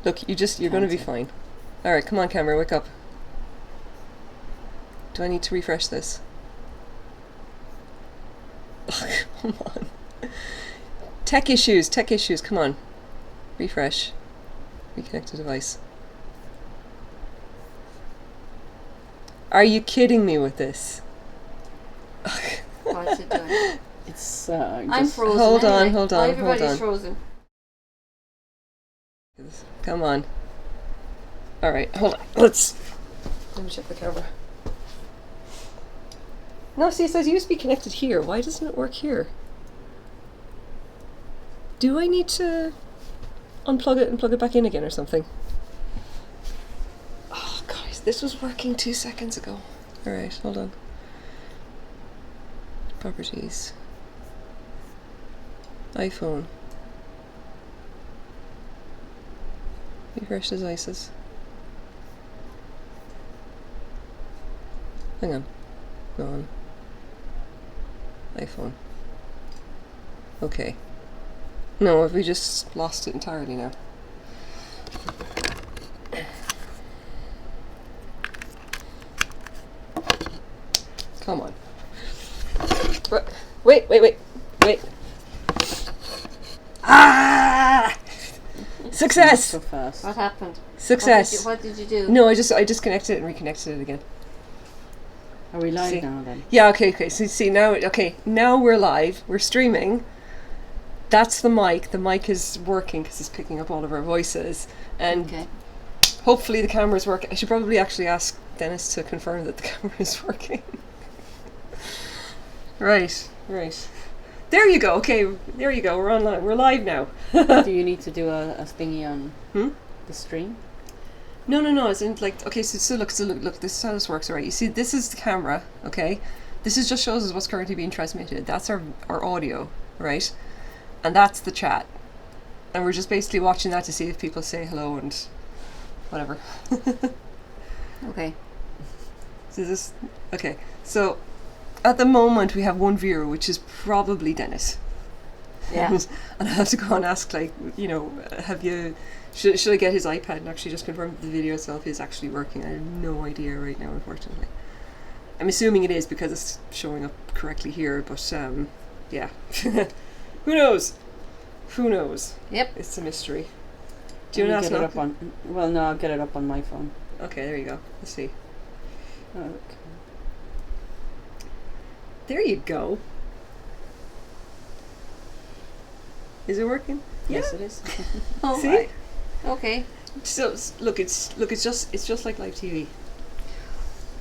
Look, you're going to be fine. All right, come on, camera, wake up. Do I need to refresh this? Come on. Tech issues, come on. Refresh. Reconnect the device. Are you kidding me with this? What's it doing? It's I'm frozen. Hold on, anyway. hold on, Everybody's hold on. frozen. Come on. All right, hold on. Let me check the camera. No, see, it says USB connected here. Why doesn't it work here? Do I need to unplug it and plug it back in again or something? Oh, guys, this was working 2 seconds ago. All right, hold on. Properties. iPhone. Refresh devices. Hang on. Go on. iPhone. Okay. No, have we just lost it entirely now? Come on. Wait. Ah! Success! so fast. What happened? Success. What did you do? No, I disconnected it and reconnected it again. Are we live See. now then? Yeah, okay. So see now we're live. We're streaming. That's the mic. The mic is working because it's picking up all of our voices, and Okay. hopefully the camera's working. I should probably actually ask Dennis to confirm that the camera is working. Right. There you go. Okay, there you go. We're online. We're live now. Do you need to do a thingy on the stream? No. It's in like okay. So look. This is how this works. Alright. You see, this is the camera. Okay. This is just shows us what's currently being transmitted. That's our audio, right? And that's the chat. And we're just basically watching that to see if people say hello and whatever. Okay. So this okay. So at the moment we have one viewer, which is probably Dennis. Yeah. And I have to go and ask, like, you know, have you should I get his iPad and actually just confirm that the video itself is actually working? I have no idea right now, unfortunately. I'm assuming it is because it's showing up correctly here, but yeah. Who knows? Yep. It's a mystery. Do you Let want me to get it ask up on? Well, no, I'll get it up on my phone. Okay, there you go. Let's see. Okay. There you go. Is it working? Yes, it is. Oh, See? right. Okay. So look, it's just like live TV.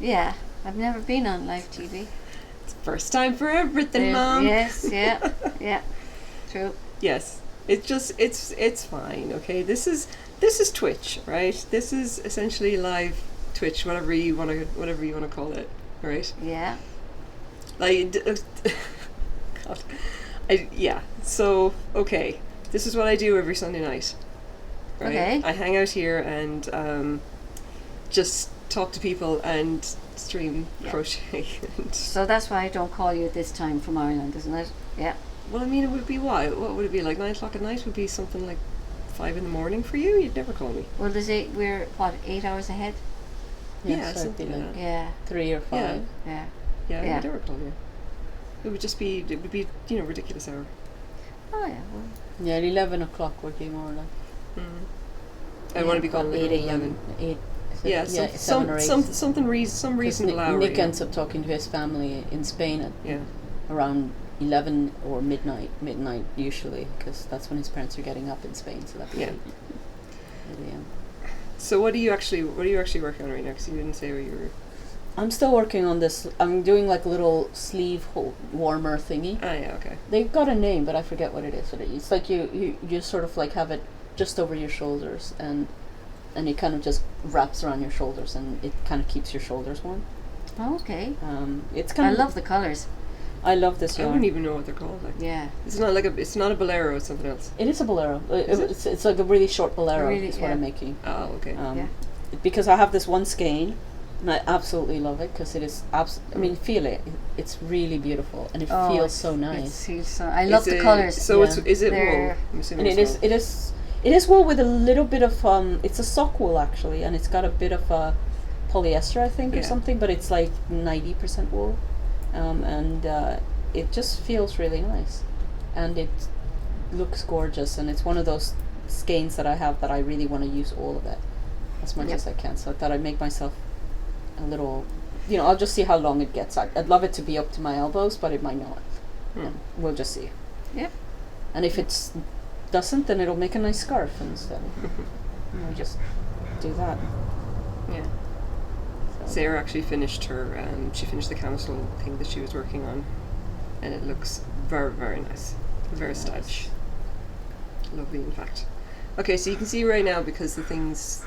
Yeah. I've never been on live TV. It's first time for everything, Mom. Yes. Yeah. Yeah. True. Yes. It's fine. Okay. This is Twitch, right? This is essentially live Twitch, whatever you want to call it, right? Yeah. Like, God, yeah. So okay, this is what I do every Sunday night. Right? Okay. I hang out here and just talk to people and stream crochet. So that's why I don't call you at this time from Ireland, isn't it? Yeah. Well, I mean, it would be what would it be like 9 o'clock at night? Would be something like 5 in the morning for you. You'd never call me. Well, we're 8 hours ahead? Yeah, so it'd be something like like that. Yeah. 3 or 5. Yeah. Yeah, Yeah. I'd never call you. It would be ridiculous hour. Oh yeah. Well, Yeah, 11 o'clock would be more like I want to be called 8 like a.m. 8. Yeah, seven or 8. some reasonable hour. Nick yeah. ends up talking to his family in Spain at Yeah. around 11 or midnight usually, because that's when his parents are getting up in Spain. So that'd be Yeah. 8 a.m. So what are you actually working on right now? Because you didn't say where you were. I'm still working on this. I'm doing like a little sleeve warmer thingy. Ah, yeah, okay. They've got a name, but I forget what it is. But it's like you sort of like have it just over your shoulders, and it kind of just wraps around your shoulders, and it kind of keeps your shoulders warm. okay. It's kind I of love the colours. I love this I yarn. wouldn't even know what they're called. Like, Yeah. it's not a bolero. It's something else. It is a bolero. Is It's like a really short bolero. Really, is what yeah. I'm making. Oh, okay. Yeah. Because I have this one skein, and I absolutely love it because it is. I mean, feel it. It's really beautiful, and it feels so nice. I love the colours. So Yeah. is it wool? They're- I'm assuming And it's it is It is wool with a little bit of it's a sock wool actually, and it's got a bit of polyester, I think, or Yeah. something, but it's like 90% wool, and it just feels really nice, and it looks gorgeous, and it's one of those skeins that I have that I really want to use all of it as much Yep. as I can. So I thought I'd make myself a little, I'll just see how long it gets. I'd love it to be up to my elbows, but it might not. Hmm. We'll just see. Yep. And if it doesn't, then it'll make a nice scarf instead. We'll just do that. Yeah. So. Sarah actually finished her. She finished the camisole thing that she was working on, and it looks very, very nice. Very Nice. stylish. Lovely, in fact. Okay, so you can see right now, because the things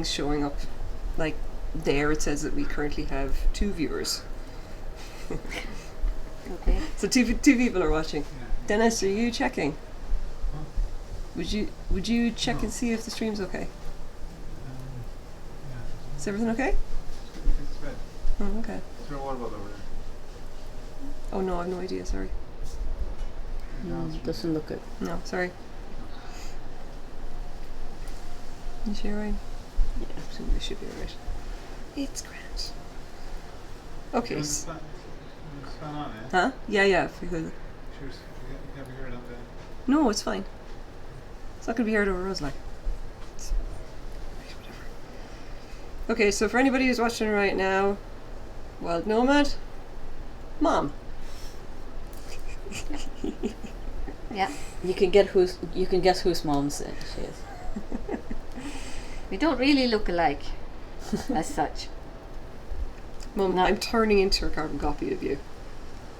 showing up, like there, it says that we currently have 2 viewers. Okay. So two people are watching. Dennis, are you checking? Would you check and see if the stream's okay? Is everything okay? It's red. Oh, okay. Is there a water bottle over there? Oh no, I've no idea. Sorry. Doesn't look good. No, sorry. You sure, Ryan? Yeah, absolutely should be alright. It's grand. Okay. Is the fan on, eh? Huh? Yeah. If we could. Sure, you can't be heard up there. No, it's fine. It's not going to be heard over us, like. It's- right, whatever. Okay, so for anybody who's watching right now, Wild Nomad, Mom. Yeah. You can guess whose mom's it she is. We don't really look alike, as such. Mum, No. I'm turning into a carbon copy of you.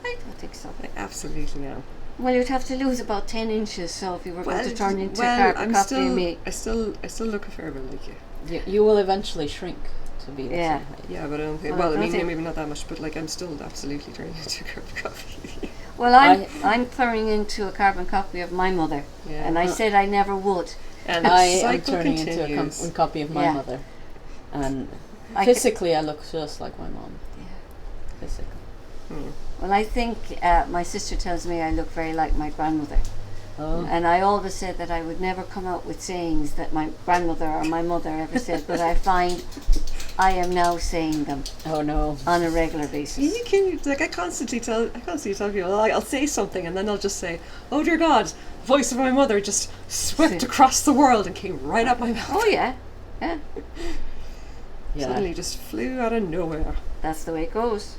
I don't think so. I absolutely am. Well, you'd have to lose about 10 inches, so if you were going to turn into a well, carbon I'm copy still, of me. I still look a fair bit like you. You will eventually shrink to be the Yeah. same height. Yeah, but I don't think. Well, Well, I I don't mean, think- maybe not that much, but like, I'm still absolutely turning into a carbon copy of you. Well, I'm turning into a carbon copy of my mother, Yeah. and I said I never would. And the I am cycle turning continues. into a copy of my Yeah. mother, and I physically I look just like my mom. Yeah. Physically. Well, I think my sister tells me I look very like my grandmother. Oh. And I always said that I would never come out with sayings that my grandmother or my mother ever said, but I find I am now saying them Oh no. on a regular basis. You can, like, I constantly tell people, like, I'll say something and then I'll just say, "Oh dear God, the voice of my mother just swept across the world and came right up my mouth. Oh yeah, yeah, Yeah. Suddenly just flew out of nowhere." that's the way it goes.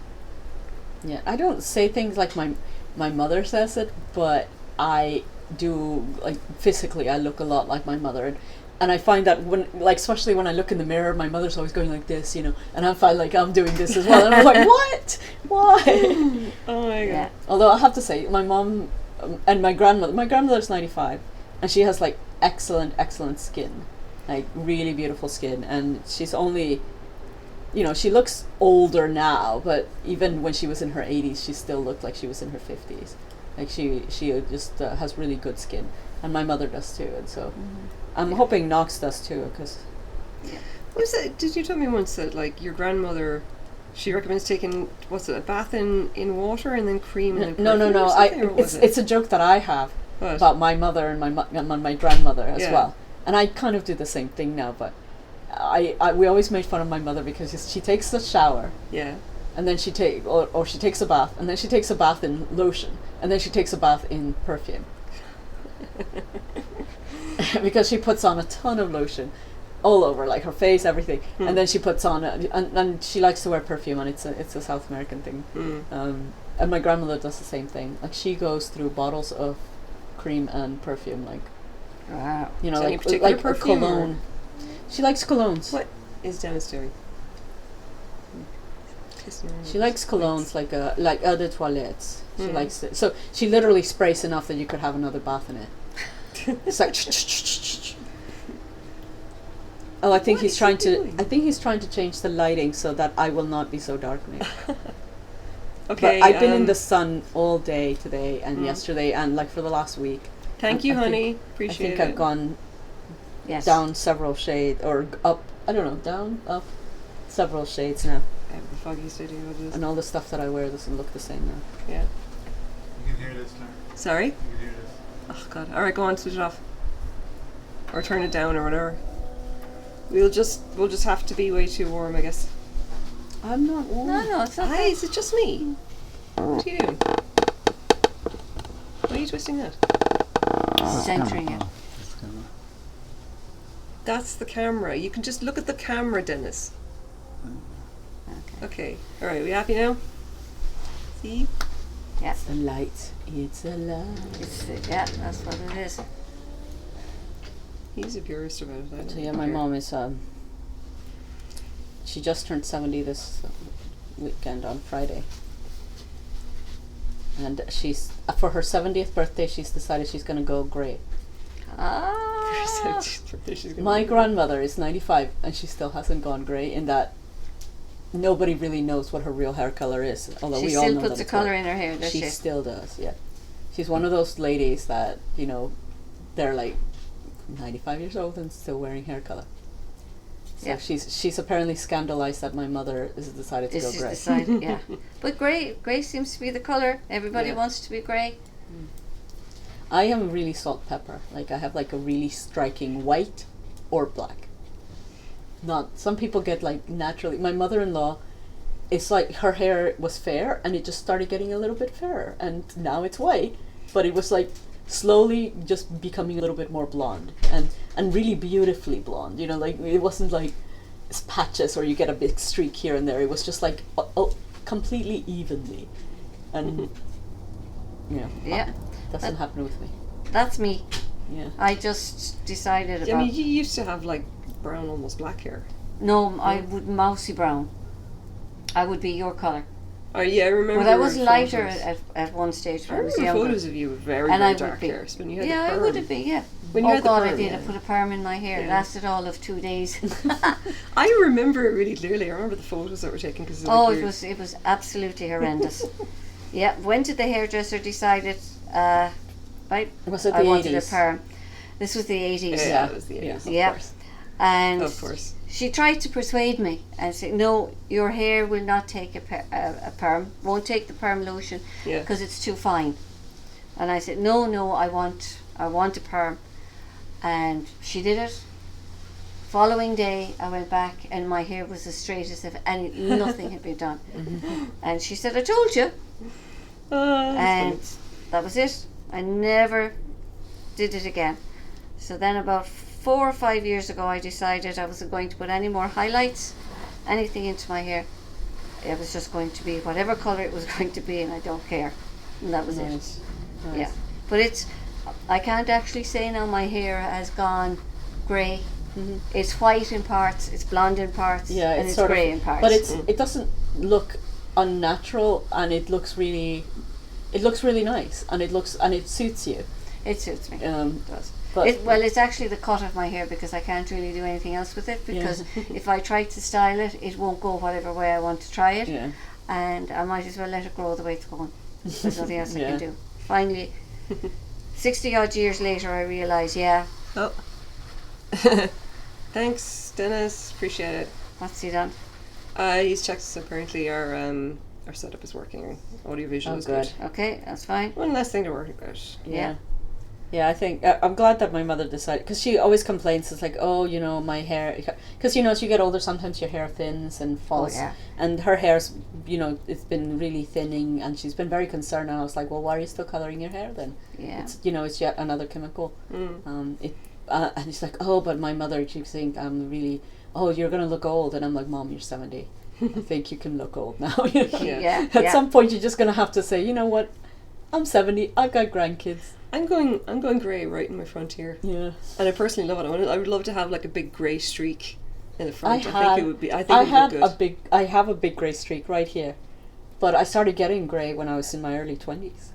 Yeah. I don't say things like my mother says it, but I do, like, physically I look a lot like my mother, and I find that when, like, especially when I look in the mirror, my mother's always going like this, and I find like I'm doing this as well, and I'm like, what? Why? Oh my Yeah. God. Although I have to say, my mom and my grandmother's 95, and she has like excellent skin, like really beautiful skin, and she's only, she looks older now, but even when she was in her 80s, she still looked like she was in her 50s. Like she just has really good skin, and my mother does too, and so I'm hoping Knox does too, because Was it? Did you tell me once that, like, your grandmother, she recommends taking, what's it, a bath in water and then cream and then no, perfume or something, or was it? it's a joke that I have What? about my mother and my grandmother as Yeah. well, and I kind of do the same thing now, but we always made fun of my mother because she takes the shower, Yeah. and then she takes a bath, and then she takes a bath in lotion, and then she takes a bath in perfume. Because she puts on a ton of lotion all over, like her face, everything, and then she puts on and she likes to wear perfume, and it's a South American thing. And my grandmother does the same thing. Like, she goes through bottles of cream and perfume, like, Wow. So any particular like a perfume or- cologne. She likes colognes. What is Dennis doing? Kissing her She likes colognes like eau de toilettes. She likes it. So she literally sprays enough that you could have another bath in it. It's like. Oh, I think What he's is trying he to. doing? I think he's trying to change the lighting so that I will not be so dark, maybe. Okay. But I've been in the sun all day today and Mm. yesterday and like for the last week. Thank you, I think- honey. Appreciate I think it. I've gone Yes. down several shades or up. I don't know, down, up, several shades now, I have the foggiest idea what it is. and all the stuff that I wear doesn't look the same now. Yeah. You can hear this, Claire. Sorry? You can hear this. Oh God. All right, go on. Switch it off. or turn it down or whatever. We'll just have to be way too warm, I guess. I'm not warm. No, it's not. Hi, is it just me? What are you doing? Why are you twisting that? Centering it. It's camera. That's the camera. You can just look at the camera, Dennis. Okay. Okay. All right. We happy now? See? Yeah. The light. It's a light. Yeah, that's what it is. He's a purist about it. I don't So yeah, my care. mom is she just turned 70 this weekend on Friday. And she's for her 70th birthday she's decided she's going to go grey. Ah. She's gonna My be- grandmother is 95 and she still hasn't gone grey, in that nobody really knows what her real hair color is, although She we all still know puts that a it's colour white. in her hair, does She she? still does, yeah. She's one of those ladies that, you know, they're like 95 years old and still wearing hair color. So Yeah. she's apparently scandalized that my mother has decided to It's go just grey. decided, yeah. But grey seems to be the colour. Everybody Yeah. wants to be grey. I am really salt pepper. Like I have like a really striking white or black. Not some people get like naturally. My mother-in-law, it's like her hair was fair and it just started getting a little bit fairer and now it's white, but it was like slowly just becoming a little bit more blonde and really beautifully blonde. You know, like it wasn't like patches or you get a big streak here and there. It was just like completely evenly, and you know, Yeah, doesn't happen with me. that's me. Yeah. I just decided I about. mean, you used to have like brown, almost black hair. No, I would mousy brown. I would be your colour. Oh yeah, I remember. But I was lighter photos. at one stage I when I was remember younger. photos of you with very, And I very would dark be. hair. So when you had Yeah, the I perm. would have been, yeah. When you Oh had the God, I perm, did. yeah. I put a perm in my hair. It Yeah. lasted all of 2 days. I remember it really clearly. I remember the photos that were taken because Oh, it was absolutely horrendous. Yeah, went to the hairdresser, decided, right, Was it I the wanted 80s? a perm. This was the 80s. Yeah, it was the 80s. Yeah. Of Yeah. course. And Of course. she tried to persuade me and say, no, your hair will not take a perm, won't take the perm lotion Yeah. because it's too fine. And I said, no, I want a perm. And she did it. Following day, I went back and my hair was as straight as if nothing had been done. And she said, I told you. And that was it. I never did it again. So then about 4 or 5 years ago I decided I wasn't going to put any more highlights, anything into my hair. It was just going to be whatever colour it was going to be, and I don't care. And that was it. Nice. Yeah. But I can't actually say now my hair has gone grey. It's white in parts, it's blonde in parts, Yeah, and it's it's sort grey of, in parts. but it doesn't look unnatural, and it looks really nice, and it suits you. it suits me. Um, It does. but It's actually the cut of my hair because I can't really do anything else with it because if I try to style it, it won't go whatever way I want to try it, yeah, and I might as well let it grow the way it's going. There's nothing else I Yeah. can do. Finally, 60 odd years later, I realise, yeah, Oh. Thanks, Dennis. Appreciate it. what's he done? He's checked us. Apparently, our setup is working. Audiovisual Oh, is good. good. Okay, that's fine. One less thing to worry about. Yeah. Yeah, I think I'm glad that my mother decided, because she always complains. It's like, oh, you know, my hair, because you know, as you get older, sometimes your hair thins and falls. Oh, yeah. And her hair's, you know, it's been really thinning, and she's been very concerned. And I was like, well, why are you still coloring your hair then? Yeah. It's, you know, it's yet another chemical. Mm. And she's like, oh, but my mother keeps saying I'm really, oh, you're gonna look old, and I'm like, Mom, you're 70. I think you can look old now. You know? Yeah. At some point, you're just gonna have to say, you know what, I'm 70. I've got grandkids. I'm going grey right in my front here, Yeah. and I personally love it. I would love to have like a big grey streak in the front. I think had- it would be. I think I it would had look good. I have a big grey streak right here, but I started getting grey when I was in my early 20s,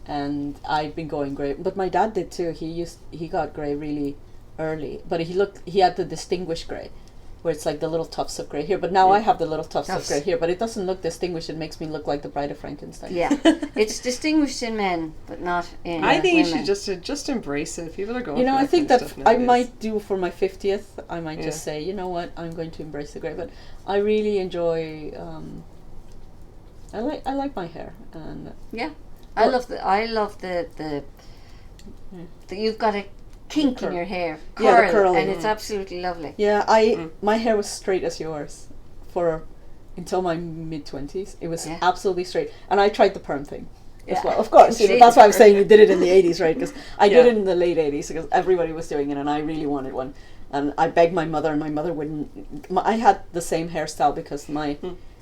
and I've been going grey. But my dad did too. He got grey really early, but he had the distinguished grey, where it's like the little tufts of grey here. But now I have the little tufts of Tufts. grey here, but it doesn't look distinguished. It makes me look like the Bride of Frankenstein. Yeah. It's distinguished in men, but not in I think women. you should just embrace it. People are going. You know, for I think kind that of stuff I nowadays. might do for my 50th. I might just Yeah. say, you know what, I'm going to embrace the grey. But I really enjoy. I like my hair, and Yeah. I love the you've got a kink curl. in your hair, Yeah, the curl, curling. and it's absolutely lovely. Yeah, my hair was straight as yours for until my mid-20s. It was Yeah. absolutely straight, and I tried the perm thing as Yeah. well. Of course, She that's why I'm did. saying you did it in the 80s, right? Because I did Yeah. it in the late 80s because everybody was doing it, and I really wanted one. And I begged my mother, and my mother wouldn't. I had the same hairstyle because my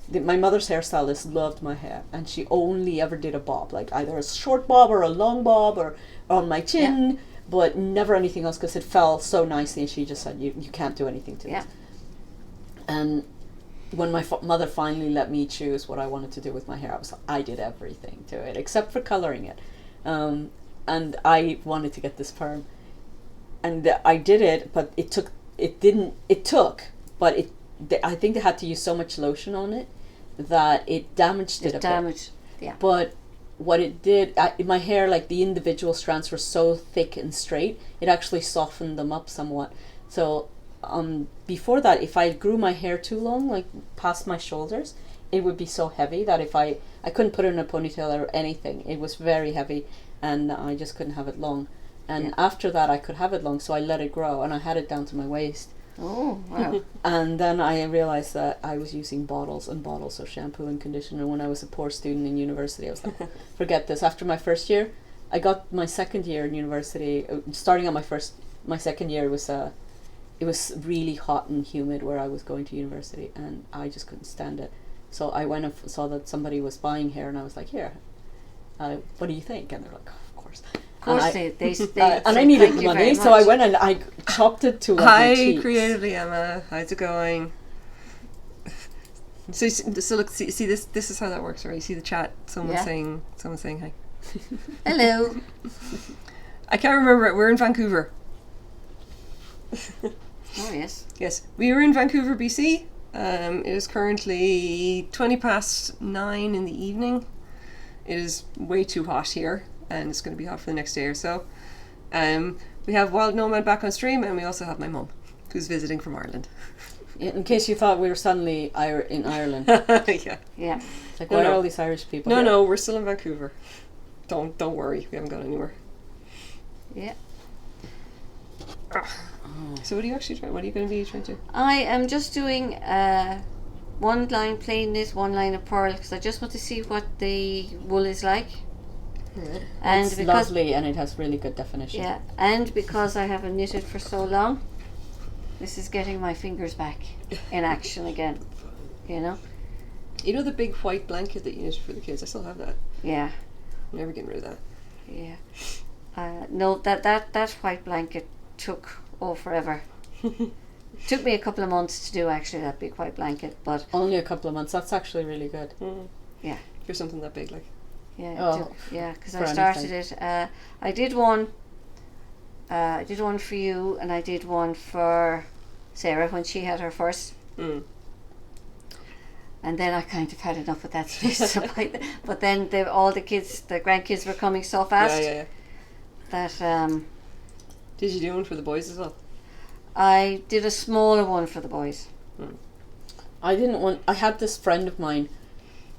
mother's hairstylist loved my hair, and she only ever did a bob, like either a short bob or a long bob or on my chin, but never anything else because it fell so nicely. And she just said, "You can't do anything to Yeah. it." And when my mother finally let me choose what I wanted to do with my hair, I did everything to it except for coloring it, and I wanted to get this perm, and I did it, but it took. But I think they had to use so much lotion on it that it damaged it a bit. Damaged. Yeah. But what it did, my hair, like the individual strands were so thick and straight, it actually softened them up somewhat. So before that, if I grew my hair too long, like past my shoulders, it would be so heavy that if I couldn't put it in a ponytail or anything. It was very heavy, and I just couldn't have it long. And after that, I could have it long, so I let it grow, and I had it down to my waist. Oh, wow. And then I realized that I was using bottles and bottles of shampoo and conditioner when I was a poor student in university. I was like, forget this. After my first year, I got my second year in university. Starting on my second year, it was really hot and humid where I was going to university, and I just couldn't stand it. So I went and saw that somebody was buying hair, and I was like, here, what do you think? And they're like, oh, of course. Of course, they And I needed thank you money, very so I much. went and I chopped it to like my Hi, cheeks. creatively Emma. How's it going? So look, see this. This is how that works, right? You see the chat. Someone's saying hi. Hello. I can't remember it. We're in Vancouver. Oh, yes. Yes, we were in Vancouver, BC. It is currently 9:20 in the evening. It is way too hot here, and it's going to be hot for the next day or so. We have Wild Nomad back on stream, and we also have my mum, who's visiting from Ireland. In case you thought we were suddenly in Ireland. Yeah. Yeah. It's like, No, why no. are all these Irish people No, here? no, we're still in Vancouver. Don't worry, we haven't gone anywhere. Yeah. So what are you actually trying? What are you going to be trying to? I am just doing one line plain knit, one line of pearl, because I just want to see what the wool is like. And It's because lovely, and it has really good definition. yeah, and because I haven't knitted for so long, this is getting my fingers back in action again. You know? You know the big white blanket that you knitted for the kids? I still have that. Yeah. I'm never getting rid of that. Yeah. No, that white blanket took forever. Took me a couple of months to do actually, that big white blanket, but Only a couple of months. That's actually really good. yeah. For something that big, like. Yeah, Oh, because for I started anything. it. I did one. I did one for you, and I did one for Sarah when she had her first. Mm. And then I kind of had enough of that space. But then all the kids, the grandkids, were coming so fast Yeah. that Did you do one for the boys as well? I did a smaller one for the boys. I had this friend of mine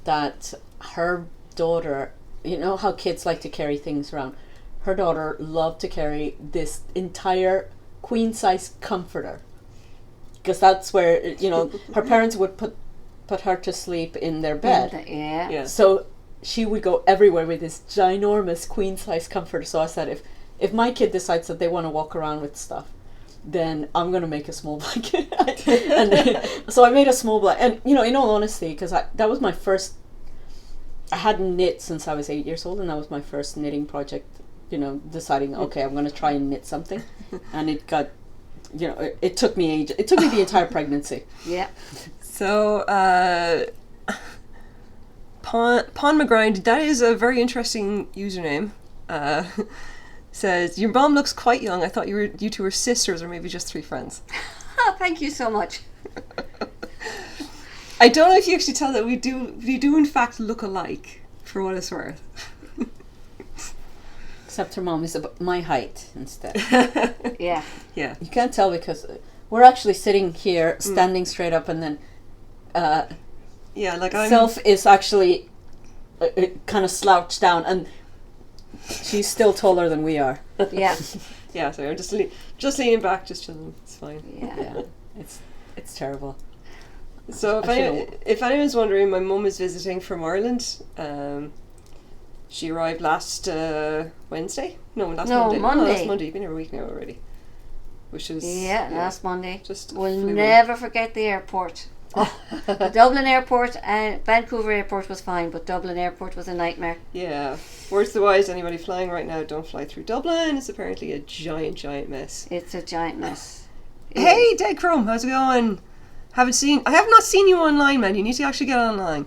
that her daughter, you know how kids like to carry things around? Her daughter loved to carry this entire queen size comforter. Because that's where, her parents would put her to sleep in their bed. Yeah. Yeah. So she would go everywhere with this ginormous queen size comforter. So I said, if my kid decides that they want to walk around with stuff, then I'm going to make a small blanket. So I made a small blanket. And, in all honesty, because that was my first, I hadn't knit since I was 8 years old, and that was my first knitting project, deciding, okay, I'm going to try and knit something. And it got, it took me age. It took me the entire pregnancy. Yeah. So, Pawn McGrind, that is a very interesting username. Says, your mom looks quite young. I thought you two were sisters or maybe just three friends. Oh, thank you so much. I don't know if you actually tell that we do in fact look alike, for what it's worth. Except her mom is about my height instead. Yeah. Yeah. You can't tell because we're actually sitting here, standing straight up, and then Yeah, like I'm... Self is actually kind of slouched down, and she's still taller than we are. Yeah. Yeah, sorry, I'm just leaning back, just chilling. It's fine. Yeah. It's terrible. So if anyone's wondering, my mum is visiting from Ireland. She arrived last Wednesday. No, last Monday. Monday. No, last Monday. You've been here a week now already. Which is Last Monday. Just We'll flew in. never forget the airport. The Dublin airport and Vancouver airport was fine, but Dublin airport was a nightmare. Yeah. Words to the wise, anybody flying right now, don't fly through Dublin. It's apparently a giant mess. It's a giant mess. Hey, Dead Chrome, how's it going? I have not seen you online, man. You need to actually get online.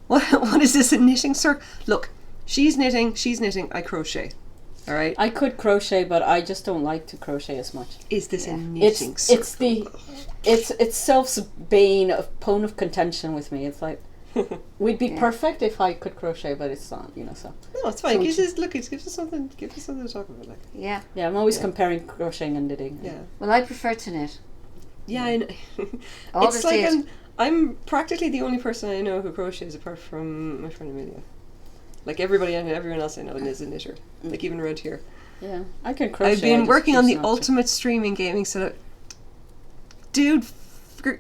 What is this, a knitting circle? Look, she's knitting, I crochet. Alright? I could crochet, but I just don't like to crochet as much. Is this a knitting It's circle? it's self's bane of bone of contention with me. It's like we'd be perfect if I could crochet, but it's not, so. No, it's fine. So It gives us something to talk about. Like. Yeah. Yeah, I'm always comparing crocheting and knitting. Yeah. Well, I prefer to knit. Yeah, I know. Always It's like did. I'm practically the only person I know who crochets apart from my friend Amelia. Like everyone else I know is a knitter. Like even around here. Yeah, I can crochet. I've been working on the choose not to. ultimate streaming gaming setup. Dude,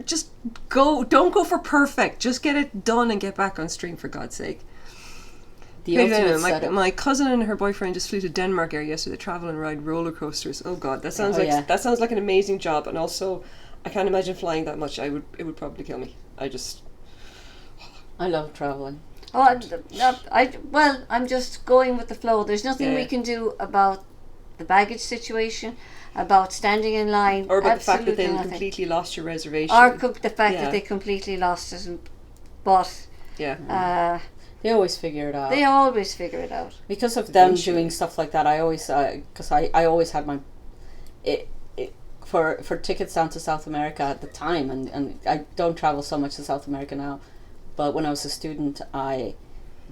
just go. Don't go for perfect. Just get it done and get back on stream, for God's sake. The Hey, ultimate no, setup. my cousin and her boyfriend just flew to Denmark area yesterday to travel and ride roller coasters. Oh God, that sounds that sounds like an amazing job. And also, I can't imagine flying that much. It would probably kill me. I love traveling. Oh, I'm just going with the flow. There's nothing we can do about the baggage situation, about standing in line, or about the fact that absolutely they nothing. completely lost your reservation. Or the fact Yeah. that they completely lost it. But Yeah. They always figure it out. they always figure it out. Because of them Eventually. doing stuff like that, I always, because I always had my, for tickets down to South America at the time, and I don't travel so much to South America now, but when I was a student,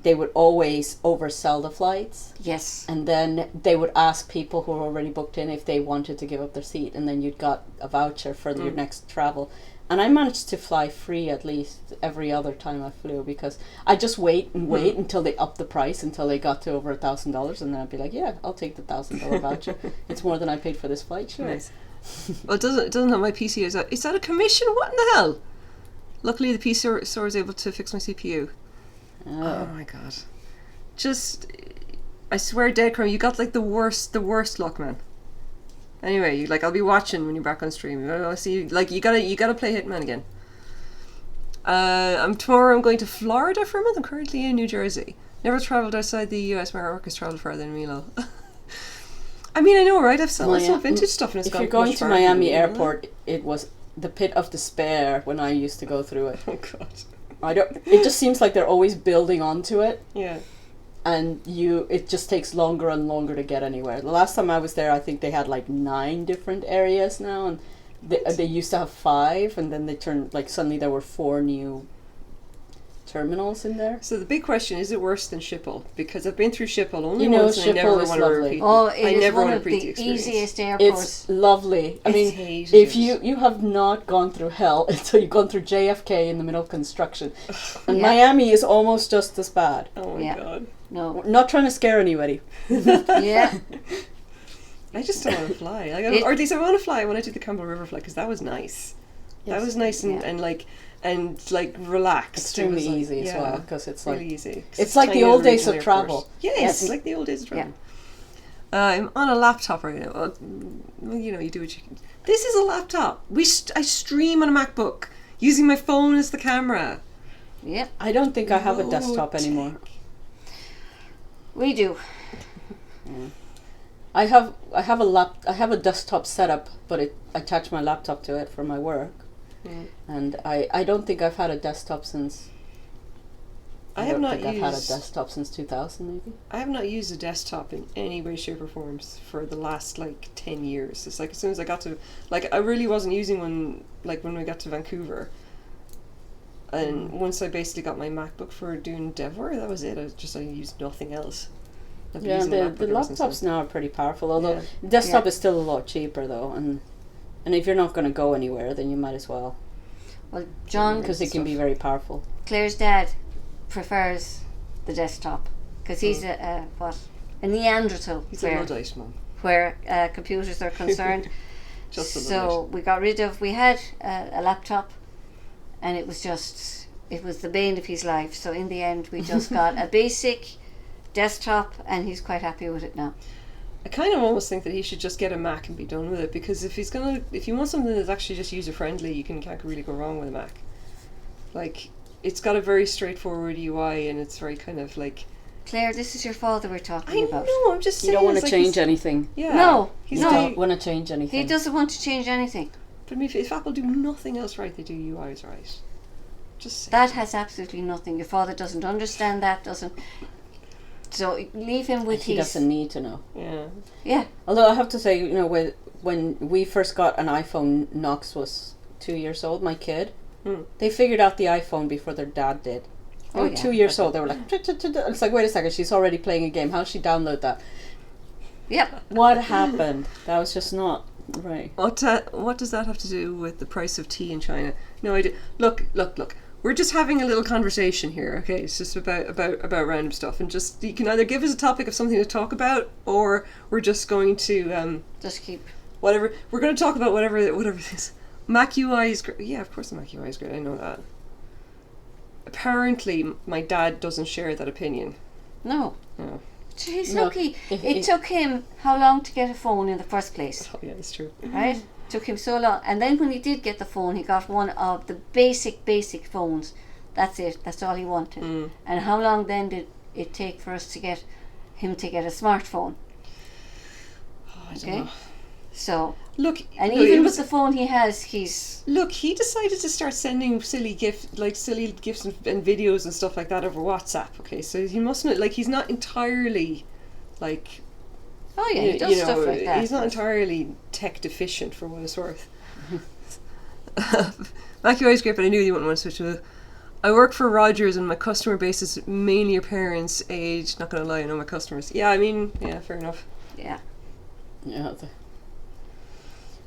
they would always oversell the flights, Yes. and then they would ask people who were already booked in if they wanted to give up their seat, and then you'd got a voucher for your next travel. And I managed to fly free at least every other time I flew, because I just wait until they up the price until they got to over $1,000, and then I'd be like, yeah, I'll take the $1,000 voucher. It's more than I paid for this flight, sure. Nice. Well, it doesn't have my PC. It's out of commission. What in the hell? Luckily, the PC store was able to fix my CPU. Oh my god! I swear, Dead Chrome, you got like the worst luck, man. Anyway, I'll be watching when you're back on stream. I see, you gotta play Hitman again. Tomorrow I'm going to Florida for a month. I'm currently in New Jersey. Never travelled outside the US. My artwork has travelled further than Milo. I mean, I know, right? I sold vintage stuff, and it's if gone you're going much to farther than Miami me, Airport, it was the pit of despair when I used to go through it. Oh god. It just seems like they're always building onto it, Yeah. and it just takes longer and longer to get anywhere. The last time I was there, I think they had like 9 different areas now, and they used to have 5, and then they turned, suddenly there were 4 new terminals in there. So the big question, is it worse than Schiphol? Because I've been through Schiphol only You know, once, and I never Schiphol is want to lovely. repeat. Oh, I it is never one want to of repeat the the experience. easiest airports. It's lovely. I mean, hated if it. you have not gone through hell until you've gone through JFK in the middle of construction, and Yeah. Miami is almost just as bad. Oh my Yeah. god. No. We're not trying to scare anybody. Yeah. I just don't want to fly. It- Or at least I want to fly when I did the Campbell River flight, because that was nice. That Yes. was nice and, Yeah. and relaxed. Extremely It was easy as well, because it's like really easy. 'Cause it's like tiny the old little days of regional airport. travel. Yes, Yes. like the old days of Yeah. travel. I'm on a laptop right now. Well, you do what you can. This is a laptop. I stream on a MacBook using my phone as the camera. Yeah. I don't think I have a Low desktop tech. anymore. We do. I have a desktop setup, but I attach my laptop to it for my work, and I don't think I've had a desktop since. I have not I've had a used. desktop since 2000, maybe. I have not used a desktop in any way, shape, or forms for the last 10 years. It's like as soon as I got to, I really wasn't using one when we got to Vancouver. And once I basically got my MacBook for doing dev work, that was it. I used nothing else. I've been Yeah, using the MacBook ever since laptops then. now are pretty powerful. Although Yeah. the desktop Yeah. is still a lot cheaper though, and if you're not going to go anywhere, then you might as well, Well, John, because it can be very powerful. Claire's dad prefers the desktop because he's a Neanderthal. He's Claire. a Luddite, Mum. where computers are concerned. Just a little So we got rid of. We had a laptop, and it was the bane of his life. So in the end, we just got a basic desktop, and he's quite happy with it now. I kind of almost think that he should just get a Mac and be done with it, because if you want something that's actually just user friendly, you can't really go wrong with a Mac. Like, it's got a very straightforward UI, and it's very kind of like. Claire, this is your father we're talking I about. know. I'm just saying. You don't want it's to like change anything. Yeah. No, He's You no. don't want to change anything. He doesn't want to change anything. But I mean, if Apple do nothing else right, they do UIs right. Just saying. That has absolutely nothing. Your father doesn't understand that. Doesn't. So leave him with He his. doesn't need to know. Yeah. Yeah. Although I have to say, you know, when we first got an iPhone, Knox was 2 years old, my kid. They figured out the iPhone before their dad did. They Oh, were yeah. 2 years old. They were like, it's like, wait a second, she's already playing a game. How does she download that? Yep. What happened? That was just not right. What does that have to do with the price of tea in China? No idea. Look. We're just having a little conversation here, okay? It's just about random stuff, and just you can either give us a topic of something to talk about, or we're just going to Just keep. whatever. We're going to talk about whatever this. Mac UI is great. Yeah, of course the Mac UI is great. I know that. Apparently, my dad doesn't share that opinion. No. No. He's No, lucky. if- It took him how long to get a phone in the first place? Oh yeah, it's true. Right? Took him so long. And then when he did get the phone, he got one of the basic phones. That's it. That's all he wanted. And how long then did it take for us to get him to get a smartphone? Oh, I don't Okay. know. So, Look, and no, even it with was- the phone he has, he's. Look, he decided to start sending silly gifts and videos and stuff like that over WhatsApp. Okay, so he mustn't he's not entirely like Oh yeah, he does stuff like that. he's not entirely tech deficient for what it's worth. Mac UI is great, but I knew you wouldn't want to switch to it. I work for Rogers, and my customer base is mainly your parents' age. Not gonna lie, I know my customers. Yeah, I mean, yeah, fair enough. Yeah. Yeah.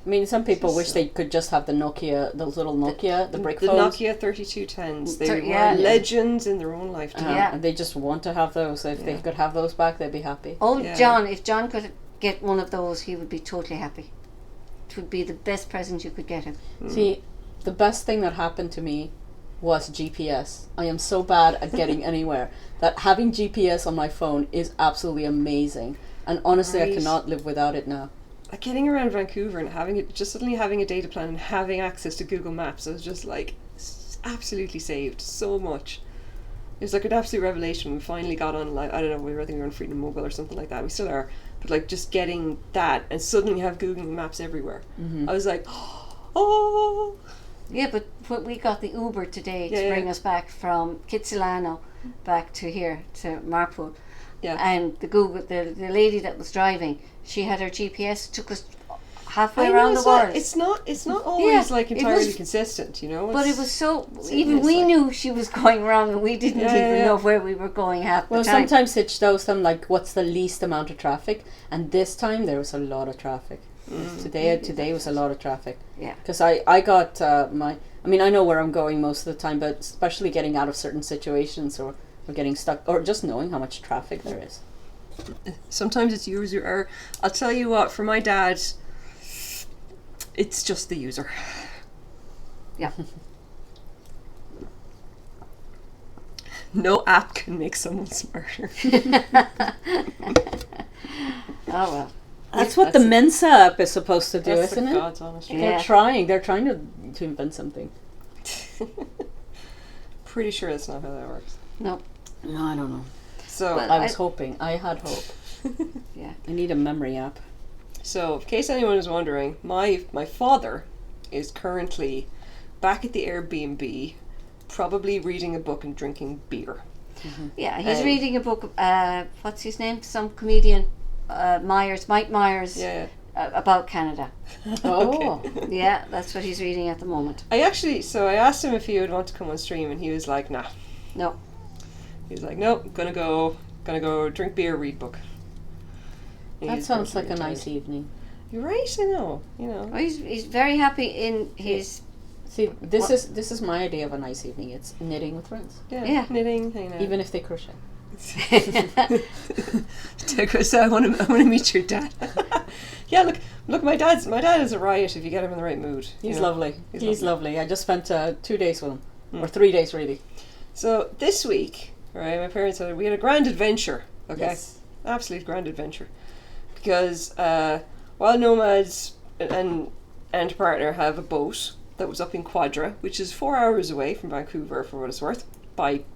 I mean, some people wish they could just have the Nokia, those little Nokia, the brick The phones. Nokia 3210s. They were Yeah. legends in their own lifetime. Yeah. And they just want to have those. If they Yeah. could have those back, they'd be happy. Oh, Yeah. John, if John could get one of those, he would be totally happy. It would be the best present you could get him. See, the best thing that happened to me was GPS. I am so bad at getting anywhere that having GPS on my phone is absolutely amazing. And honestly, Right. I cannot live without it now. Like getting around Vancouver and suddenly having a data plan and having access to Google Maps, I was just like absolutely saved so much. It was like an absolute revelation. We finally got on, like, I don't know, I think we were on Freedom Mobile or something like that. We still are, but like just getting that and suddenly have Google Maps everywhere. I was like, oh. Yeah, but we got the Uber today to Yeah, bring yeah. us back from Kitsilano back to here, to Marpool. Yeah. And the lady that was driving, she had her GPS, took us halfway I know, around the world. It's not always Yeah, like it entirely was- consistent, you know. But It's- it was so, it's even we like- knew she was going wrong and we didn't Yeah, even yeah. know where we were going half Well, the time. sometimes it shows them like what's the least amount of traffic, and this time there was a lot of traffic. Today was a lot of traffic. Yeah. Because I got I mean, I know where I'm going most of the time, but especially getting out of certain situations or getting stuck, or just knowing how much traffic there is. Sometimes it's user error. I'll tell you what, for my dad, it's just the user. Yeah. No app can make someone smarter. Oh well. That's what the Mensa app is supposed to do, That's isn't the it? God's honest truth. Yeah. They're trying to invent something. Pretty sure that's not how that works. No. No, I don't know. So, Well, I was hoping. I had hope. Yeah. I need a memory app. so in case anyone is wondering, my father is currently back at the Airbnb, probably reading a book and drinking beer. Yeah, he's Um, reading a book. What's his name? Some comedian, Mike Myers, Yeah. about Canada. Oh. Yeah, that's what he's reading at the moment. I asked him if he would want to come on stream, and he was like, nah. No. He was like, nope, gonna go drink beer, read book. And That he's sounds like a probably nice retired. evening. You're right, I know. You know. Well, he's very happy in his. See, this What? is my idea of a nice evening. It's knitting with friends, Yeah. Yeah. Knitting, hanging out. even if they crochet. Because I want to meet your dad. Yeah, look, my dad is a riot if you get him in the right mood. He's you know. lovely. He's He's lovely. I just spent 2 days with him, or 3 days really. So this week, right, my parents we had a grand adventure. Okay, Yes. absolute grand adventure, because while Nomads and partner have a boat that was up in Quadra, which is 4 hours away from Vancouver, for what it's worth,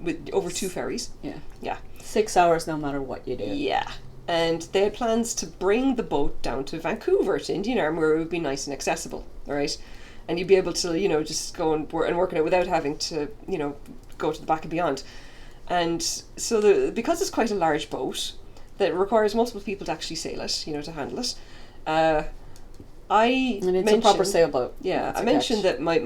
with over 2 ferries. Yeah. Yeah. 6 hours no matter what you do. Yeah. And they had plans to bring the boat down to Vancouver, to Indian Arm, where it would be nice and accessible, right? And you'd be able to, just go and work on it without having to, go to the back and beyond. And so because it's quite a large boat that requires multiple people to actually sail it, to handle it, And it's a proper sailboat. Yeah, That's I a mentioned catch. that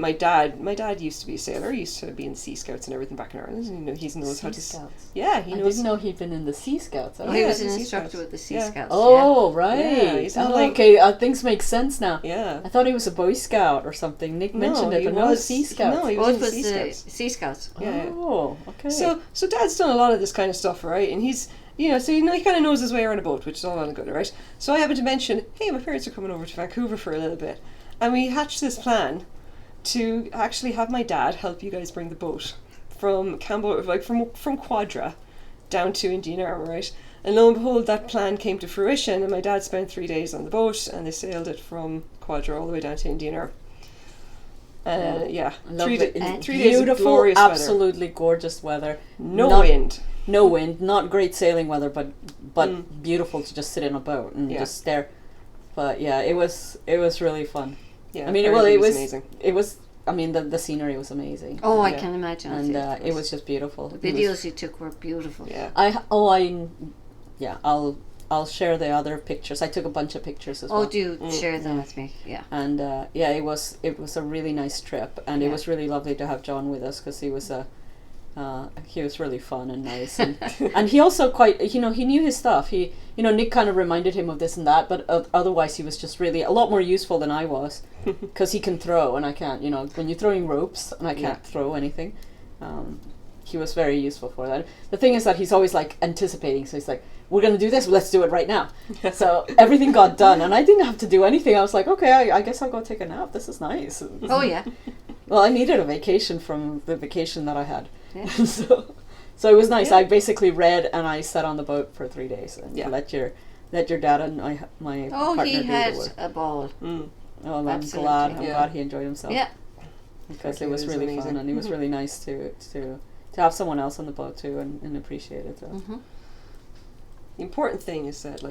my dad used to be a sailor. He used to be in Sea Scouts and everything back in Ireland. And, he knows how to. Scouts. Yeah, he I knows. didn't know he'd been in the Sea Scouts. Oh, Well, he yeah, was the an Sea instructor Scouts. with the Sea Yeah. Scouts. Oh, right. Yeah, he's not like- okay, things make sense now. Yeah. I thought he was a Boy Scout or something. Nick mentioned it, he but no, Sea Scouts. No, he Yeah. was Both in the was Sea the Scouts. Sea Scouts. Yeah. Oh, okay. So Dad's done a lot of this kind of stuff, right? And he's, he kind of knows his way around a boat, which is all well and good, right? So I happened to mention, hey, my parents are coming over to Vancouver for a little bit. And we hatched this plan to actually have my dad help you guys bring the boat from from Quadra down to Indian Arm, right? And lo and behold, that plan came to fruition, and my dad spent 3 days on the boat, and they sailed it from Quadra all the way down to Indian Arm. Yeah, Lovely. 3 days of Beautiful, glorious weather. absolutely gorgeous weather. No Not- wind. No wind, not great sailing weather, but beautiful to just sit in a boat and Yeah. just stare. But yeah, it was really fun. Yeah, I mean, apparently it was amazing. It was. I mean, the scenery was amazing. Oh, I Yeah. can imagine. And it was just beautiful. The It was- videos you took were beautiful. Yeah. I'll share the other pictures. I took a bunch of pictures as Oh, well. do share them with me. Yeah. And it was a really nice trip, and it Yeah. was really lovely to have John with us because he was really fun and nice, and and he also quite he knew his stuff. He Nick kind of reminded him of this and that, but otherwise he was just really a lot more useful than I was because he can throw and I can't. When you're throwing ropes and I can't throw anything, he was very useful for that. The thing is that he's always like anticipating, so he's like, we're going to do this, let's do it right now. So everything got done and I didn't have to do anything. I was like, okay, I guess I'll go take a nap. This is nice. Oh, yeah. Well, I needed a vacation from the vacation that I had. Yeah. So it was nice. Yeah. I basically read and I sat on the boat for 3 days and Yeah. let your dad and my Oh, partner he do had the work. a ball. Mm. Oh, I'm Absolutely. glad. I'm Yeah. glad he enjoyed himself. Yeah. Because It it was was really amazing. fun and it was really nice to have someone else on the boat too and appreciate it. So. Mm-hmm. The important thing is that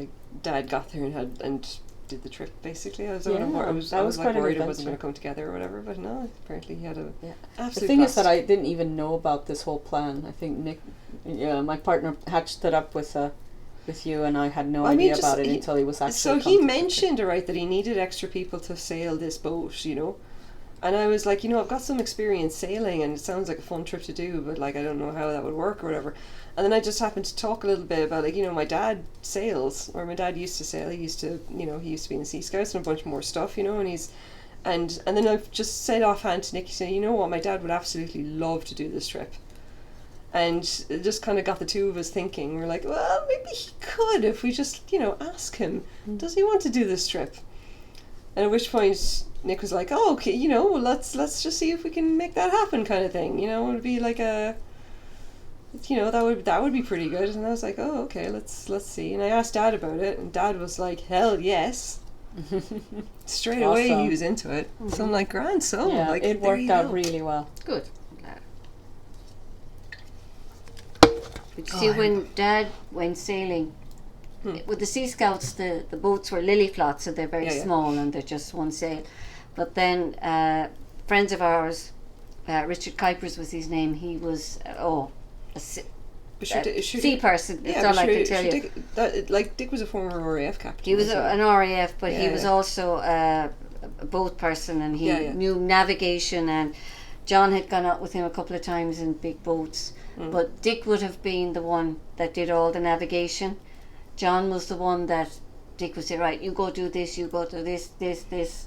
Dad got there and did the trip. Basically, I was Yeah, I was that was quite an worried it wasn't adventure. going to come together or whatever. But no, apparently he had a Yeah. absolute. The thing is blast. that I didn't even know about this whole plan. I think Nick, my partner, hatched it up with you, and I had no I mean, idea just about it he- until he was actually. So come he to- mentioned, right, that he needed extra people to sail this boat, And I was like, I've got some experience sailing and it sounds like a fun trip to do, but I don't know how that would work or whatever. And then I just happened to talk a little bit about my dad sails, or my dad used to sail. He used to, he used to be in the Sea Scouts and a bunch more stuff, and he's, and then I've just said offhand to Nick, you know what, my dad would absolutely love to do this trip. And it just kind of got the two of us thinking. We're like, well, maybe he could if we just, ask him, does he want to do this trip? And at which point Nick was like, oh, okay, well, let's just see if we can make that happen, kind of thing. It would be like a, that would be pretty good. And I was like, oh, okay, let's see. And I asked Dad about it, and Dad was like, hell yes. Straight away Awesome. he was into it. So I'm like, grand, so Yeah, like it there worked you out go. really well. Good. But you see, when Dad went sailing, with the Sea Scouts, the boats were lily plots, so they're very Yeah, yeah. small and they're just one sail. But then friends of ours, Richard Kuipers was his name. He was a But should sea person. That's yeah, all but I can should tell you. Dick was a former RAF captain. He was as well. an RAF, but he Yeah, was yeah. also a boat person, and he Yeah, yeah. knew navigation. And John had gone out with him a couple of times in big boats, but Dick would have been the one that did all the navigation. John was the one that Dick would say, right, you go do this, you go do this,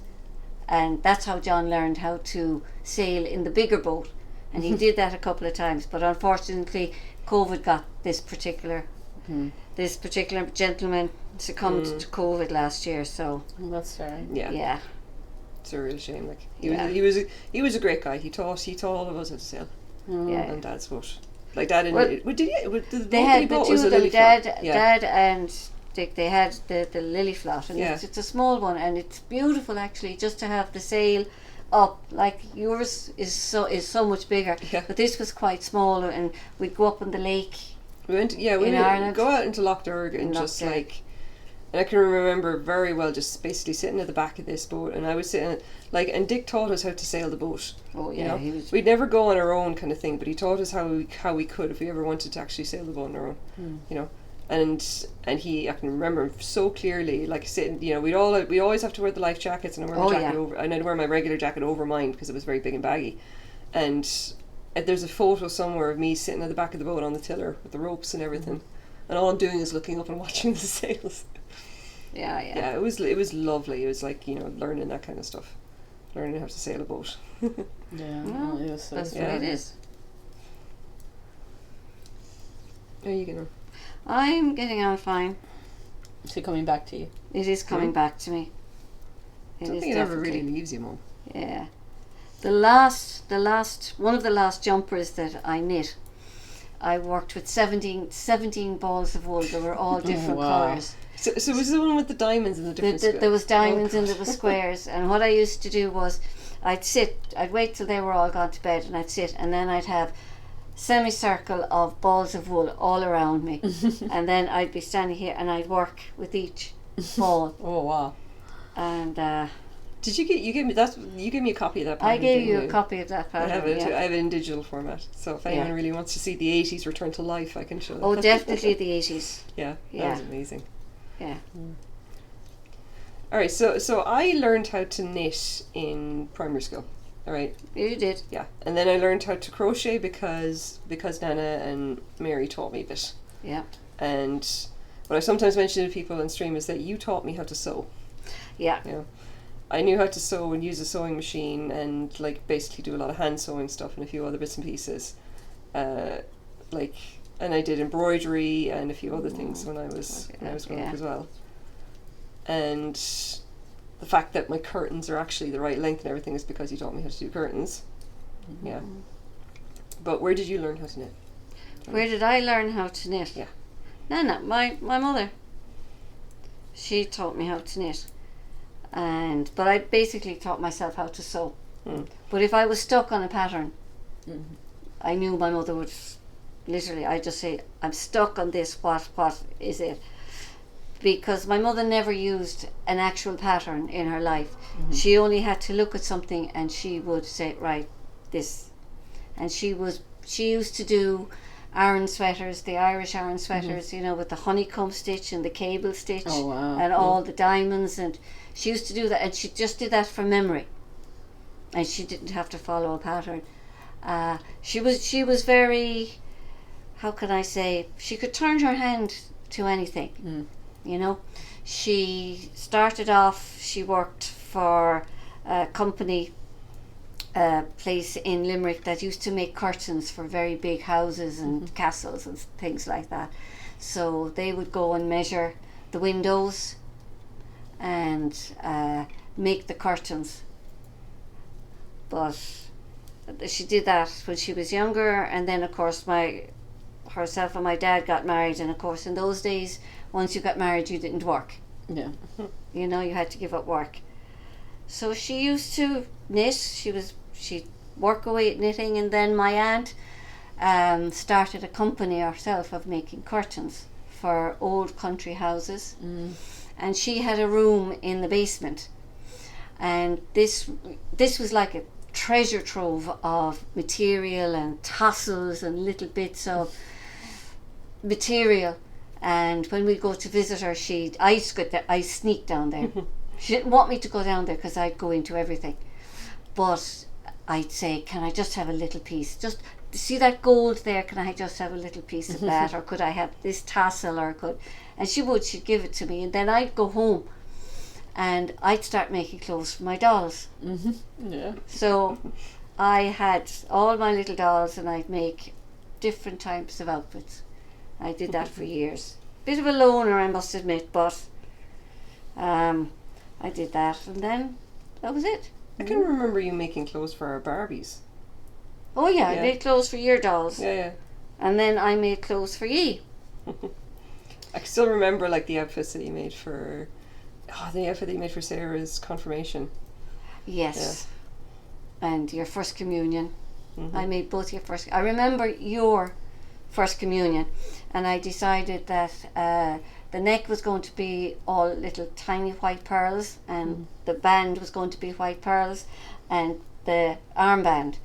and that's how John learned how to sail in the bigger boat. And he did that a couple of times, but unfortunately COVID got this particular gentleman succumbed to COVID last year, so That's fair. yeah. It's a real shame. Like Yeah. he was a great guy. He taught all of us how to sail, Yeah. and Dad's what. Like Dad and Well, did he? The They boat had he the bought two was a of them, Lily Float. Dad and Dick. They had the lily float, and Yeah. it's a small one, and it's beautiful actually, just to have the sail up. Like yours is so much bigger, Yeah. but this was quite smaller, and we'd go up on the lake. We went. Yeah, we In went, Ireland. go out into Loch Derg and In just Loch Derg. like. And I can remember very well just basically sitting at the back of this boat, and I was sitting like, and Dick taught us how to sail the boat. Oh yeah, You know, he was. we'd never go on our own kind of thing, but he taught us how we could if we ever wanted to actually sail the boat on our own. You know, and he, I can remember so clearly, like sitting. You know, we always have to wear the life jackets, and I wear my Oh, jacket yeah. over, and I'd wear my regular jacket over mine because it was very big and baggy, and there's a photo somewhere of me sitting at the back of the boat on the tiller with the ropes and everything, and all I'm doing is looking up and watching the sails. Yeah. Yeah, it was lovely. It was like, you know, learning that kind of stuff, learning how to sail a boat. Yeah. Well, It was so That's Yeah. what it is. How are you gonna? I'm getting on fine. Is he coming back to you? It is coming back to me. I It don't is think it ever definitely. really leaves you, Mum. Yeah. The last one of the last jumpers that I knit, I worked with 17 balls of wool. They were all different wow. colours. So was the one with the diamonds and the different? There was diamonds Oh, and there was squares. And what I used to do was, I'd wait till they were all gone to bed, and I'd sit, and then I'd have semicircle of balls of wool all around me, and then I'd be standing here and I'd work with each ball. Oh wow. And Did you gave me that? You gave me a copy of that. I pattern, gave didn't you a copy of that I pattern. have it. yeah. I have it in digital format. So if anyone Yeah. really wants to see the '80s return to life, I can show them. Oh, definitely the 80s. Yeah, that Yeah. was amazing. Yeah. All right, so I learned how to knit in primary school. All right, You did. yeah, and then I learned how to crochet because Nana and Mary taught me a bit. Yeah. And what I sometimes mention to people on stream is that you taught me how to sew. Yeah. You know, I knew how to sew and use a sewing machine and like basically do a lot of hand sewing stuff and a few other bits and pieces. And I did embroidery and a few other things when I was growing up as well. And the fact that my curtains are actually the right length and everything is because you taught me how to do curtains. Yeah. But where did you learn how to knit? Where did I learn how to knit? Yeah. Nana, my mother. She taught me how to knit. But I basically taught myself how to sew. Mm. But if I was stuck on a pattern, Mhm. I knew my mother would literally, I'd just say, I'm stuck on this, what is it? Because my mother never used an actual pattern in her life. She only had to look at something and she would say, right, this. And she used to do Aran sweaters, the Irish Aran sweaters, you know, with the honeycomb stitch and the cable stitch Oh wow. and all the diamonds, and she used to do that, and she just did that from memory, and she didn't have to follow a pattern. She was very, how can I say, she could turn her hand to anything. Mm. You know, she started off, she worked for a company, place in Limerick that used to make curtains for very big houses and castles and things like that. So they would go and measure the windows and make the curtains. But she did that when she was younger, and then of course herself and my dad got married, and of course in those days, once you got married, you didn't work. Yeah. You know, you had to give up work. So she used to knit. She'd work away at knitting, and then my aunt started a company herself of making curtains for old country houses. Mm. And she had a room in the basement, and this was like a treasure trove of material and tassels and little bits of material. And when we go to visit her, I sneak down there. She didn't want me to go down there because I'd go into everything. But I'd say, can I just have a little piece? Just see that gold there, can I just have a little piece of that? Or could I have this tassel? And she'd give it to me. And then I'd go home and I'd start making clothes for my dolls. Mm-hmm. Yeah. So I had all my little dolls and I'd make different types of outfits. I did that for years. Bit of a loner, I must admit, but I did that, and then that was it. I can remember you making clothes for our Barbies. Oh yeah, I Yeah. made clothes for your dolls, Yeah. and then I made clothes for ye. I can still remember like the outfits that you made for. Oh, the outfit that you made for Sarah's confirmation. Yes, and your first communion. Mhm. I made both your first. I remember your first communion, and I decided that the neck was going to be all little tiny white pearls, and the band was going to be white pearls, and the armband.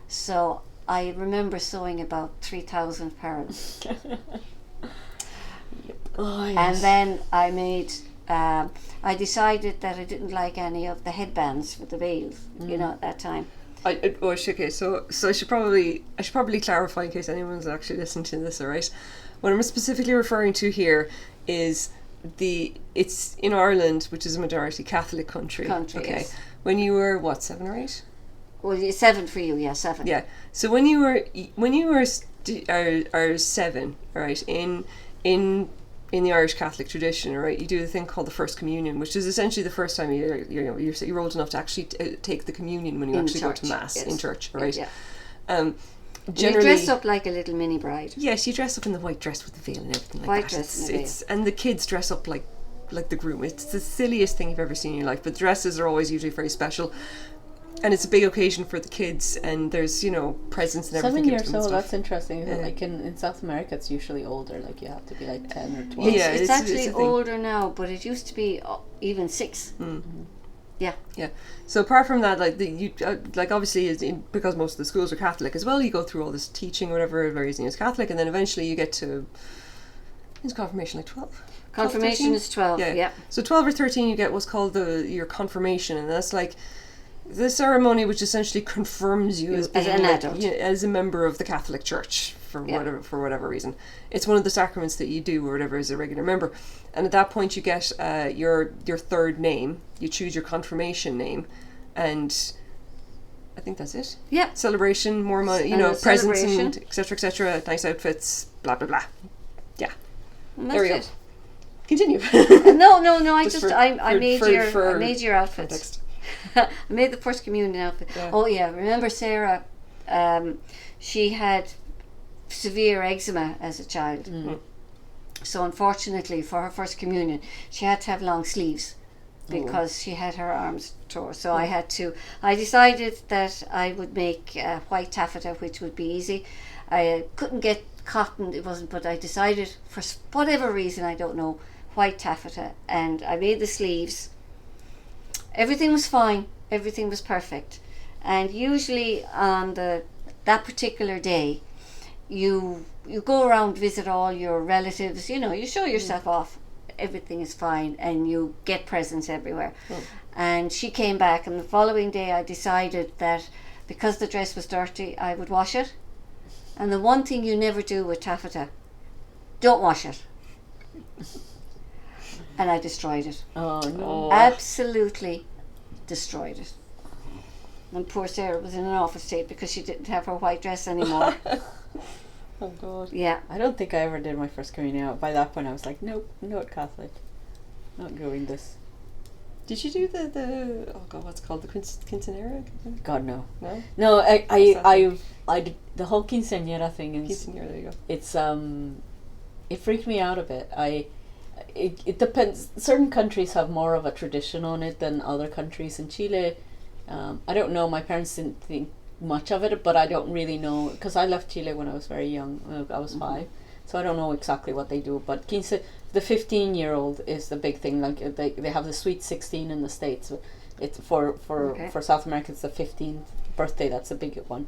So I remember sewing about 3,000 pearls, Oh, yes. and then I made. I decided that I didn't like any of the headbands for the veils. You know, at that time. Okay, so I should probably clarify in case anyone's actually listening to this. All right, what I'm specifically referring to here is it's in Ireland, which is a majority Catholic country. Okay, Yes. when you were what, 7 or 8? Well, 7 for you, yeah, 7. Yeah. So when you were 7, all right, in the Irish Catholic tradition, all right, you do a thing called the First Communion, which is essentially the first time you're old enough to actually take the communion when you In actually go church, to mass yes. in church, all Yeah, right. yeah. You Generally, dress up like a little mini bride. yes, you dress up in the white dress with the veil and everything like White that. dress and the veil. And the kids dress up like the groom. It's the silliest thing you've ever seen in your life. But the dresses are always usually very special, and it's a big occasion for the kids. And there's presents and everything. 7 given years to them and old, stuff. that's interesting. Yeah. Like in South America, it's usually older. Like you have to be like 10 or 12. It's, Yeah, it's it's actually a thing. older now, but it used to be even 6. Yeah. Yeah. So apart from that, obviously, because most of the schools are Catholic as well, you go through all this teaching, or whatever, raising as Catholic, and then eventually you get to. Is confirmation like 12? Confirmation 13? is 12. Yeah. So 12 or 13, you get what's called your confirmation, and that's like the ceremony which essentially confirms you as being an adult. as a member of the Catholic Church for Yeah. whatever reason. It's one of the sacraments that you do or whatever as a regular member, and at that point you get your third name. You choose your confirmation name, and I think that's it. Yeah. Celebration, more money, And a presents, celebration. and etc. Nice outfits, blah blah blah. Yeah. And There we go. that's Continue. it. No. I Just just for- I for- made for- your for I made your outfits. Context. I made the first communion outfit. Yeah. Oh yeah, remember Sarah? She had severe eczema as a child. So unfortunately, for her first communion, she had to have long sleeves because she had her arms tore. So I decided that I would make white taffeta, which would be easy. I couldn't get cotton, it wasn't, but I decided for whatever reason, I don't know, white taffeta, and I made the sleeves. Everything was fine, everything was perfect, and usually on that particular day, you go around, visit all your relatives, you show yourself off, everything is fine, and you get presents everywhere. And she came back, and the following day I decided that because the dress was dirty, I would wash it. And the one thing you never do with taffeta, don't wash it. And I destroyed it. Oh no. Oh. Absolutely destroyed it. And poor Sarah was in an awful state because she didn't have her white dress anymore. Oh god. Yeah. I don't think I ever did my first communion out. By that point I was like, nope, not Catholic. Not doing this. Did you do the oh god, what's it called, the quinceanera? God no. No? No, What's that I did the whole quinceañera thing is Quinceanera, there you go. it's it freaked me out a bit. It depends. Certain countries have more of a tradition on it than other countries. In Chile, I don't know. My parents didn't think much of it, but I don't really know because I left Chile when I was very young. I was 5, so I don't know exactly what they do. But the 15-year-old is the big thing. Like they have the sweet 16 in the States. It's for South America. It's the 15th birthday. That's a big one,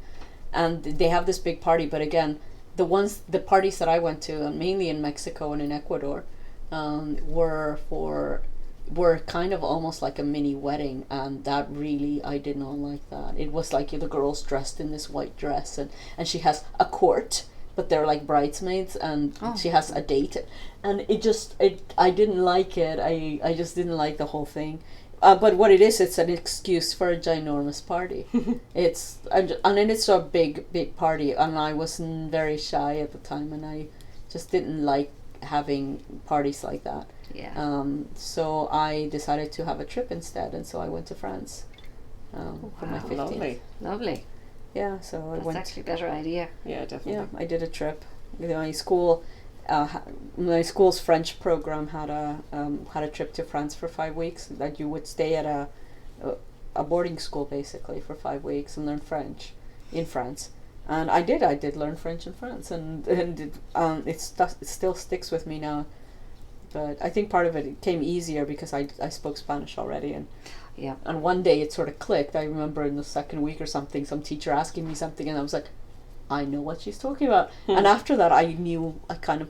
and they have this big party. But again, the parties that I went to, and mainly in Mexico and in Ecuador, were kind of almost like a mini wedding, and that really, I did not like that. It was like the girl's dressed in this white dress, and she has a court, but they're like bridesmaids, and she has a date, and I didn't like it. I just didn't like the whole thing. but what it is, it's an excuse for a ginormous party. And then it's a big party, and I wasn't very shy at the time, and I just didn't like having parties like that. Yeah. So I decided to have a trip instead, and so I went to France for my Wow. 15th. Lovely. Lovely. Yeah, so I That's went. actually a better idea. Yeah, definitely. Yeah, I did a trip. My school, my school's French program had a trip to France for 5 weeks. That you would stay at a boarding school basically for 5 weeks and learn French in France. And I did learn French in France, and it still sticks with me now. But I think part of it came easier because I spoke Spanish already, Yeah. and one day it sort of clicked. I remember in the second week or something, some teacher asking me something, and I was like, I know what she's talking about. And after that, I knew,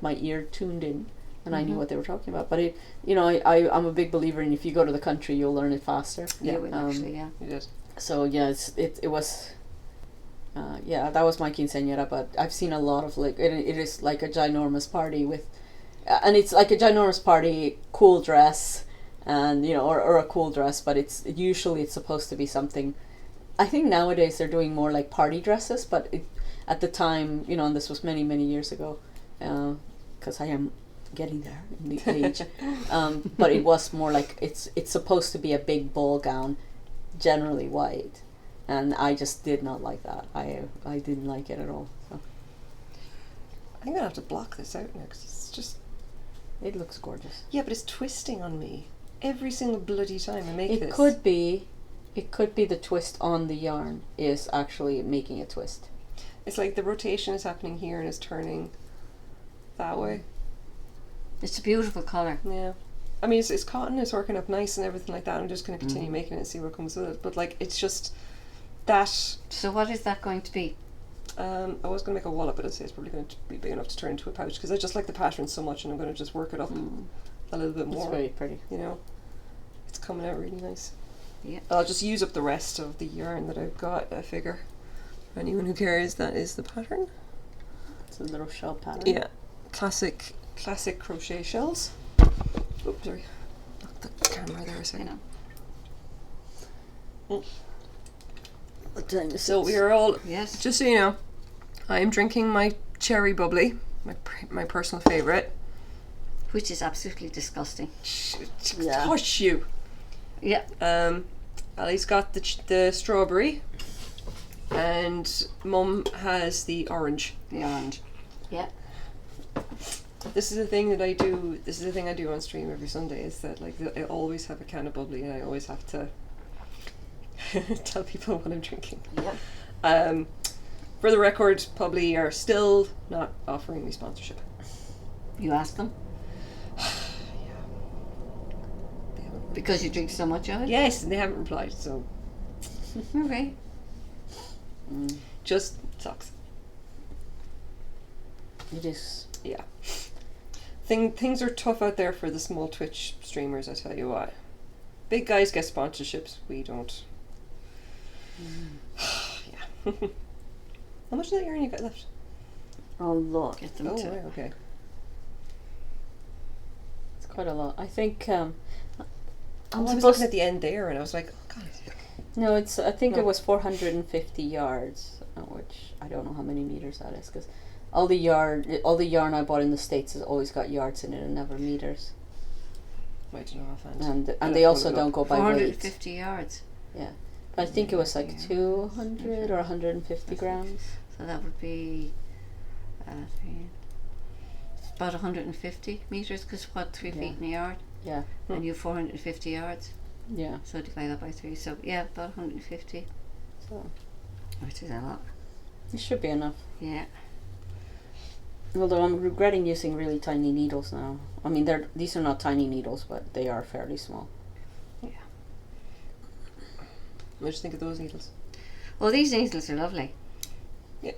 my ear tuned in, and I knew what they were talking about. But I'm a big believer in, if you go to the country, you'll learn it faster. You would actually, yeah. You did. So yeah, it was. That was my quinceañera, but I've seen a lot of it is like a ginormous party with, and it's like a ginormous party, cool dress, and or a cool dress, but it's supposed to be something. I think nowadays they're doing more like party dresses, but at the time, and this was many years ago, because I am getting there in the age, but it was more like it's supposed to be a big ball gown, generally white. And I just did not like that. I didn't like it at all. So I'm gonna have to block this out now 'cause it's just. it looks gorgeous. Yeah, but it's twisting on me every single bloody time I make this. It could be the twist on the yarn is actually making a twist. It's like the rotation is happening here and it's turning that way. It's a beautiful colour. Yeah. I mean, it's cotton, it's working up nice and everything like that. I'm just going to continue making it and see what comes with it. But like, it's just that. So what is that going to be? I was going to make a wallet, but I'd say it's probably going to be big enough to turn into a pouch because I just like the pattern so much, and I'm going to just work it up a little bit It's more. very pretty. It's coming out really nice. Yeah. I'll just use up the rest of the yarn that I've got. I figure. For anyone who cares, that is the pattern. It's a little shell pattern. Yeah, classic crochet shells. Oops, sorry. Knocked the camera there a second. What time is So it? we are all. Yes. Just so you know, I am drinking my cherry bubbly, my personal favourite. Which is absolutely disgusting. Yeah. Hush you. Yeah. Ali's got the strawberry, and Mum has the orange. The orange. Yeah. This is the thing that I do. This is the thing I do on stream every Sunday. Is that like I always have a can of bubbly, and I always have to tell people what I'm drinking. Yeah. For the record, Publi are still not offering me sponsorship. You ask them? They haven't. Because you drink so much of it? Yes, and they haven't replied. So Okay. just sucks. It is. Yeah. Things are tough out there for the small Twitch streamers, I tell you what. Big guys get sponsorships, we don't. Yeah. How much of that yarn you got left? Oh, look. Get them Oh, to. right, okay. It's quite a lot. I think. I was supposed looking at the end there and I was like, oh god. No, it's. I think No. it was 450 yards, which I don't know how many meters that is, because all the yarn I bought in the States has always got yards in it and never meters. I don't know offhand. And they also don't go by weight. 450 yards. Yeah, but I think it was like 200 or 150 grams. So that would be about 150 metres, because what, 3 Yeah. feet in a yard? Yeah, And you 450 yards. yeah. So divide that by 3. So yeah, about 150. So Which is a lot. it should be enough. Yeah. Although I'm regretting using really tiny needles now. I mean, these are not tiny needles, but they are fairly small. What do you think of those needles? Well, these needles are lovely. Yeah.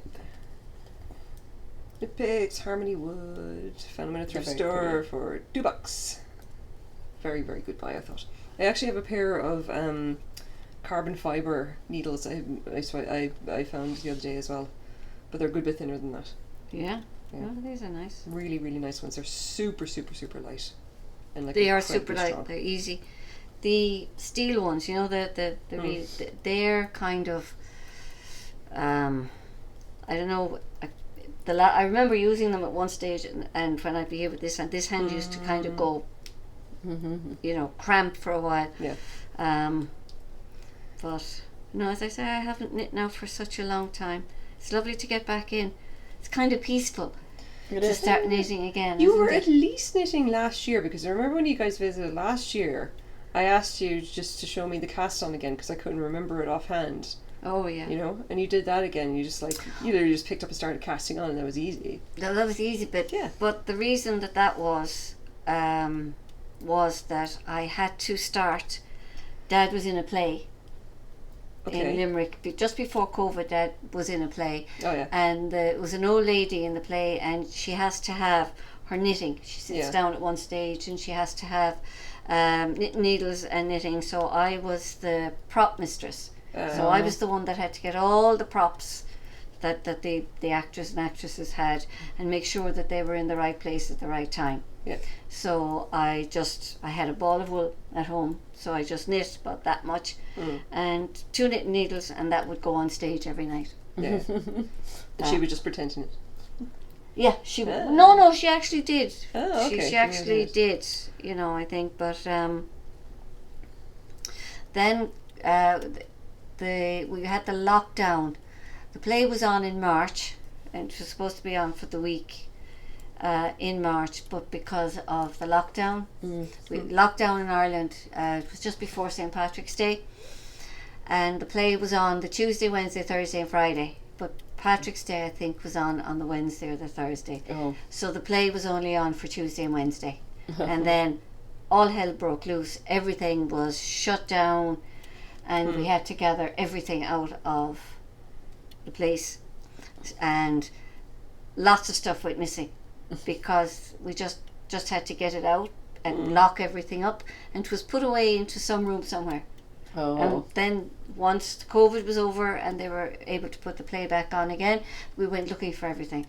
Nip Picks, Harmony Wood. Found them in a thrift They're store very for $2. Very, very good buy, I thought. I actually have a pair of carbon fibre needles I found the other day as well. But they're a good bit thinner than that. Yeah. Yeah. Oh, these are nice. Really, really nice ones. They're super, super, super light. And like They are incredibly super light. strong. They're easy. the steel ones, you know, they're kind of, I don't know. I remember using them at one stage, and when I'd be here with this hand used to kind of go, you know, cramp for a while. Yeah. But no, as I say, I haven't knit now for such a long time. It's lovely to get back in. It's kind of peaceful to start knitting again. You isn't were it? at least knitting last year, because I remember when you guys visited last year, I asked you just to show me the cast on again because I couldn't remember it offhand. Oh yeah. You know, and you did that again. You just you literally just picked up and started casting on, and that was easy. That was the easy bit. Yeah. But the reason that was that I had to start. Dad was in a play Okay. in Limerick just before COVID. Dad was in a play, Oh yeah. and it was an old lady in the play, and she has to have her knitting. She sits Yeah. down at one stage, and she has to have needles and knitting. So I was the prop mistress. So I was the one that had to get all the props that the actors and actresses had, and make sure that they were in the right place at the right time. Yeah. So I had a ball of wool at home, so I just knit about that much, and 2 knitting needles, and that would go on stage every night. Yeah. She would just pretend to knit. Yeah, she Ah. no, she actually did. Oh, okay. She actually did, you know, I think, but then we had the lockdown. The play was on in March, and it was supposed to be on for the week in March, but because of the lockdown, we lockdown in Ireland. It was just before St. Patrick's Day, and the play was on the Tuesday, Wednesday, Thursday, and Friday. But Patrick's Day, I think, was on the Wednesday or the Thursday. Oh. So the play was only on for Tuesday and Wednesday, and then all hell broke loose. Everything was shut down, and we had to gather everything out of the place, and lots of stuff went missing because we just had to get it out and lock everything up, and it was put away into some room somewhere. Oh. And then once the COVID was over and they were able to put the play back on again, we went looking for everything.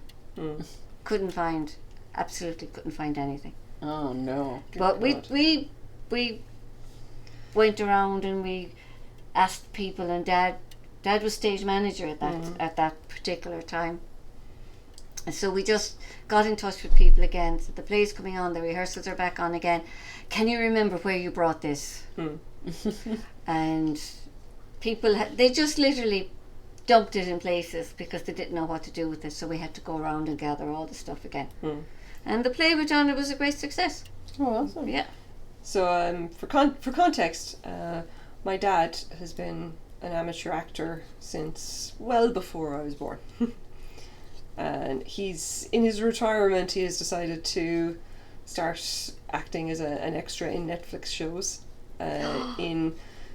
Absolutely couldn't find anything. Oh no. But God. we went around and we asked people, and Dad was stage manager at that particular time. And so we just got in touch with people again. So the play's coming on, the rehearsals are back on again. Can you remember where you brought this? And people they just literally dumped it in places because they didn't know what to do with it. So we had to go around and gather all the stuff again. And the play went on. It was a great success. Oh, awesome. Yeah. So for context, my dad has been an amateur actor since well before I was born. And he's in his retirement. He has decided to start acting as an extra in Netflix shows.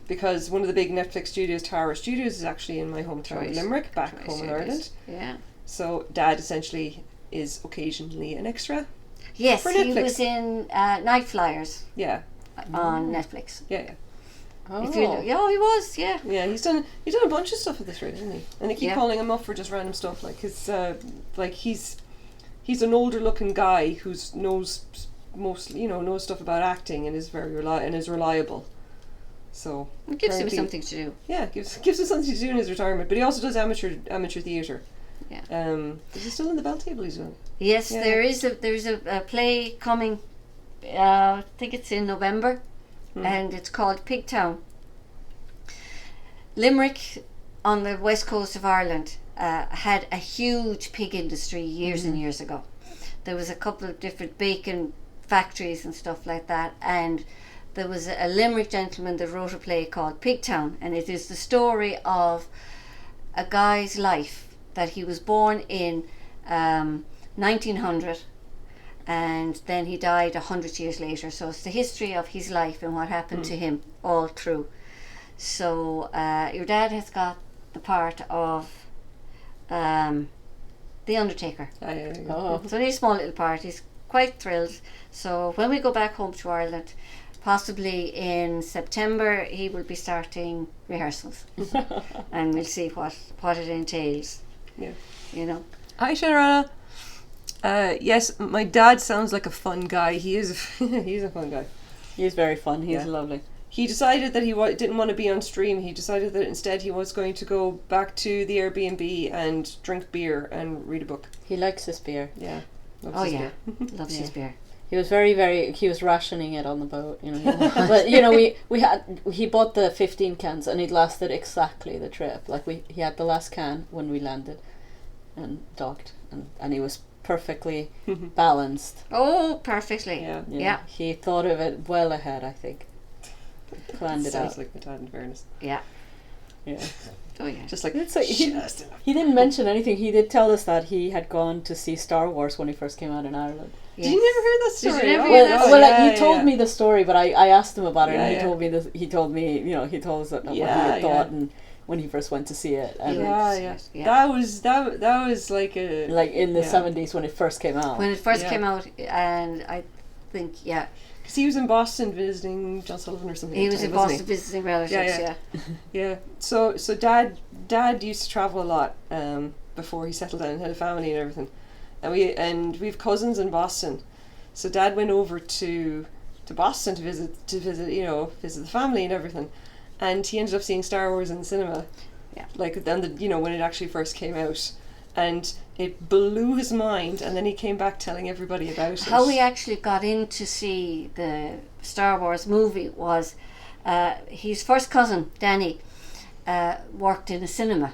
Because one of the big Netflix studios, Tower Studios, is actually in my hometown Right. of Limerick, back Right, home in sure it Ireland. is. Yeah. So Dad essentially is occasionally an extra. Yes, For he Netflix. was in Night Flyers Yeah, on Netflix. yeah. Oh. If you know, yeah, he was. Yeah. Yeah, he's done a bunch of stuff at this rate, hasn't he? And they keep Yeah. calling him up for just random stuff, like his he's an older looking guy who's knows stuff about acting and is very reliable. So It gives him apparently- something to do. Yeah, gives him something to do in his retirement. But he also does amateur theatre. Yeah. Is he still in the Bell Table? He's doing. Yes, Yeah. there's a play coming. I think it's in November, and it's called Pigtown. Limerick, on the west coast of Ireland, had a huge pig industry years and years ago. There was a couple of different bacon factories and stuff like that, and there was a Limerick gentleman that wrote a play called Pigtown, and it is the story of a guy's life, that he was born in 1900, and then he died 100 years later. So it's the history of his life and what happened to him all through. So your dad has got the part of the Undertaker. Oh. It's only a small little part. He's quite thrilled. So when we go back home to Ireland, possibly in September, he will be starting rehearsals, and we'll see what it entails. Yeah. You know. Hi, Sharana. Yes, my dad sounds like a fun guy. He is. He's a fun guy. He's very fun. He's Yeah. lovely. he decided that he didn't want to be on stream. He decided that instead he was going to go back to the Airbnb and drink beer and read a book. He likes his beer. Yeah. Loves Oh his yeah, beer. loves his beer. He was he was rationing it on the boat, you know. But he bought the 15 cans and it lasted exactly the trip. Like he had the last can when we landed and docked, and he was perfectly balanced. Oh, perfectly. Yeah. Yeah. He thought of it well ahead, I think. Planned it Sounds out. like my dad, in fairness. Yeah. Yeah. Oh yeah. Just like, It's like just enough. he didn't mention anything. He did tell us that he had gone to see Star Wars when he first came out in Ireland. Yes. Did you never hear that Did you story? never Oh, hear no, that Well, yeah, he told me the story, but I asked him about it, Yeah, and he yeah. told me this. He told me, you know, he told us what he Yeah, had thought, yeah. and when he first went to see it, and Yeah. That was like a like in the yeah. 70s when it first came out. When it first Yeah. came out, and I think because he was in Boston visiting John Sullivan or something. he at the was time, in wasn't Boston visiting relatives. Yeah, Yeah. Yeah. So dad used to travel a lot before he settled down and had a family and everything, and we have cousins in Boston. So Dad went over to Boston to visit visit the family and everything, and he ended up seeing Star Wars in the cinema. Yeah. Like then when it actually first came out, and it blew his mind. And then he came back telling everybody about it. How we actually got in to see the Star Wars movie was his first cousin, Danny, worked in a cinema,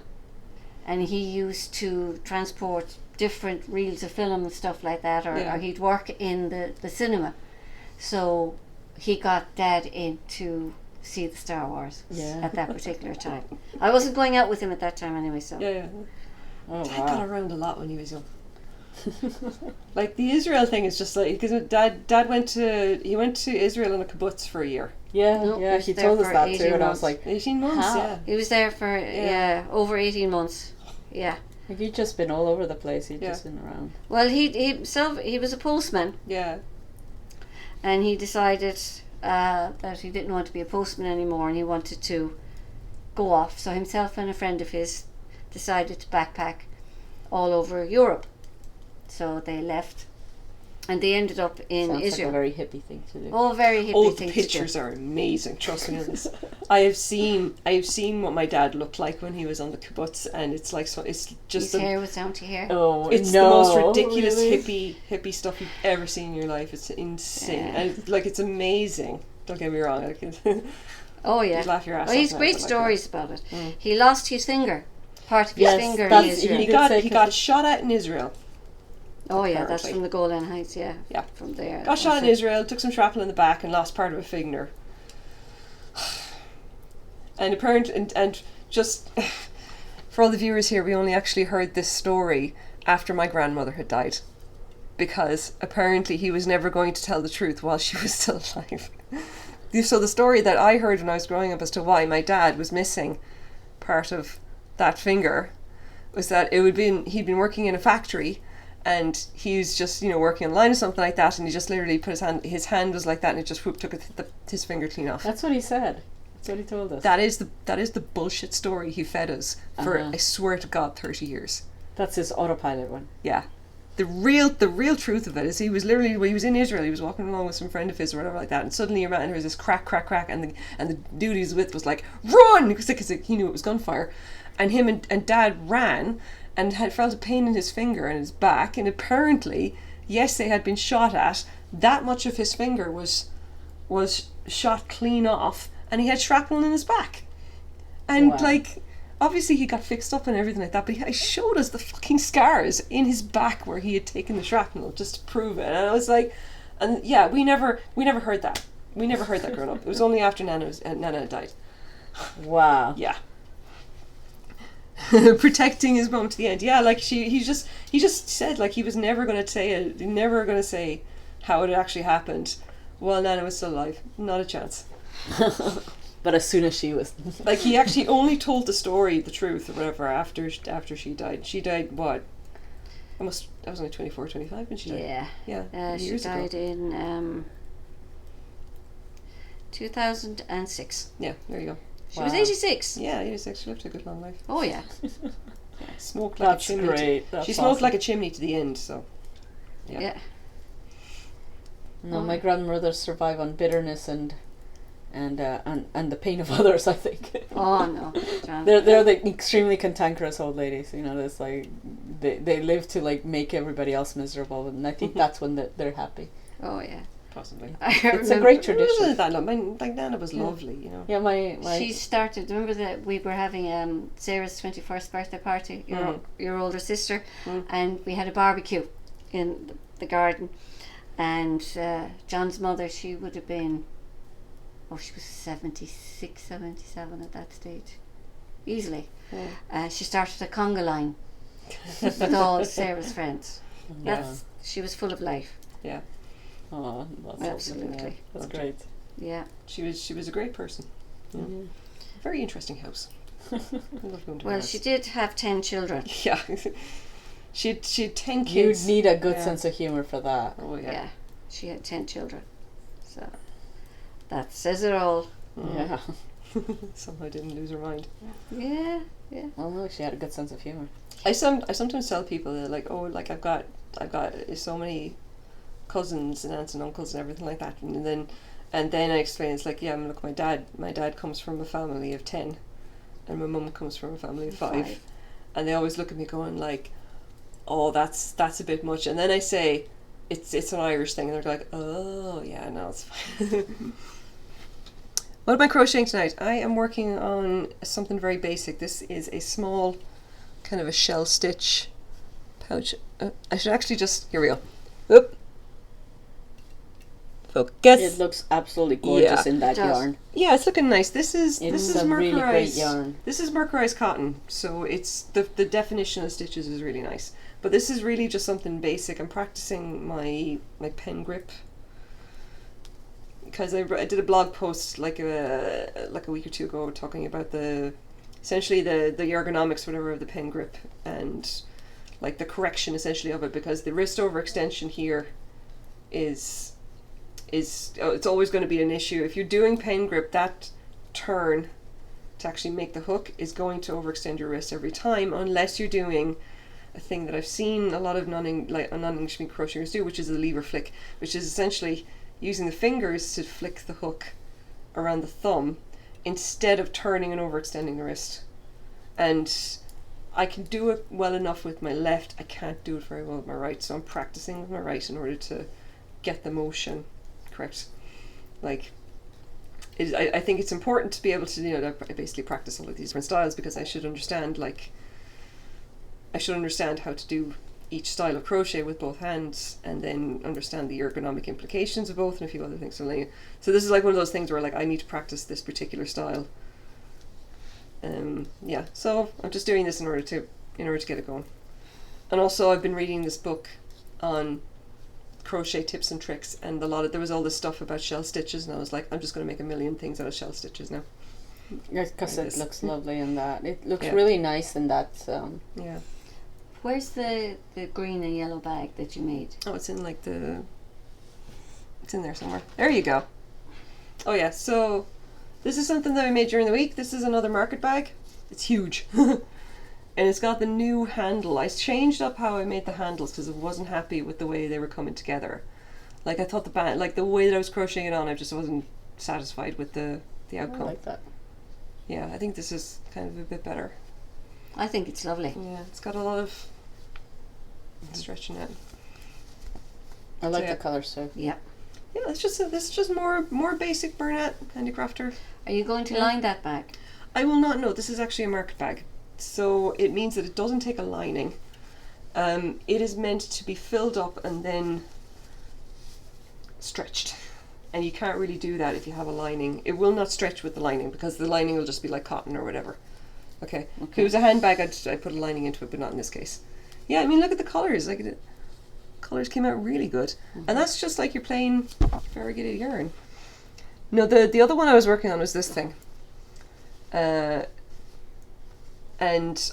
and he used to transport different reels of film and stuff like that, or he'd work in the cinema. So he got Dad in to see the Star Wars at that particular time. I wasn't going out with him at that time anyway, so. Yeah. Oh, Dad got around a lot when he was young. Like the Israel thing is just like because Dad went to Israel on a kibbutz for a year. Yeah, No, yeah, he was he there told us for that 18 too, and I months. was like, 18 months. How? Yeah. He was there for over 18 months. Yeah. he'd just been all over the place. He'd Yeah. just been around. Well, he was a postman, Yeah. and he decided that he didn't want to be a postman anymore, and he wanted to go off. So himself and a friend of his decided to backpack all over Europe. So they left, and they ended up in Sounds Israel. like a very hippie thing to do. Oh, very hippie Oh, the thing to pictures do. are amazing. Trust me on this. I have seen what my dad looked like when he was on the kibbutz, and it's like it's just His hair was down to here. Oh, it's no, the most ridiculous really? hippie stuff you've ever seen in your life. It's insane, Yeah. and it's amazing. Don't get me wrong. Oh yeah. You'd laugh your ass Oh, off he's now, great but like stories about it. Mm. He lost his finger, part of his Yes, finger in that's- Israel. He did got say he 'cause got it- shot at in Israel. Oh yeah, that's apparently. from the Golan Heights. Yeah. Yeah. From there. Got shot in Israel, took some shrapnel in the back, and lost part of a finger. And and just for all the viewers here, we only actually heard this story after my grandmother had died, because apparently he was never going to tell the truth while she was still alive. So the story that I heard when I was growing up as to why my dad was missing part of that finger was that he'd been working in a factory, and he was just working on a line or something like that, and he just literally put his hand was like that, and it just took his finger clean off. That's what he said. That's what he told us. That is the bullshit story he fed us for Uh-huh. I swear to God 30 years. That's his autopilot one. Yeah. The real truth of it is he was in Israel, he was walking along with some friend of his or whatever like that, and suddenly your man hears this crack, and the dude he's with was like, run! Because he knew it was gunfire. And him and Dad ran and had felt a pain in his finger and his back, and apparently, yes, they had been shot at, that much of his finger was shot clean off, and he had shrapnel in his back. And Wow. obviously he got fixed up and everything like that, but he showed us the fucking scars in his back where he had taken the shrapnel just to prove it. And I was like, and yeah, we never heard that. We never heard that growing up. It was only after Nana had died. Wow. Yeah. Protecting his mom to the end. Yeah, he just said he was never going to say it, never going to say how it actually happened while Nana was still alive. Not a chance. But as soon as she was... He actually only told the truth or whatever after she died. She died what? I was only 24, 25 when she died. Yeah. Yeah. She years died ago. in 2006. Yeah, there you go. She was Wow. 86. Yeah, 86. She lived a good long life. Oh yeah. Smoked like That's a chimney. great. That's She smoked awesome. like a chimney to the end, so. Yeah. Yeah. No, my grandmother survived on bitterness and and the pain of others. I think Oh no, John. they're the extremely cantankerous old ladies. You know, it's like they live to like make everybody else miserable, and I think that's when they're happy. Oh yeah. Possibly. It's a great tradition. Like Nana was lovely, you know. Yeah, my She started. Remember that we were having Sarah's 21st birthday party. Your older sister, and we had a barbecue in the garden. And John's mother, she would have been, she was 76, 77 at that stage, easily. She started a conga line with all Sarah's friends. She was full of life. Yeah. Oh, that's Absolutely. awesome. That's great. Yeah. She was a great person. Yeah. Very interesting house. I love going to her Well, house. she did have 10 children. Yeah. she had 10 You kids. need a good Yeah. sense of humor for that. Oh yeah. Yeah. She had 10 children. So that says it all. Yeah. Somehow didn't lose her mind. Yeah. Well, no, she had a good sense of humor. I sometimes tell people that like, oh, like I've got so many cousins and aunts and uncles and everything like that, and then I explain it's like, yeah, look, my dad comes from a family of 10, and my mum comes from a family of 5, and they always look at me going like, oh, that's a bit much, and then I say it's an Irish thing, and they're like, oh yeah, no, it's fine. What am I crocheting tonight? I am working on something very basic. This is a small kind of a shell stitch pouch. I should actually just, here we go. Oop. Focus. It looks absolutely gorgeous in that It does. yarn. Yeah, it's looking nice. This is It's mercerized. a really great yarn. This is mercerized cotton, so it's the definition of stitches is really nice. But this is really just something basic. I'm practicing my pen grip because I did a blog post like a week or two ago talking about essentially the ergonomics whatever of the pen grip and like the correction essentially of it, because the wrist overextension here is it's always going to be an issue. If you're doing pen grip, that turn to actually make the hook is going to overextend your wrist every time, unless you're doing a thing that I've seen a lot of non-English speaking crocheters do, which is a lever flick, which is essentially using the fingers to flick the hook around the thumb instead of turning and overextending the wrist. And I can do it well enough with my left, I can't do it very well with my right, so I'm practicing with my right in order to get the motion correct. Like, I think it's important to be able to, I basically practice all of these different styles because I should understand how to do each style of crochet with both hands, and then understand the ergonomic implications of both and a few other things. So this is like one of those things where like I need to practice this particular style. Yeah, so I'm just doing this in order to get it going. And also I've been reading this book on crochet tips and tricks, and there was all this stuff about shell stitches, and I was like, I'm just going to make a million things out of shell stitches now. Because it looks lovely in that. It looks Yeah. really nice in that. Yeah. Where's the green and yellow bag that you made? Oh, it's in it's in there somewhere. There you go. Oh yeah, so this is something that I made during the week. This is another market bag. It's huge. And it's got the new handle. I changed up how I made the handles because I wasn't happy with the way they were coming together. Like I thought the way that I was crocheting it on, I just wasn't satisfied with the I outcome. like that. Yeah, I think this is kind of a bit better. I think it's lovely. Yeah, it's got a lot of stretching it. I like yeah. the colours too. Yeah. Yeah, this is just more basic Bernat Handicrafter. Are you going to Yeah. line that bag? I will not know. This is actually a market bag, so it means that it doesn't take a lining. It is meant to be filled up and then stretched, and you can't really do that if you have a lining. It will not stretch with the lining because the lining will just be like cotton or whatever. Okay. If it was a handbag, I'd put a lining into it, but not in this case. Yeah, I mean, look at the colours. Like, the colours came out really good, and that's just like your plain variegated yarn. No, the other one I was working on was this thing. And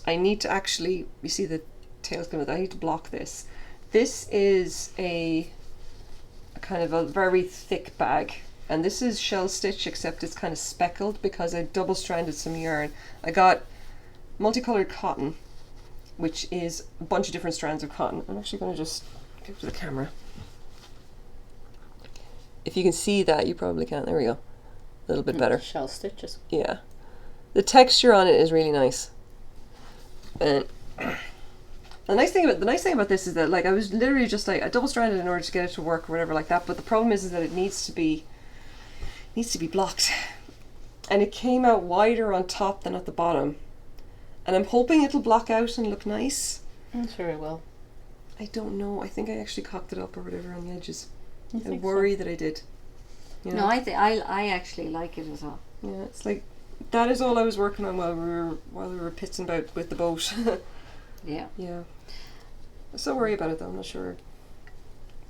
I need to actually, you see the tail's coming, I need to block this. This is a kind of a very thick bag, and this is shell stitch, except it's kind of speckled because I double stranded some yarn. I got multicolored cotton, which is a bunch of different strands of cotton. I'm actually going to just go to the camera. If you can see that, you probably can't. There we go. little bit better. Shell stitches. Yeah. The texture on it is really nice. And the nice thing about this is that, like, I was literally just like, I double stranded in order to get it to work or whatever like that, but the problem is that it needs to be blocked. And it came out wider on top than at the bottom. And I'm hoping it'll block out and look nice. I'm sure it will. I don't know. I think I actually cocked it up or whatever on the edges. I I think worry that I did. You know? No, I actually like it as well. Yeah, it's like that is all I was working on while we were pissing about with the boat. Yeah. Yeah. I'm so worried about it though, I'm not sure.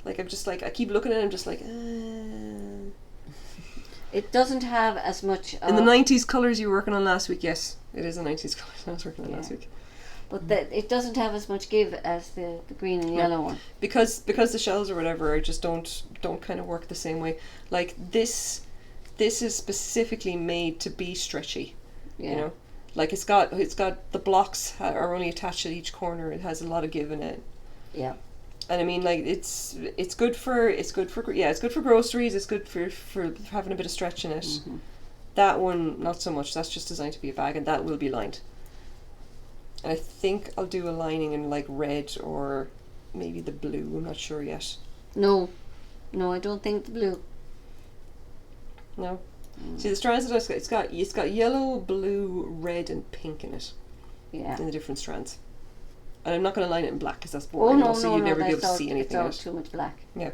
Like I'm just like I keep looking at it, I'm just like It doesn't have as much In the 90s colours you were working on last week, yes. It is the 90s colours I was working on last Yeah. week. but it doesn't have as much give as the green and yellow one. Because the shells or whatever I just don't kind of work the same way. Like this is specifically made to be stretchy. Yeah. You know? Like it's got the blocks are only attached at each corner. It has a lot of give in it. Yeah. And I mean, like it's good for groceries. It's good for having a bit of stretch in it. Mm-hmm. That one, not so much. That's just designed to be a bag, and that will be lined. And I think I'll do a lining in like red or maybe the blue. I'm not sure yet. No, I don't think the blue. No. See the strands that it's got yellow, blue, red, and pink in it. Yeah. In the different strands. And I'm not going to line it in black because that's Oh boring. no, also, you'd never be able that's to see anything It's in all it. too much black. Yeah.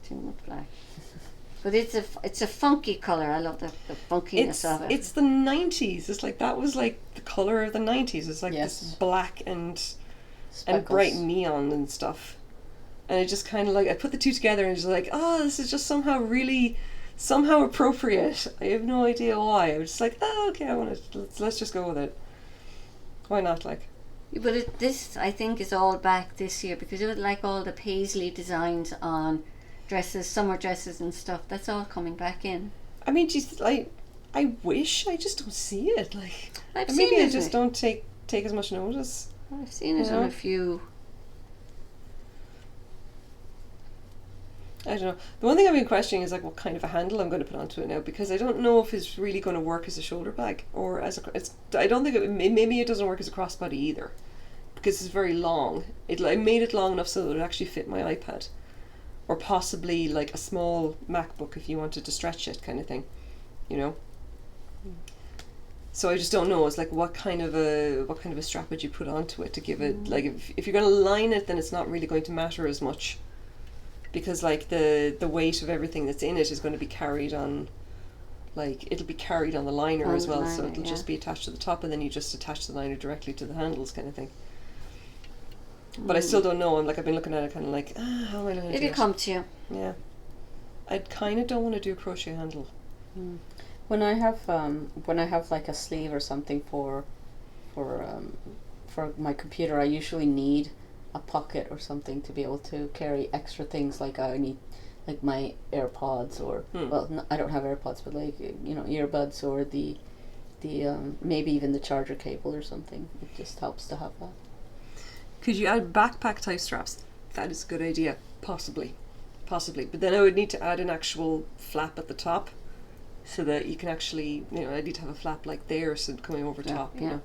Too much black. But it's a funky color. I love the funkiness of it. It's the 90s. It's like that was like the color of the 90s. It's like Yes. this black and Speckles. bright neon and stuff. And it just kind of like I put the two together and just like, oh, this is just somehow appropriate. I have no idea why. I was just like, oh, okay, I want to let's just go with it. Why not? Like, But this, I think, is all back this year because it was like all the paisley designs on dresses, summer dresses and stuff. That's all coming back in. I mean, geez, I wish I just don't see it. Like, I've and seen maybe I it. just don't take as much notice. I've seen it Yeah. on a few. I don't know. The one thing I've been questioning is like what kind of a handle I'm going to put onto it now because I don't know if it's really going to work as a shoulder bag or as a. I don't think maybe it doesn't work as a crossbody either because it's very long. I made it long enough so that it would actually fit my iPad, or possibly like a small MacBook if you wanted to stretch it, kind of thing, you know. So I just don't know. It's like what kind of a strap would you put onto it to give it like if you're going to line it, then it's not really going to matter as much. Because like the weight of everything that's in it is going to be carried on, like it'll be carried on the liner On as the well, so liner, it'll yeah. just be attached to the top, and then you just attach the liner directly to the handles, kind of thing. But I still don't know. I've been looking at it, kind of like, how am I going to do It'll it? come to you. Yeah, I kind of don't want to do a crochet handle. When I have like a sleeve or something for my computer, I usually need a pocket or something to be able to carry extra things. Like I need like my AirPods or I don't have AirPods, but like earbuds or the maybe even the charger cable or something. It just helps to have that. Could you add backpack type straps? That is a good idea, possibly. But then I would need to add an actual flap at the top, so that you can actually, I need to have a flap like there, so coming over top, you yeah. know.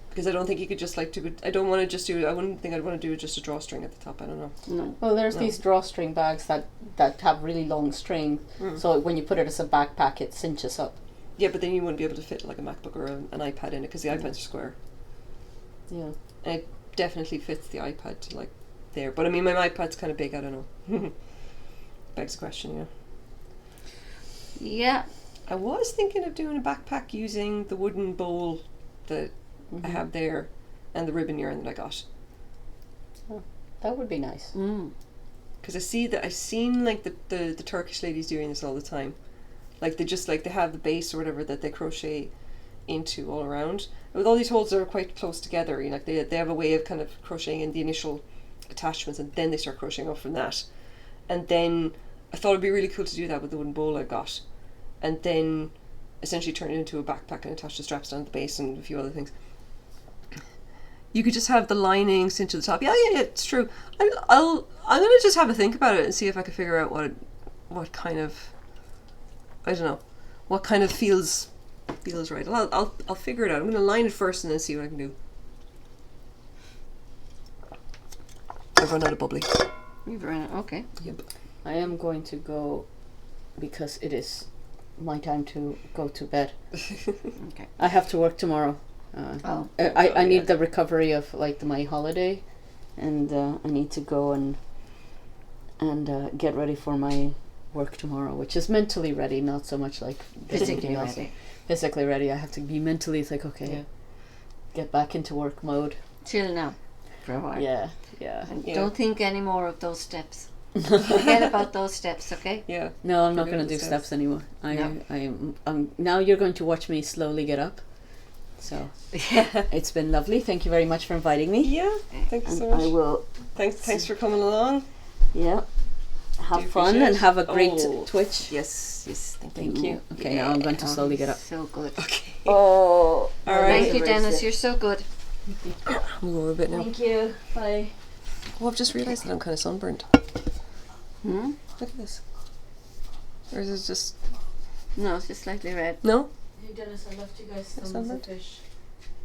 Because I don't think you could just like do it. I wouldn't think I'd want to do just a drawstring at the top. I don't know. No. Well, there's No. these drawstring bags that have really long string, so when you put it as a backpack, it cinches up. Yeah, but then you wouldn't be able to fit like a MacBook or an iPad in it because the iPads are square. Yeah. And it definitely fits the iPad to like there. But I mean, my iPad's kind of big. I don't know. Begs the question, Yeah. I was thinking of doing a backpack using the wooden bowl that I have there and the ribbon yarn that I got. That would be nice. Because I've seen like the Turkish ladies doing this all the time. Like they have the base or whatever that they crochet into all around. And with all these holes that are quite close together, like they have a way of kind of crocheting in the initial attachments and then they start crocheting off from that. And then I thought it'd be really cool to do that with the wooden bowl I got. And then essentially turn it into a backpack and attach the straps down at the base and a few other things. You could just have the lining cinched to the top. Yeah, it's true. I'm gonna just have a think about it and see if I can figure out what kind of, I don't know, what kind of feels right. I'll figure it out. I'm gonna line it first and then see what I can do. I've run out of bubbly. You've run it. Okay. Yep. I am going to go because it is my time to go to bed. Okay. I have to work tomorrow. I need the recovery of like my holiday, and I need to go and get ready for my work tomorrow, which is mentally ready, not so much like Physically also. ready. Physically ready. I have to be mentally. It's like okay, get back into work mode. Chill now. For a while. Yeah. And Yeah. don't think any more of those steps. Forget about those steps, okay? Yeah. No, I'm not Forget going to the do steps. steps anymore. No. I'm now you're going to watch me slowly get up. So it's been lovely. Thank you very much for inviting me. Yeah. Thank you And so much. I will. Thanks for coming along. Yeah. Have Do fun appreciate and it. have a great Oh. Twitch. Yes. Thank you. Okay, now I'm going to slowly get up. So good. Okay. Oh. All right. Thank you, Dennis. You're so good. We'll go a bit now. Thank you. Bye. Oh, I've just realised that I'm kind of sunburned. Hmm? Look at this. Or is it just No, it's just slightly red. no? Hey Dennis, I left you guys some some of the fish.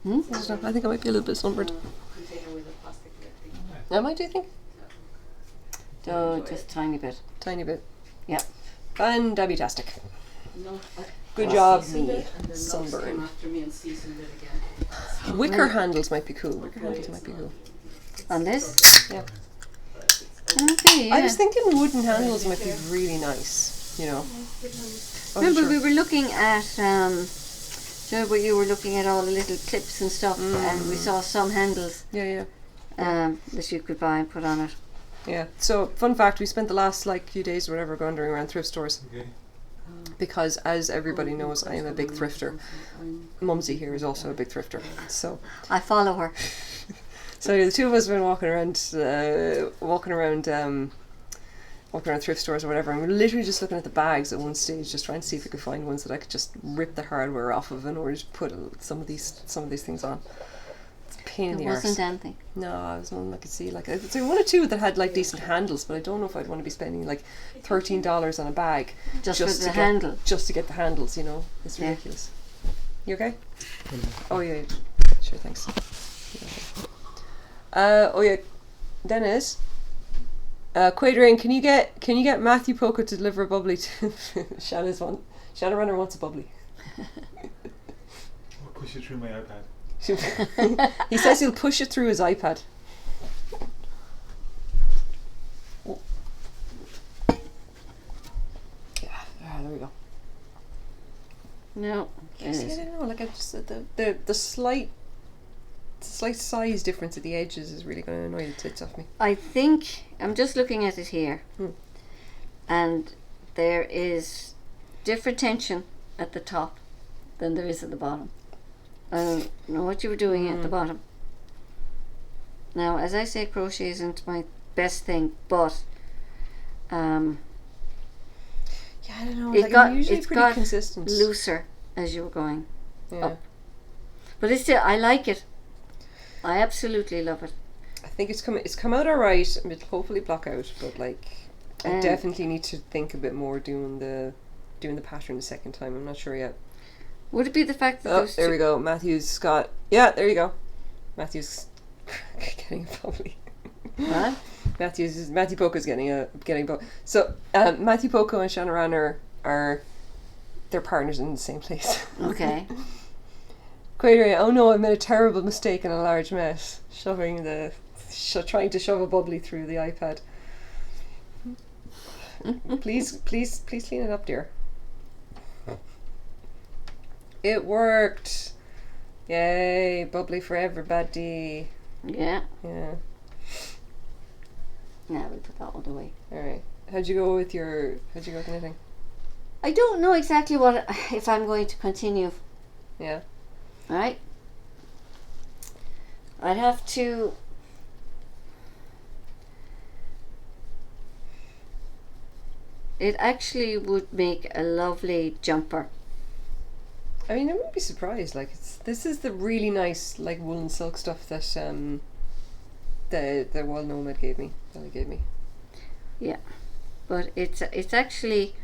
Hmm? I don't know. I think I might be a little bit sunburned. Container with a plastic lid. Am I? Do you think? Oh, just a tiny bit. Tiny bit. Yep. Fantastic. No, Good job, seasoned me. it, and then Lois Sunburn. came after me and seasoned it again. Wicker handles might be cool. Wicker handles might be cool. On this? Yeah. Okay, yeah. I was thinking wooden handles might be really nice. You know. Oh, Remember, sure. we were looking at, where you were looking at all the little clips and stuff, and we saw some handles Yeah. that you could buy and put on it. Yeah. So, fun fact: we spent the last few days or whatever wandering around thrift stores Okay. because, as everybody knows, I am a big thrifter. Mumsy here is also a big thrifter. So. I follow her. So the two of us have been walking around thrift stores or whatever, and we were literally just looking at the bags at one stage, just trying to see if we could find ones that I could just rip the hardware off of in order to put some of these things on. It's a pain in There the wasn't arse. anything. No, I was one I could see I'd say one or two that had decent handles, but I don't know if I'd want to be spending $13 on a bag Just to for the get, handle. just to get the handles. You know, it's Yeah. ridiculous. You okay? Oh yeah, sure, thanks. Dennis. Quadrain, can you get Matthew Poco to deliver a bubbly to Shadow Runner wants a bubbly. I'll push it through my iPad. He says he'll push it through his iPad. Yeah, there we go. No. See, I don't know. I just the slight size difference at the edges is really going to annoy the tits off me. I think I'm just looking at it here, and there is different tension at the top than there is at the bottom. I don't know what you were doing at the bottom. Now, as I say, crochet isn't my best thing, but Yeah, I don't know. It I'm usually it's pretty got consistent. looser as you were going. Yeah. up. But it's still, I like it. I absolutely love it. I think it's come out alright. It'll hopefully block out, but I Um, definitely need to think a bit more doing the pattern the second time. I'm not sure yet. Would it be the fact that Oh, there's there we go. Matthew's Scott. Yeah, there you go. Matthew's getting a bubbly. What? Matthew Poco's getting both. So Matthew Poco and Shannon Ranner are they're partners in the same place. Okay. Quadrain, oh no, I made a terrible mistake and a large mess. Trying to shove a bubbly through the iPad. Please clean it up, dear. It worked. Yay, bubbly for everybody. Yeah. Yeah. Now we'll put that one away. Alright. How'd you go with knitting? I don't know exactly if I'm going to continue. Yeah. Alright? I'd have to. It actually would make a lovely jumper. I mean, I wouldn't be surprised. This is the really nice woolen silk stuff that the Wild Nomad gave me. Ellie gave me. Yeah. But it's actually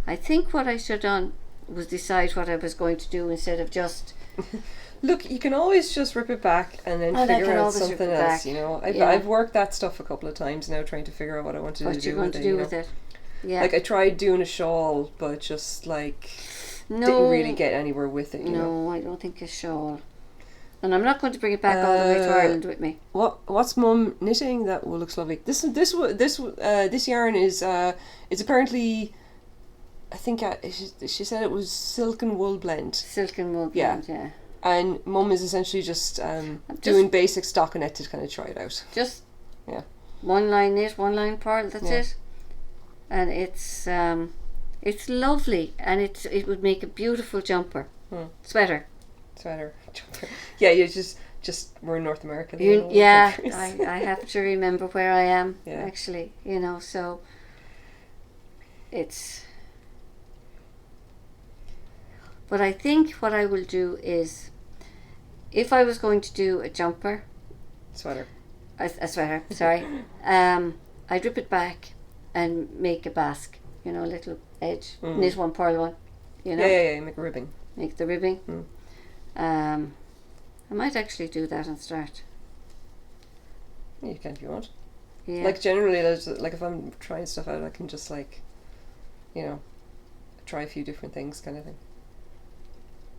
I think what I should have done was decide what I was going to do instead of just. Look, you can always just rip it back and then And I figure can out always rip something it else. back. You know, Yeah. I've worked that stuff a couple of times now, trying to figure out what I want to What do you're going with to it. do you with know? it? Yeah. Like I tried doing a shawl, but just like no, didn't really get anywhere with it. You know. No, I don't think a shawl. And I'm not going to bring it back all the way to Ireland with me. What's Mum knitting? That looks lovely. This yarn is it's apparently, I think she said it was silk and wool blend, Silk and wool Yeah. blend, yeah. and Mum is essentially just doing basic stockinette to kind of try it out. Just Yeah. one line knit, one line purl. That's Yeah. it. And it's lovely, and it would make a beautiful jumper, sweater. Sweater. Yeah, you just we're in North America. Yeah, I have to remember where I am, Yeah. actually, you know, so it's. But I think what I will do is, if I was going to do a jumper, Sweater. a sweater, sorry, I'd rip it back and make a basque, you know, a little edge, knit one, purl one, you know, Yeah, make a ribbing. make the ribbing. I might actually do that and start. You can if you want. Yeah. Like generally, like if I'm trying stuff out, I can just like, you know, try a few different things, kind of thing.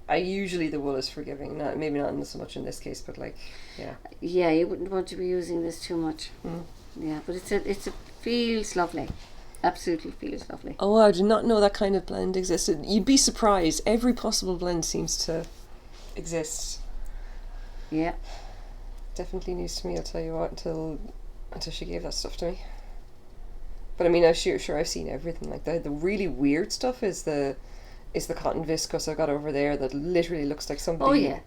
Usually the wool is forgiving, maybe not so much in this case, but like, yeah. Yeah, you wouldn't want to be using this too much. Yeah, but it feels lovely. Absolutely feels lovely. Oh, I did not know that kind of blend existed. You'd be surprised. Every possible blend seems to exist. Yeah. Definitely news to me, I'll tell you what, until she gave that stuff to me. But I mean, I'm sure I've seen everything like that. The really weird stuff is the cotton viscose I got over there that literally looks like somebody. Oh yeah.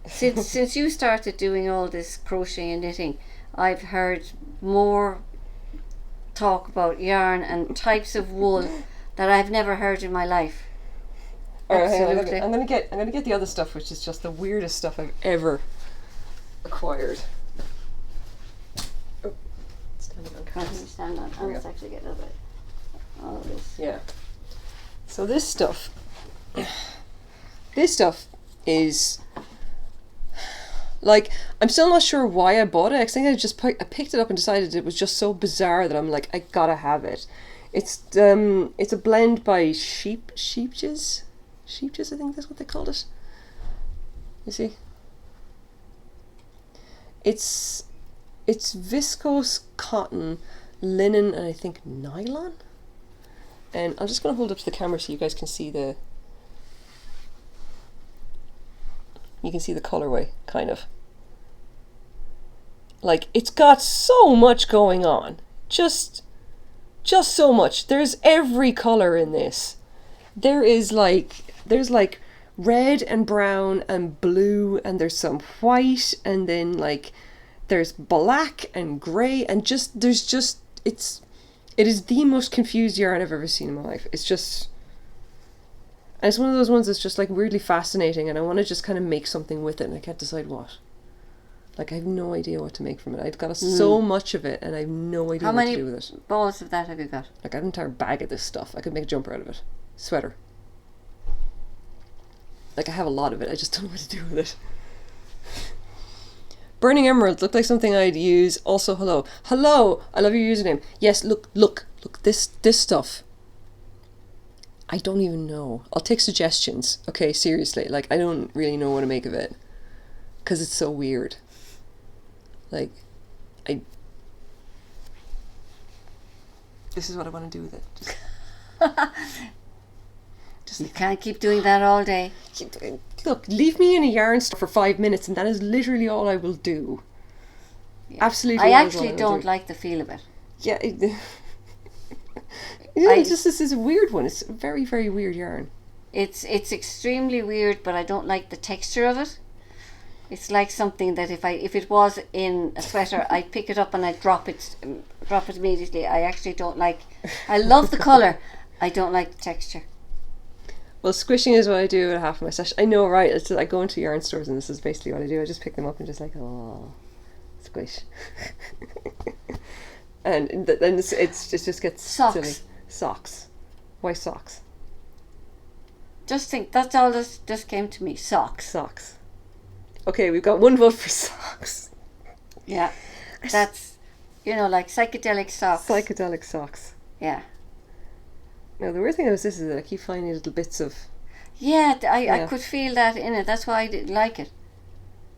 Since you started doing all this crochet and knitting, I've heard more talk about yarn and types of wool that I've never heard in my life. Alright, Absolutely. I'm gonna get the other stuff, which is just the weirdest stuff I've ever acquired. Oh, standing on Can't cast. you stand on? There we Let's go. actually get over all of this. Yeah. So this stuff is like, I'm still not sure why I bought it. I think I picked it up and decided it was just so bizarre that I'm like, I gotta have it. It's a blend by Sheepjes, I think that's what they called it. You see, it's viscose cotton, linen, and I think nylon. And I'm just going to hold up to the camera so you guys can see the colorway, kind of. Like, it's got so much going on. Just so much. There's every color in this. There's like red and brown and blue, and there's some white, and then like there's black and grey, and it is the most confused yarn I've ever seen in my life. It's one of those ones that's just like weirdly fascinating, and I want to just kind of make something with it, and I can't decide what. Like, I have no idea what to make from it. I've got so much of it, and I have no idea what to do with it. How many balls of that have you got? Like, I have an entire bag of this stuff. I could make a jumper out of it. Sweater. Like, I have a lot of it. I just don't know what to do with it. Burning Emerald looked like something I'd use. Also, hello. Hello! I love your username. Yes, look. This stuff. I don't even know. I'll take suggestions. Okay, seriously. Like, I don't really know what to make of it. Because it's so weird. Like, this is what I want to do with it. You can't keep doing that all day. Look, leave me in a yarn store for 5 minutes and that is literally all I will do. Yeah. Absolutely. I that is all actually will don't do. like the feel of it. Yeah. This is a weird one. It's a very, very weird yarn. It's extremely weird, but I don't like the texture of it. It's like something that if it was in a sweater, I'd pick it up and I'd drop it immediately. I actually don't like. I love the colour. I don't like the texture. Well, squishing is what I do at half of my session. I know, right? It's I go into yarn stores and this is basically what I do. I just pick them up and just like, oh, squish. And then it just gets Socks. silly. Socks. Why socks? Just think, that's all this just came to me. Socks. Socks. Okay, we've got one vote for socks. Yeah. That's, like psychedelic socks. Psychedelic socks. Yeah. Now, the weird thing about this is that I keep finding little bits of... Yeah, I Yeah. could feel that in it. That's why I didn't like it.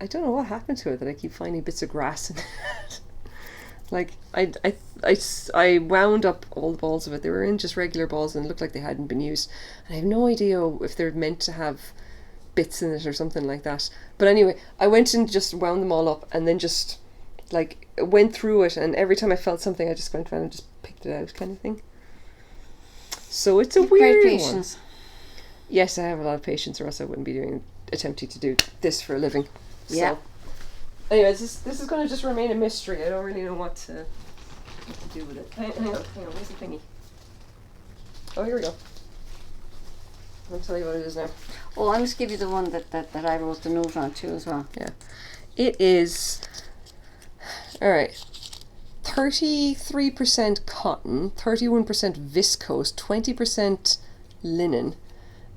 I don't know what happened to it that I keep finding bits of grass in it. Like, I wound up all the balls of it. They were in just regular balls and it looked like they hadn't been used. And I have no idea if they're meant to have bits in it or something like that. But anyway, I went and just wound them all up and then just, like, went through it. And every time I felt something, I just went around and just picked it out kind of thing. So it's a Great weird one. patience. Yes, I have a lot of patience, or else I wouldn't be attempting to do this for a living. Yeah. So, anyways, this is going to just remain a mystery. I don't really know what to do with it. Hang on, where's the thingy? Oh, here we go. I'll tell you what it is now. Oh, I must give you the one that I wrote the note on too as well. Yeah. It is, alright, 33% cotton, 31% viscose, 20% linen,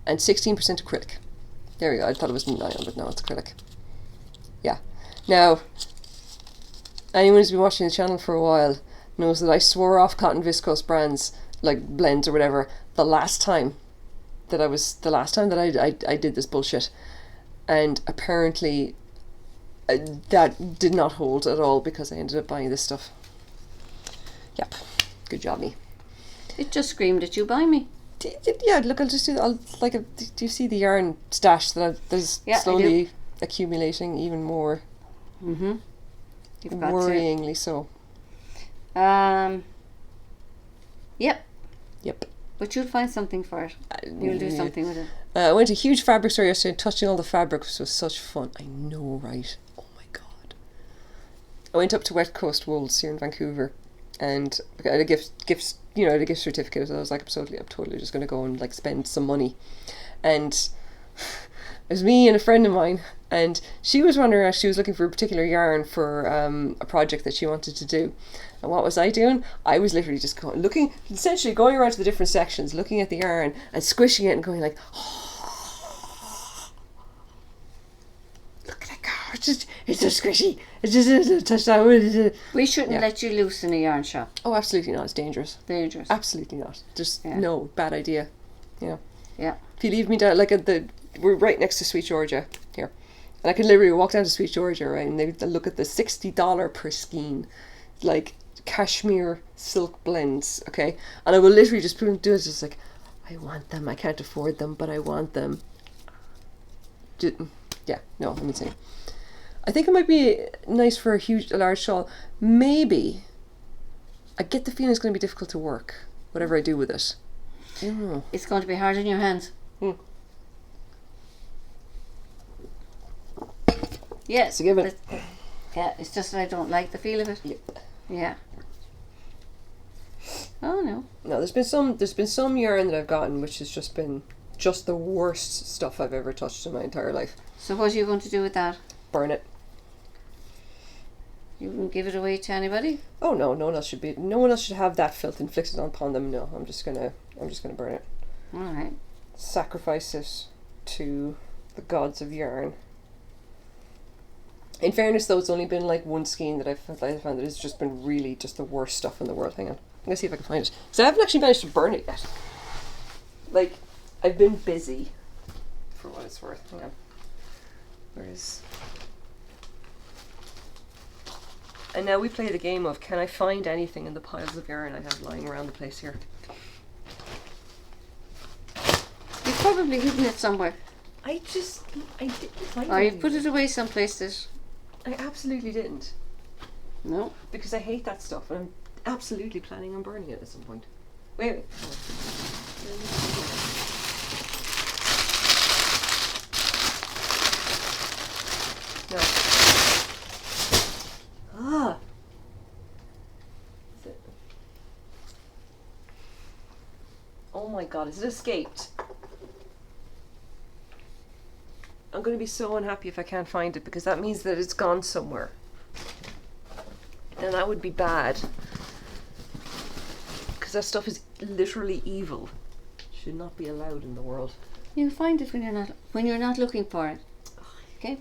and 16% acrylic. There we go. I thought it was nylon, but no, it's acrylic. Yeah. Now, anyone who's been watching the channel for a while knows that I swore off cotton viscose brands, like blends or whatever, the last time that I did this bullshit. And apparently that did not hold at all because I ended up buying this stuff. Yep. Good job, me. It just screamed at you, buy me. Yeah, look, I'll just do that. Do you see the yarn stash there's Yeah, I slowly accumulating even more? Mm-hmm. You've got Worryingly so. to. Yep. Yep. But you'll find something for it. You'll do something with it. I went to a huge fabric store yesterday and touching all the fabrics was such fun. I know, right? Oh my god. I went up to West Coast Wools here in Vancouver and I had a gift a gift certificate. So I was like, I'm totally just going to go and like spend some money. And it was me and a friend of mine, and she was wondering if she was looking for a particular yarn for a project that she wanted to do. And what was I doing? I was literally just essentially going around to the different sections, looking at the yarn and squishing it and going like, oh, look at that yarn, it's so squishy. It's just touch that. We shouldn't Yeah. let you loose in a yarn shop. Oh, absolutely not. It's dangerous. Dangerous. Absolutely not. Just Yeah. no, bad idea. Yeah. Yeah. If you leave me down, like we're right next to Sweet Georgia here, and I can literally walk down to Sweet Georgia, right, and they look at the $60 per skein, like cashmere silk blends, okay, and I will literally just do it, just like, I want them, I can't afford them, but I want them. Yeah, no, I'm insane. I think it might be nice for a large shawl. Maybe. I get the feeling it's going to be difficult to work, whatever I do with it. I don't know. It's going to be hard in your hands. Yes. So give it. Yeah, it's just that I don't like the feel of it. Yep. Yeah. Oh no. No, there's been some yarn that I've gotten which has just been the worst stuff I've ever touched in my entire life. So what are you going to do with that? Burn it. You wouldn't give it away to anybody? Oh no, no one else should have that filth inflicted upon them. No, I'm just gonna burn it. Alright. Sacrifice it to the gods of yarn. In fairness though, it's only been like one skein that I've found that it's just been really just the worst stuff in the world. Hang on. I'm gonna see if I can find it. Because I haven't actually managed to burn it yet. Like, I've been busy for what it's worth. Hang on. Where is... And now we play the game of, can I find anything in the piles of yarn I have lying around the place here? You've probably hidden it somewhere. I didn't find Or it. you've put it away someplace that... I absolutely didn't. No. Because I hate that stuff and I'm absolutely planning on burning it at some point. Wait. No. Ah. Is it? Oh my god, has it escaped? I'm going to be so unhappy if I can't find it because that means that it's gone somewhere. And that would be bad. Because that stuff is literally evil. should not be allowed in the world. You find it when you're not looking for it. Okay.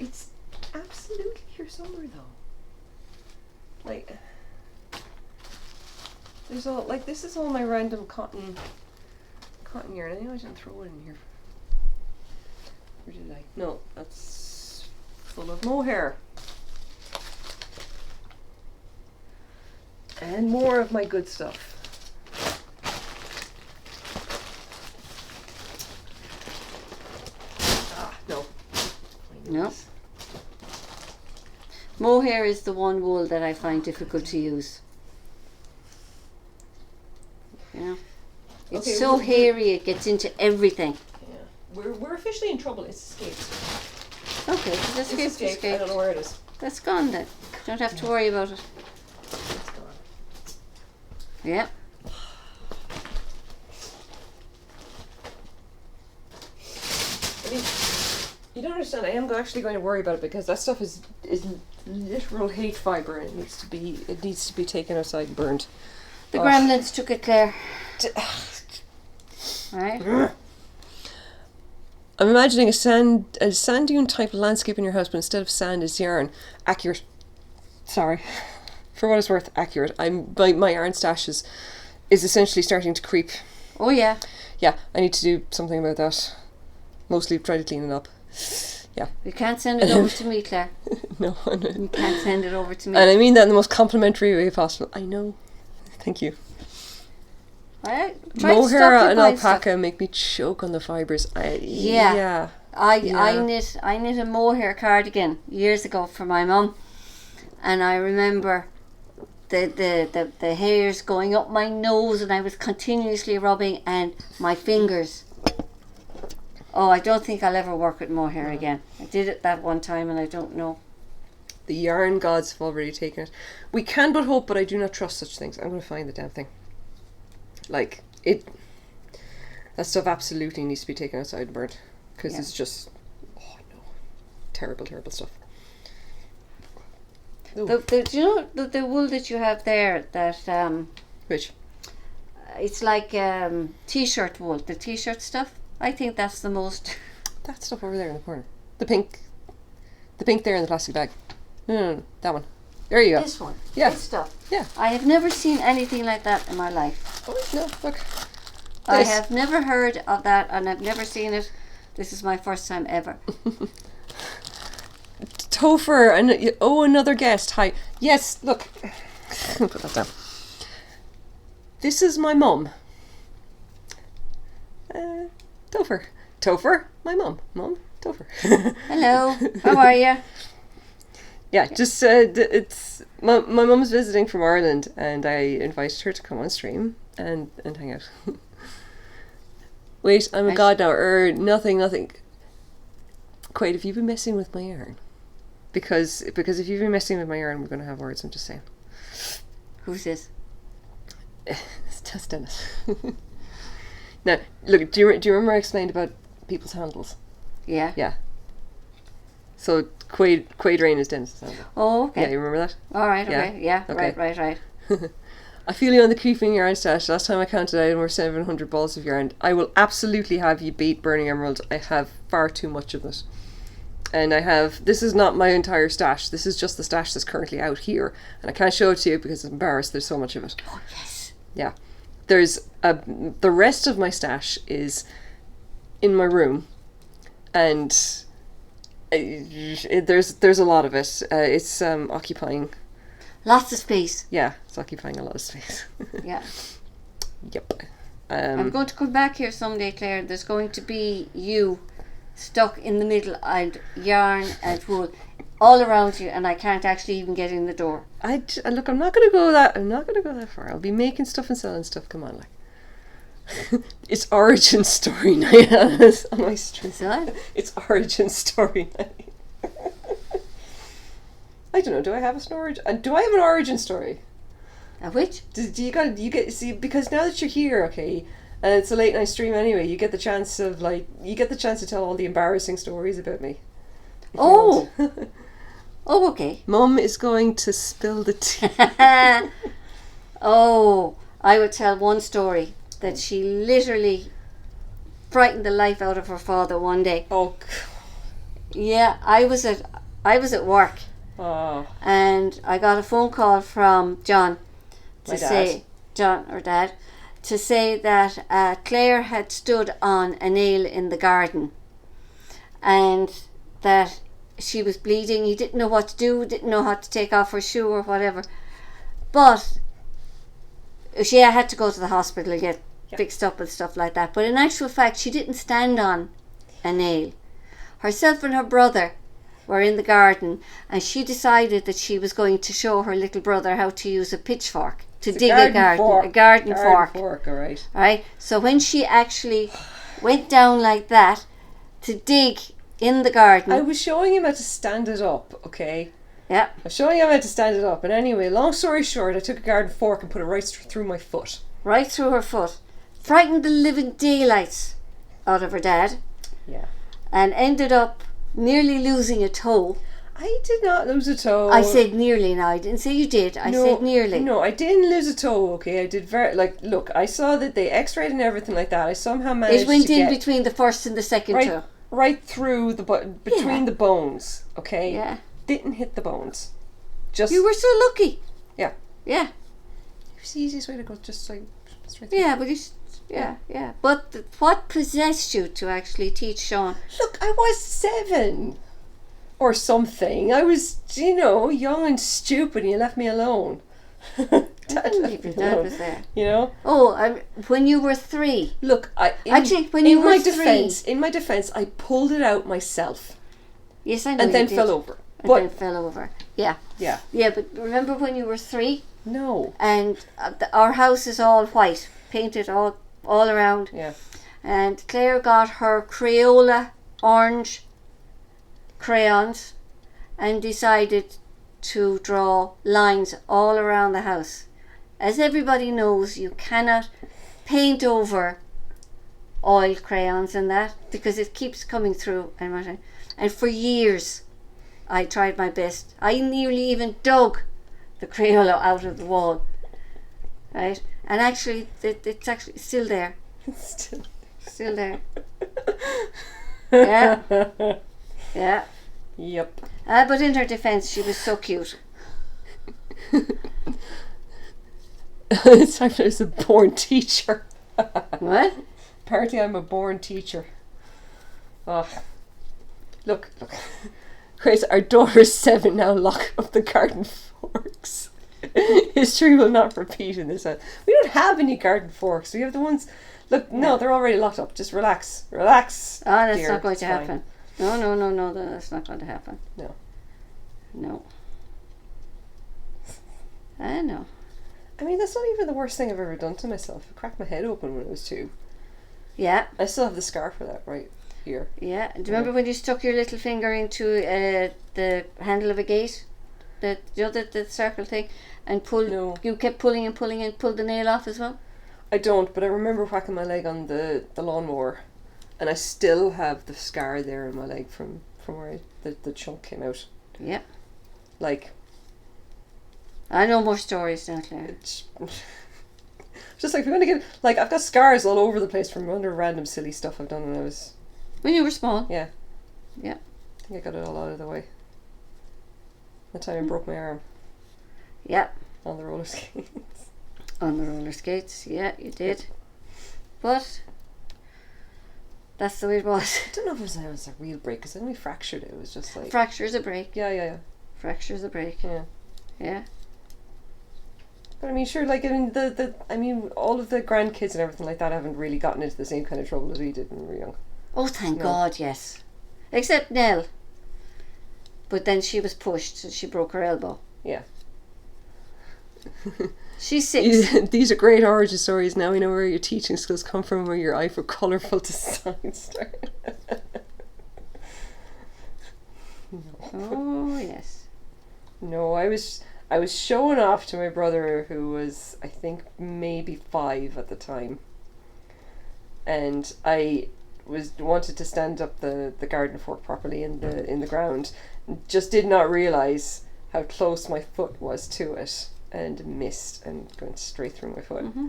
It's absolutely here somewhere though. Like, there's all like this is all my random cotton yarn. I know I didn't throw it in here. Or did I? No, that's full of mohair. And more of my good stuff. No. No. Mohair is the one wool that I find difficult to use. You know, it's Okay, so we're- hairy, it gets into everything. Yeah. We're officially in trouble. It's escaped. Okay, so the It's escape's escaped. I escaped. don't know where it is. That's gone then. Don't have to worry about it. It's gone. Yeah. I mean, you don't understand. I am actually going to worry about it because that stuff is literal hate fibre, and it needs to be taken outside and burned. The Oh. gremlins took it, Claire. Right? I'm imagining a sand dune type of landscape in your house, but instead of sand, it's yarn. Accurate. Sorry, for what it's worth, accurate. My yarn stash is essentially starting to creep. Oh yeah. Yeah, I need to do something about that. Mostly try to clean it up. Yeah. You can't send it over to me, Claire. No. You can't send it over to me. And I mean that in the most complimentary way possible. I know. Thank you. Right? Try to Mohair stop you and buying alpaca stuff. make me choke on the fibres. Yeah. I Yeah. knit a mohair cardigan years ago for my mum, and I remember the hairs going up my nose, and I was continuously rubbing, and my fingers. Oh, I don't think I'll ever work with mohair again. I did it that one time, and I don't know. The yarn gods have already taken it. We can but hope, but I do not trust such things. I'm going to find the damn thing. Like, that stuff absolutely needs to be taken outside and burnt. Because Yeah. it's just, oh no, terrible, terrible stuff. Ooh. Do you know the wool that you have there that Which? it's like t-shirt wool, the t-shirt stuff? I think that's the most. That stuff over there in the corner. The pink there in the plastic bag. No, that one. There you go. This one. Yeah. This stuff. Yeah. I have never seen anything like that in my life. Oh, no, look. I This. have never heard of that, and I've never seen it. This is my first time ever. Topher, and another guest. Hi. Yes, look. Put that down. This is my mum. Topher, my mum. Mum, Topher. Hello. How are you? Yeah, just it's my mum's visiting from Ireland, and I invited her to come on stream and hang out. Wait, I'm a Nice. god now. Nothing. Quaid, have you been messing with my yarn? Because if you've been messing with my yarn, we're going to have words. I'm just saying. Who's this? It's just Dennis. Now, look. Do you remember I explained about people's handles? Yeah. Yeah. So Quaid Rain is Dennis's handle. Oh, okay. Yeah, you remember that? All right. Yeah. Okay. Yeah. Okay. Right. I feel you on the creeping yarn stash. Last time I counted, I had over 700 balls of yarn. I will absolutely have you beat Burning Emerald. I have far too much of it. And this is not my entire stash. This is just the stash that's currently out here. And I can't show it to you because I'm embarrassed. There's so much of it. Oh yes. Yeah. There's the rest of my stash is in my room. And there's a lot of it. It's occupying. Lots of space. Yeah, it's occupying a lot of space. Yeah. Yep. I'm going to come back here someday, Claire. There's going to be you stuck in the middle and yarn and wool all around you, and I can't actually even get in the door. Look, I'm not gonna go that far. I'll be making stuff and selling stuff. Come on, like it's origin story night on my stream. Is that? It's origin story night. I don't know. Do I have an origin? Do I have an origin story? A which? See, because now that you're here, okay, and it's a late night stream anyway, you get the chance to tell all the embarrassing stories about me. if you Oh. want. Oh, okay. Mum is going to spill the tea. Oh, I would tell one story. that she literally frightened the life out of her father one day. Oh. Yeah, I was at work, Oh. and I got a phone call from John to My dad. say, John or Dad, to say that Claire had stood on a nail in the garden, and that she was bleeding. He didn't know what to do, didn't know how to take off her shoe or whatever, but she had to go to the hospital and get fixed up and stuff like that. But in actual fact, she didn't stand on a nail. Herself and her brother were in the garden, and she decided that she was going to show her little brother how to use a pitchfork to dig a garden, a garden fork. All right. Right. So when she actually went down like that to dig in the garden, I was showing him how to stand it up, okay? yeah, I was showing him how to stand it up, and anyway, long story short, I took a garden fork and put it right through my foot. right through her foot, frightened the living daylights out of her dad, Yeah. and ended up nearly losing a toe. I did not lose a toe. I said nearly. Now I didn't say you did. I said nearly. No, I didn't lose a toe, okay? I did look, I saw that they x-rayed and everything like that. I somehow managed It went to in get between the first and the second right, toe. right through between the bones, okay? Yeah. Didn't hit the bones. Just You were so lucky. Yeah. Yeah. It was the easiest way to go, just like straight through. Yeah, but yeah. But what possessed you to actually teach Sean? Look, I was 7 or something. I was, young and stupid, and you left me alone. Dad left me Dad alone, was there. You know? Oh, when you were 3. Look, When you were 3. in my defense, I pulled it out myself Yes, I know. and then you did. fell over. And then fell over. Yeah. Yeah. Yeah, but remember when you were 3? No. And our house is all white, painted all around. Yeah. And Claire got her Crayola orange crayons and decided to draw lines all around the house. As everybody knows, you cannot paint over oil crayons and that because it keeps coming through. And for years I tried my best. I nearly even dug the Crayola out of the wall. Right? And actually, it's actually still there. Still there. Yeah. Yeah. Yep. But in her defence, she was so cute. It's like I was a born teacher. What? Apparently I'm a born teacher. Oh. Look. Grace, our daughter's 7 now. Lock up the garden forks. History will not repeat in this house. We don't have any garden forks. We have the ones... Look, no, they're already locked up. Just relax. Relax. Oh, that's dear. not going It's to fine. happen. No, that's not going to happen. No. I know. I mean, that's not even the worst thing I've ever done to myself. I cracked my head open when I was 2. Yeah. I still have the scar for that right here. Yeah. Do you remember when you stuck your little finger into the handle of a gate? The circle thing? And No. You kept pulling and pulled the nail off as well? I don't, but I remember whacking my leg on the lawnmower, and I still have the scar there in my leg from where the chunk came out. Yeah. Like, I know more stories now, Claire. it's just like, if you want to get, like, I've got scars all over the place from under random silly stuff I've done when I was, When you were small. yeah. Yeah. I think I got it all out of the way. The time I broke my arm Yeah. on the roller skates. On the roller skates. Yeah, you did. But that's the way it was. I don't know if it was a real break, because then we fractured it. It was just like... Fracture's a break. Yeah. Fracture's a break. Yeah. Yeah. But I mean, sure, like, I mean, all of the grandkids and everything like that haven't really gotten into the same kind of trouble as we did when we were young. Oh, thank No. God, yes. Except Nell. But then she was pushed and she broke her elbow. Yeah. She's 6. These are great origin stories. Now we know where your teaching skills come from, where your eye for colourful design started. Oh, yes. No, I was showing off to my brother, who was, I think, maybe 5 at the time, and I wanted to stand up the garden fork properly in the ground. Just did not realise how close my foot was to it, and missed and went straight through my foot. Mm-hmm.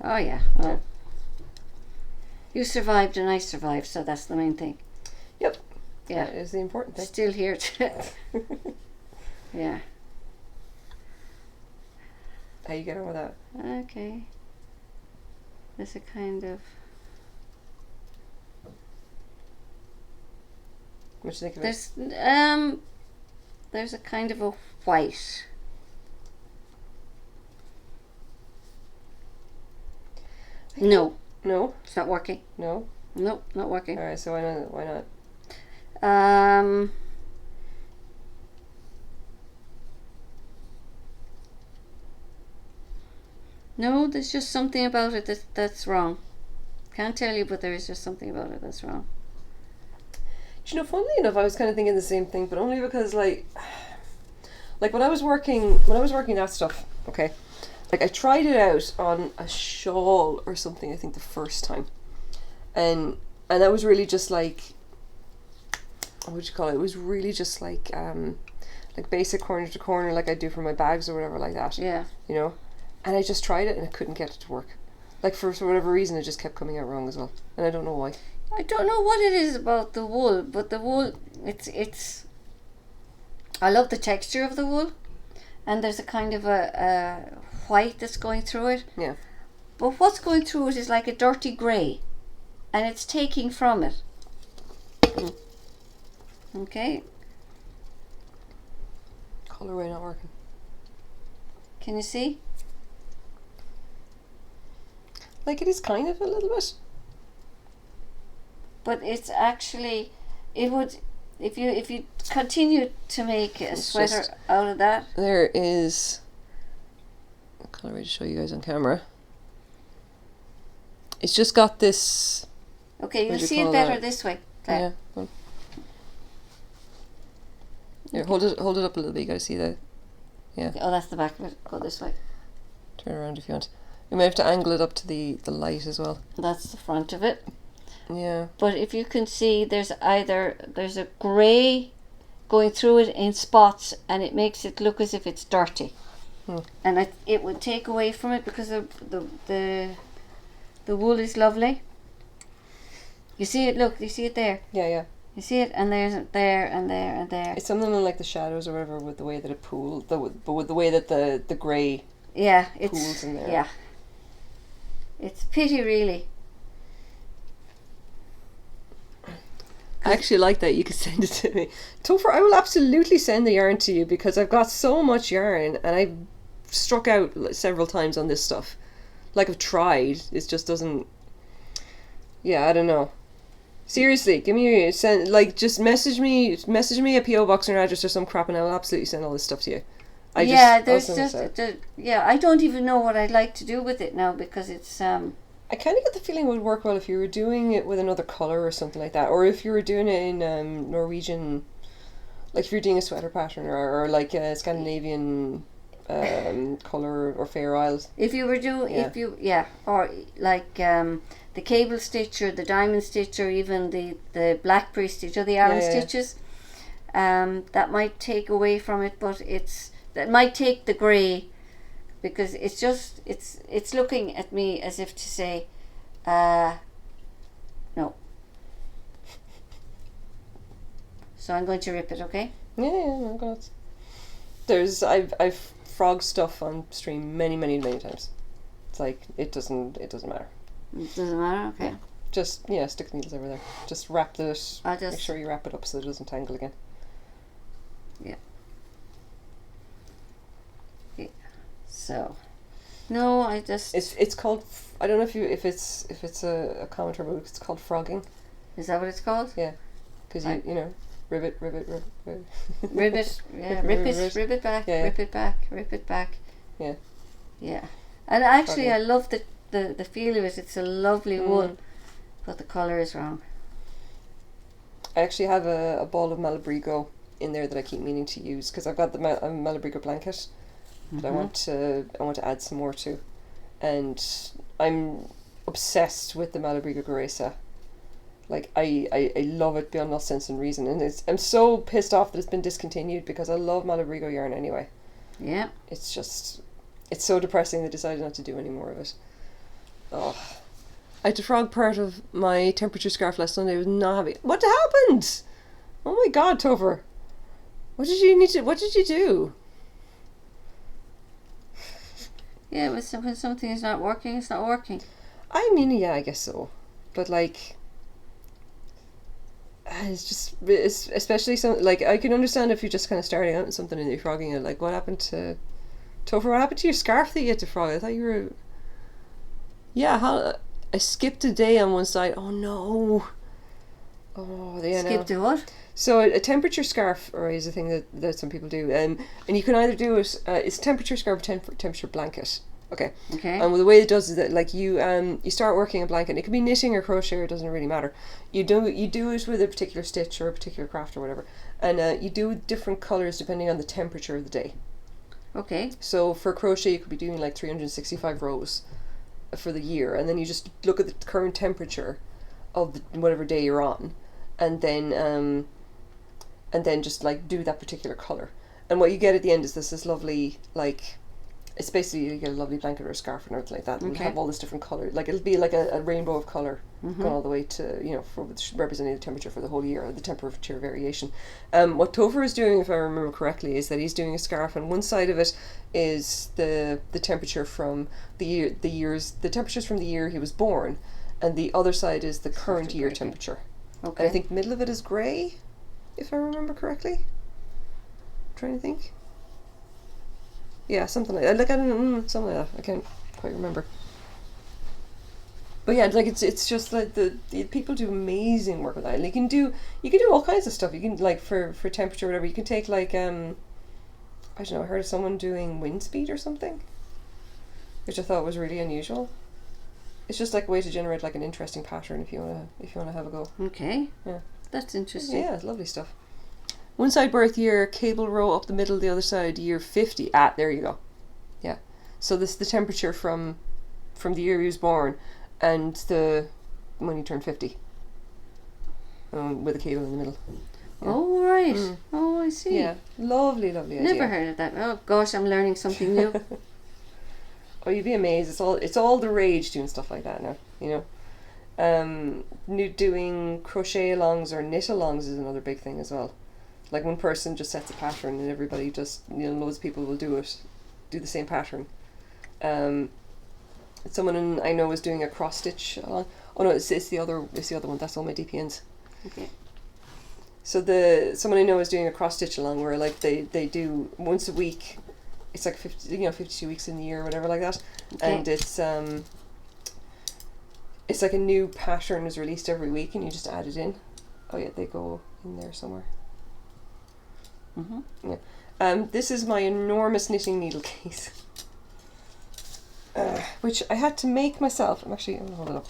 Oh yeah. Well, you survived and I survived, so that's the main thing. Yep. Yeah. That is the important thing. Still here. Yeah. How you get on with that? Okay. There's a kind of. What do you think of it? There's a kind of a white. No, No, it's not working. no. Nope, not working. All right, so why not? Why not? No, there's just something about it that's wrong. Can't tell you, but there is just something about it that's wrong. Do you know, funnily enough, I was kind of thinking the same thing, but only because like when I was working that stuff, okay, like I tried it out on a shawl or something, I think the first time, and that was really just like, what would you call it? It was really just like basic corner to corner, like I do for my bags or whatever, like that. Yeah. You know, and I just tried it and I couldn't get it to work. Like for whatever reason, it just kept coming out wrong as well, and I don't know why. I don't know what it is about the wool, but the wool, it's. I love the texture of the wool, and there's a kind of a white that's going through it. Yeah. But what's going through it is like a dirty grey, and it's taking from it. Okay. Colorway not working. Can you see? Like it is kind of a little bit. But it's actually, it would, if you continue to make a It's sweater just- out of that. There is a colorway to show you guys on camera. It's just got this. Okay, What you'll do you see it call better that? this way. Claire. Yeah. go on. Here, hold it up a little bit. You gotta see that. Oh, that's the back of it. Go this way. Turn around if you want. You may have to angle it up to the light as well. That's the front of it. Yeah. But if you can see, there's a grey going through it in spots, and it makes it look as if it's dirty. And it would take away from it because the wool is lovely. You see it? Look, you see it there. Yeah. You see it, and there's there and there and there. It's something like the shadows or whatever with the way that it pools, but with the way that the grey Yeah, it's pools in there. yeah. It's a pity, really. I actually like that. You could send it to me. Topher, I will absolutely send the yarn to you because I've got so much yarn and I've struck out several times on this stuff. Like I've tried, it just doesn't. Yeah, I don't know. Seriously, give me just message me a PO box or an address or some crap, and I will absolutely send all this stuff to you. I'll There's send this just out. I don't even know what I'd like to do with it now because it's I kind of get the feeling it would work well if you were doing it with another colour or something like that, or if you were doing it in Norwegian, like if you're doing a sweater pattern or like a Scandinavian colour or Fair Isles. if you were doing or like the cable stitch or the diamond stitch or even the blackberry stitch or the Allen stitches, that might take away from it, but that might take the grey. Because it's just it's looking at me as if to say, no. So I'm going to rip it, okay? Yeah, no, God. I've frogged stuff on stream many times. It's like it doesn't matter. It doesn't matter, okay. Yeah. Just stick the needles over there. Just wrap it. Make sure you wrap it up so it doesn't tangle again. Yeah. So, no, I just. It's called. I don't know if it's a common term, but it's called frogging. Is that what it's called? Yeah, because you know, ribbit. Ribbit, yeah, rip it back, Yeah. rip it back, rip it back. Yeah. Yeah, and actually, Frogging. I love the feel of it. It's a lovely wool, but the colour is wrong. I actually have a ball of Malabrigo in there that I keep meaning to use because I've got the Malabrigo blanket. That I want to add some more to, and I'm obsessed with the Malabrigo Garesa. Like I love it beyond all sense and reason, and I'm so pissed off that it's been discontinued because I love Malabrigo yarn anyway. Yeah. It's so depressing they decided not to do any more of it. Oh, I had to frog part of my temperature scarf last Sunday. I was not happy. What happened? Oh my God, Topher. What did you do? Yeah, when something is not working, it's not working. I mean, yeah, I guess so. But like, it's especially some, like, I can understand if you're just kind of starting out in something and you're frogging it. Like, what happened to Topher? What happened to your scarf that you had to frog? I thought you were. Yeah, I skipped a day on one side. Oh no. Oh, yeah. Skipped a what? So a temperature scarf, or is a thing that some people do, and you can either do it. It's temperature scarf, temperature blanket. Okay. Okay. And the way it does is that, like, you start working a blanket. It can be knitting or crochet. It doesn't really matter. You do it with a particular stitch or a particular craft or whatever, and you do different colors depending on the temperature of the day. Okay. So for crochet, you could be doing like 365 rows for the year, and then you just look at the current temperature of whatever day you're on, and then just like do that particular color. And what you get at the end is this lovely, like, it's basically you get a lovely blanket or a scarf or anything like that, and Okay. have all this different color. Like, it'll be like a rainbow of color Mm-hmm. going all the way to, for representing the temperature for the whole year, or the temperature variation. What Topher is doing, if I remember correctly, is that he's doing a scarf, and one side of it is the temperature from the temperatures from the year he was born, and the other side is the current year temperature. Okay. And I think the middle of it is grey, if I remember correctly. I'm trying to think. Yeah, something like that. Like, I don't know, something like that. I can't quite remember. But yeah, like, it's just like the people do amazing work with that. And you can do all kinds of stuff. You can, like, for temperature or whatever, you can take, like, I don't know, I heard of someone doing wind speed or something, which I thought was really unusual. It's just like a way to generate like an interesting pattern if you wanna have a go. Okay. Yeah. That's interesting. Yeah, it's lovely stuff. One side birth year, cable row up the middle, the other side year 50. There you go. Yeah. So this is the temperature from the year he was born, and when he turned 50. With a cable in the middle. Yeah. Oh, right. Oh, I see. Yeah. Lovely idea. Never heard of that. Oh gosh, I'm learning something new. Oh, you'd be amazed. It's all the rage doing stuff like that now, doing crochet alongs or knit alongs is another big thing as well. Like, one person just sets a pattern and everybody just, loads of people will do the same pattern. Someone I know is doing a cross stitch along. Oh no, it's the other one. That's all my DPNs. Okay. So someone I know is doing a cross stitch along where, like, they do once a week. It's like 52 weeks in the year or whatever like that. Okay. And it's like a new pattern is released every week and you just add it in. Oh yeah, they go in there somewhere. Mm-hmm. Yeah. This is my enormous knitting needle case, which I had to make myself. I'm going to hold it up.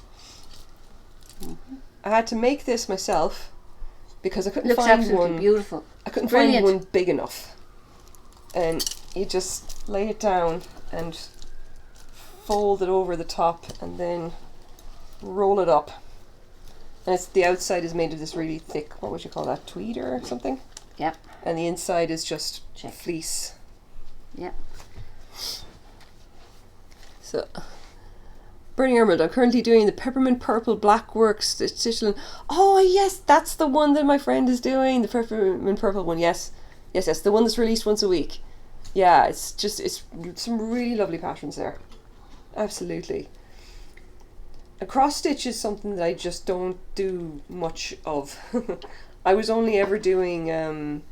Mm-hmm. I had to make this myself because I couldn't Looks find absolutely one. beautiful. I couldn't Brilliant. find one big enough. And you just lay it down and fold it over the top and then roll it up. And the outside is made of this really thick, what would you call that, tweed or something? Yep. And the inside is just Check. fleece. Yep. So, Burning Emerald, I'm currently doing the Peppermint Purple Blackwork stitch. Oh yes, that's the one that my friend is doing, the Peppermint Purple one, yes, the one that's released once a week. Yeah, it's some really lovely patterns there. Absolutely. A cross stitch is something that I just don't do much of. I was only ever doing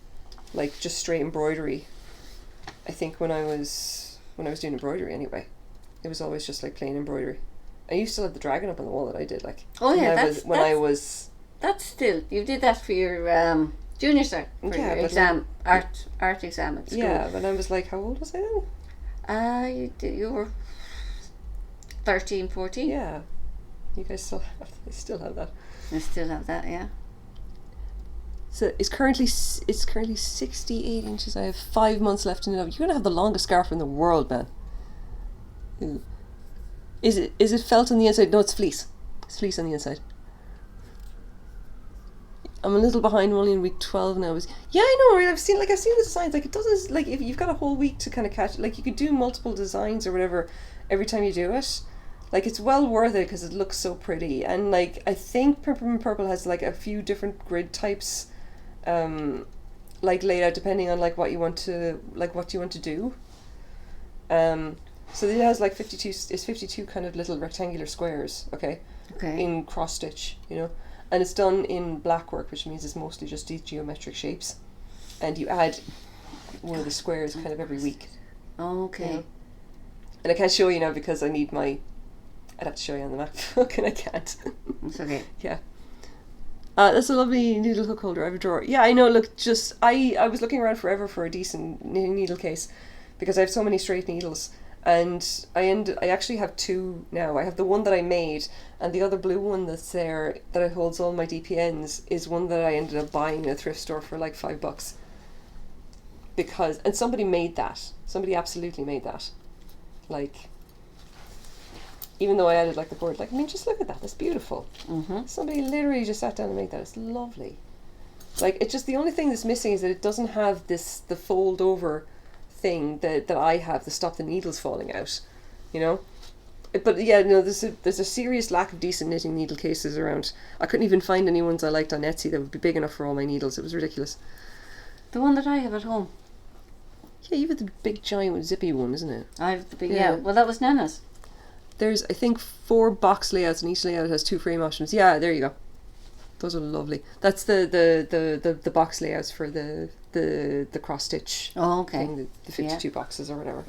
like just straight embroidery. I think when I was doing embroidery anyway, it was always just like plain embroidery. I used to have the dragon up on the wall that I did, like. Oh yeah, That's still, you did that for your junior cert, for Yeah, your but exam, art exam at school. Yeah, but I was like, how old was I then? You were 13, 14. Yeah. You guys still have that. I still have that, yeah. So it's currently 68 inches. I have 5 months left in it. You're gonna have the longest scarf in the world, man. Is it felt on the inside? No, it's fleece. It's fleece on the inside. I'm a little behind. I'm only in week 12 now. Yeah, I know. Right? I've seen the designs. Like, it doesn't, like, if you've got a whole week to kind of catch. Like, you could do multiple designs or whatever every time you do it. Like, it's well worth it because it looks so pretty. And, like, I think Peppermint Purple has, like, a few different grid types, like, laid out depending on, like, what you want to do. So it has, like, 52 kind of little rectangular squares, okay? Okay. In cross stitch, you know? And it's done in black work, which means it's mostly just these geometric shapes. And you add one of the squares kind of every week. Oh, okay. You know? And I can't show you now because I'd have to show you on the map. And I can't. It's okay. Yeah. That's a lovely needle hook holder. I have a drawer. Yeah, I know. Look, I was looking around forever for a decent knitting needle case because I have so many straight needles, and I actually have two now. I have the one that I made, and the other blue one that's there that holds all my DPNs is one that I ended up buying in a thrift store for like $5. And somebody made that. Somebody absolutely made that. Like, even though I added like the board, like, I mean, just look at that. That's beautiful. Mm-hmm. Somebody literally just sat down and made that. It's lovely. Like, it's just the only thing that's missing is that it doesn't have the fold over thing that I have to stop the needles falling out, you know. But yeah, no, there's a serious lack of decent knitting needle cases around. I couldn't even find any ones I liked on Etsy that would be big enough for all my needles. It was ridiculous. The one that I have at home. Yeah, you have the big giant zippy one, isn't it? I have the big. Yeah. Yeah. Well, that was Nana's. There's, I think, 4 box layouts, and each layout has 2 frame options. Yeah, there you go. Those are lovely. That's the box layouts for the cross stitch. Oh, okay. Thing, the 52 boxes or whatever.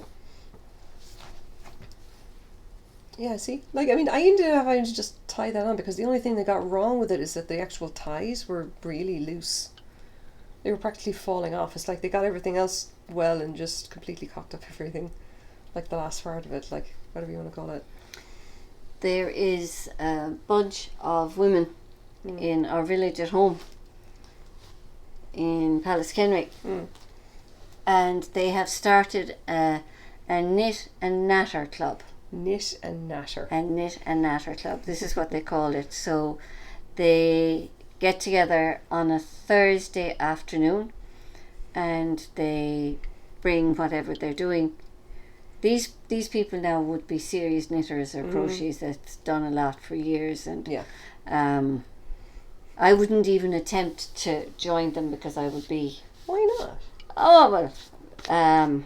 Yeah, see? Like, I mean, I ended up having to just tie that on because the only thing that got wrong with it is that the actual ties were really loose. They were practically falling off. It's like they got everything else well and just completely cocked up everything. Like the last part of it, like, whatever you want to call it. There is a bunch of women in our village at home in Pallaskenry, and they have started a knit and natter club. Knit and natter. A knit and natter club. This is what they call it. So they get together on a Thursday afternoon, and they bring whatever they're doing. These people now would be serious knitters or crochets that's done a lot for years, and yeah. I wouldn't even attempt to join them because I would be. Why not? Oh well,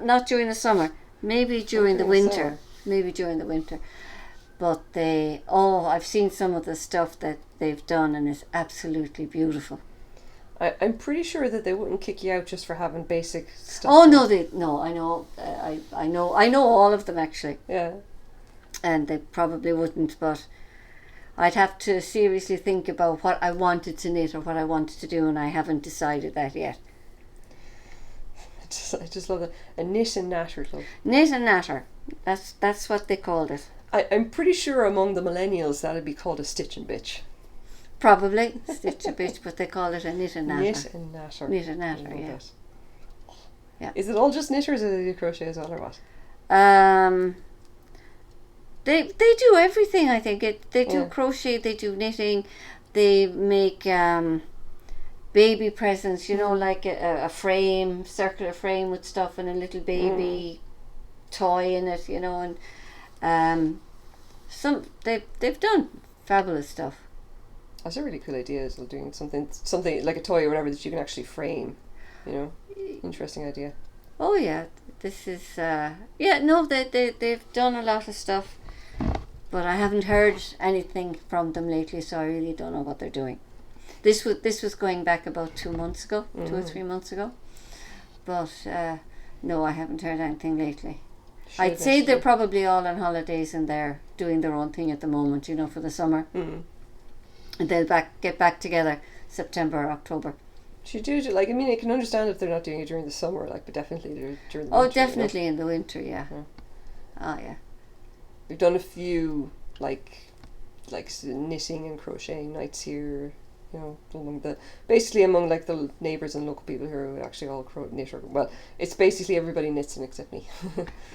not during the summer. Maybe during the winter. Summer. Maybe during the winter. But I've seen some of the stuff that they've done, and it's absolutely beautiful. I'm pretty sure that they wouldn't kick you out just for having basic stuff. Oh no, I know, I know all of them actually. Yeah. And they probably wouldn't, but I'd have to seriously think about what I wanted to knit or what I wanted to do, and I haven't decided that yet. I just love that. A knit and natter club. Knit and natter. That's what they called it. I'm pretty sure among the millennials that'd be called a stitch and bitch. Probably stitch a bitch, but they call it a knit and natter. Knit and natter. Knit and natter, yeah. That. Yeah. Is it all just knitters, or do they do crochet as well, or what? They do everything. I think they do Yeah. crochet. They do knitting. They make baby presents. You know, like a frame, circular frame with stuff and a little baby toy in it. You know, and they've done fabulous stuff. That's a really cool idea, is doing something like a toy or whatever that you can actually frame. You know, interesting idea. Oh yeah, this is they've done a lot of stuff, but I haven't heard anything from them lately, so I really don't know what they're doing. This was going back about 2 months ago, 2 or 3 months ago, but no, I haven't heard anything lately. I'd say they're probably all on holidays and they're doing their own thing at the moment, you know, for the summer. And they'll get back together September or October. Should do like, I mean, I can understand if they're not doing it during the summer, like, but definitely during the Oh, winter. definitely in the winter, yeah. Oh yeah. We've done a few like knitting and crocheting nights here, you know, among like the neighbours and local people here who actually all knit. Well, it's basically everybody knits except me.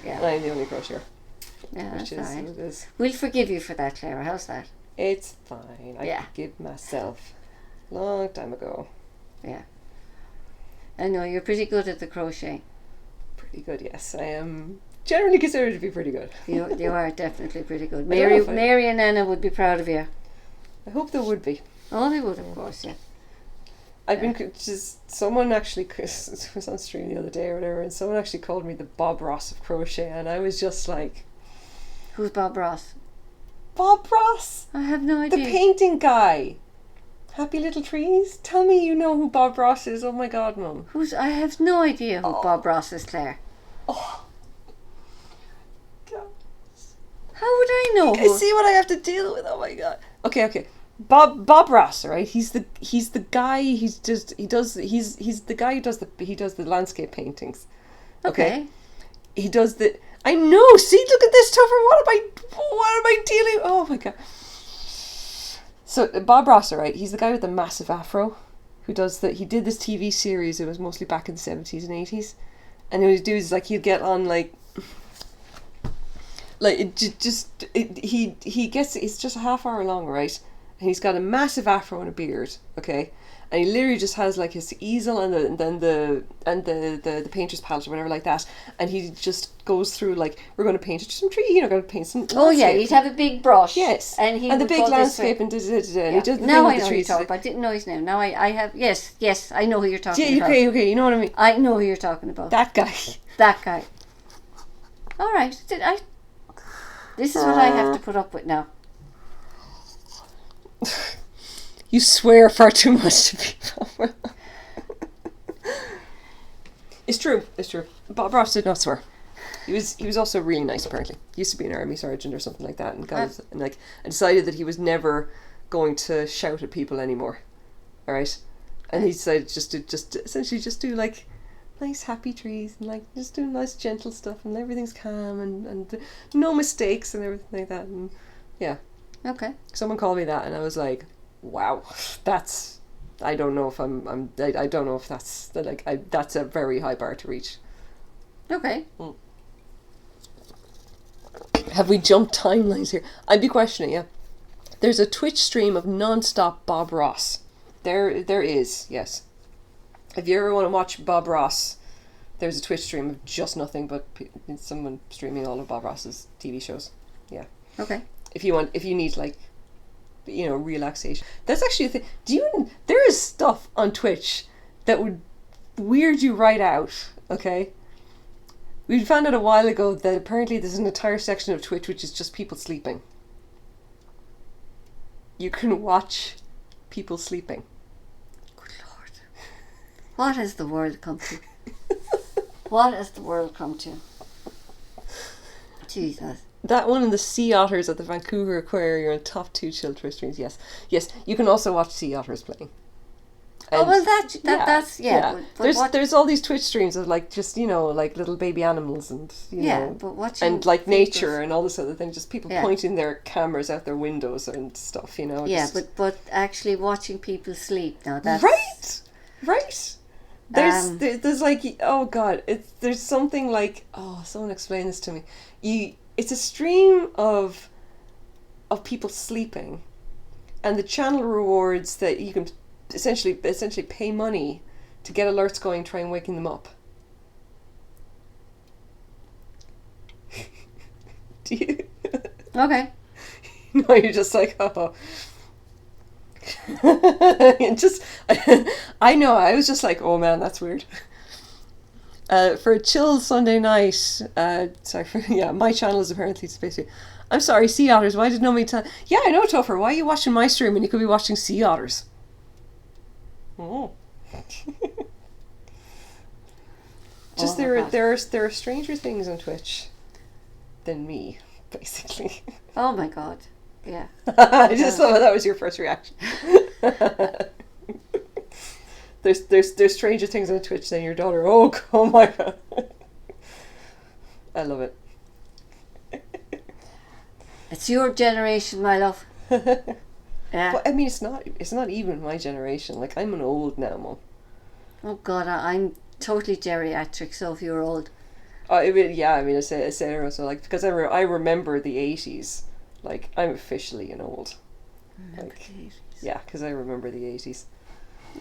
Yeah. And I'm the only crocheter. Yeah, Which that's is all right. what it is. We'll forgive you for that, Clara. How's that? It's fine. I Yeah. forgive myself. Long time ago. Yeah. I know you're pretty good at the crochet. Pretty good, yes. I am generally considered to be pretty good. You are definitely pretty good. I don't know if I- Mary and Anna would be proud of you. I hope there would be. Oh, they would, of course, yeah. I've been just someone actually was on stream the other day or whatever, and someone actually called me the Bob Ross of crochet, and I was just like, Who's Bob Ross? Bob Ross, I have no the idea. painting guy. Happy Little Trees. Tell me you know who Bob Ross is. Oh my God, Mum. I have no idea who Bob Ross is, Claire. Oh. God. How would I know? I see what I have to deal with. Oh my God. Okay. Bob Ross, right? He's the guy. He's the guy who does the landscape paintings. Okay. He does the. I know. See, look at this, Topher. What am I dealing? Oh my God. So Bob Ross, right? He's the guy with the massive afro, who does the. He did this TV series. It was mostly back in the 70s and 80s, and what he'd do is like he'd get on like he gets. It's just a half hour long, right? And he's got a massive afro and a beard, okay? And he literally just has like his easel and the painter's palette or whatever like that. And he just goes through like, we're going to paint some tree, going to paint some Oh yeah, landscape. he'd have a big brush. Yes. And he the would big go this landscape way. and da-da-da-da. And he does the Now thing I with know the who you're trees. talking about. I didn't know his name. Now I have, yes, I know who you're talking Yeah, about. okay, you know what I mean? I know who you're talking about. That guy. That guy. All right. This is what I have to put up with now. You swear far too much to people. It's true. Bob Ross did not swear. He was also really nice, apparently. He used to be an army sergeant or something like that, and decided that he was never going to shout at people anymore. All right, and he decided just essentially do like nice happy trees and like just do nice gentle stuff and everything's calm and no mistakes and everything like that. And yeah, Okay. someone called me that, and I was like, wow, that's. I don't know if I don't know if that's that's a very high bar to reach. Okay. Have we jumped timelines here? I'd be questioning, yeah. There's a Twitch stream of non-stop Bob Ross. There is, yes. If you ever want to watch Bob Ross, there's a Twitch stream of just nothing but someone streaming all of Bob Ross's TV shows. Yeah. Okay. If you need like, relaxation. That's actually a thing. There is stuff on Twitch that would weird you right out, okay? We found out a while ago that apparently there's an entire section of Twitch which is just people sleeping. You can watch people sleeping. Good Lord. What has the world come to? What has the world come to? Jesus. That one and the sea otters at the Vancouver Aquarium are top 2 chill Twitch streams. Yes, you can also watch sea otters playing. And That's but there's all these Twitch streams of like just like little baby animals and but watching and like people- nature and all this other thing. Just people Yeah. pointing their cameras out their windows and stuff. Yeah, just- but actually watching people sleep now, that's right. There's like, oh God, there's something like, someone explain this to me. It's a stream of people sleeping, and the channel rewards that you can essentially pay money to get alerts going, try and waking them up. Do you? Okay. No, you're just like, oh. I know, I was just like, oh man, that's weird. For a chill Sunday night, my channel is apparently basically, I'm sorry, sea otters, why did nobody tell? Yeah, I know, Topher, why are you watching my stream when you could be watching sea otters? Oh. Just there are stranger things on Twitch than me, basically. Oh my God. Yeah. I just thought that was your first reaction. There's stranger things on Twitch than your daughter. Oh my God. I love it. It's your generation, my love. Yeah. But I mean, it's not even my generation. Like, I'm an old now, Mum. Oh God, I'm totally geriatric, so if you're old. I say it also, like, because I remember the 80s. Like, I'm officially an old. Like, yeah, because I remember the 80s.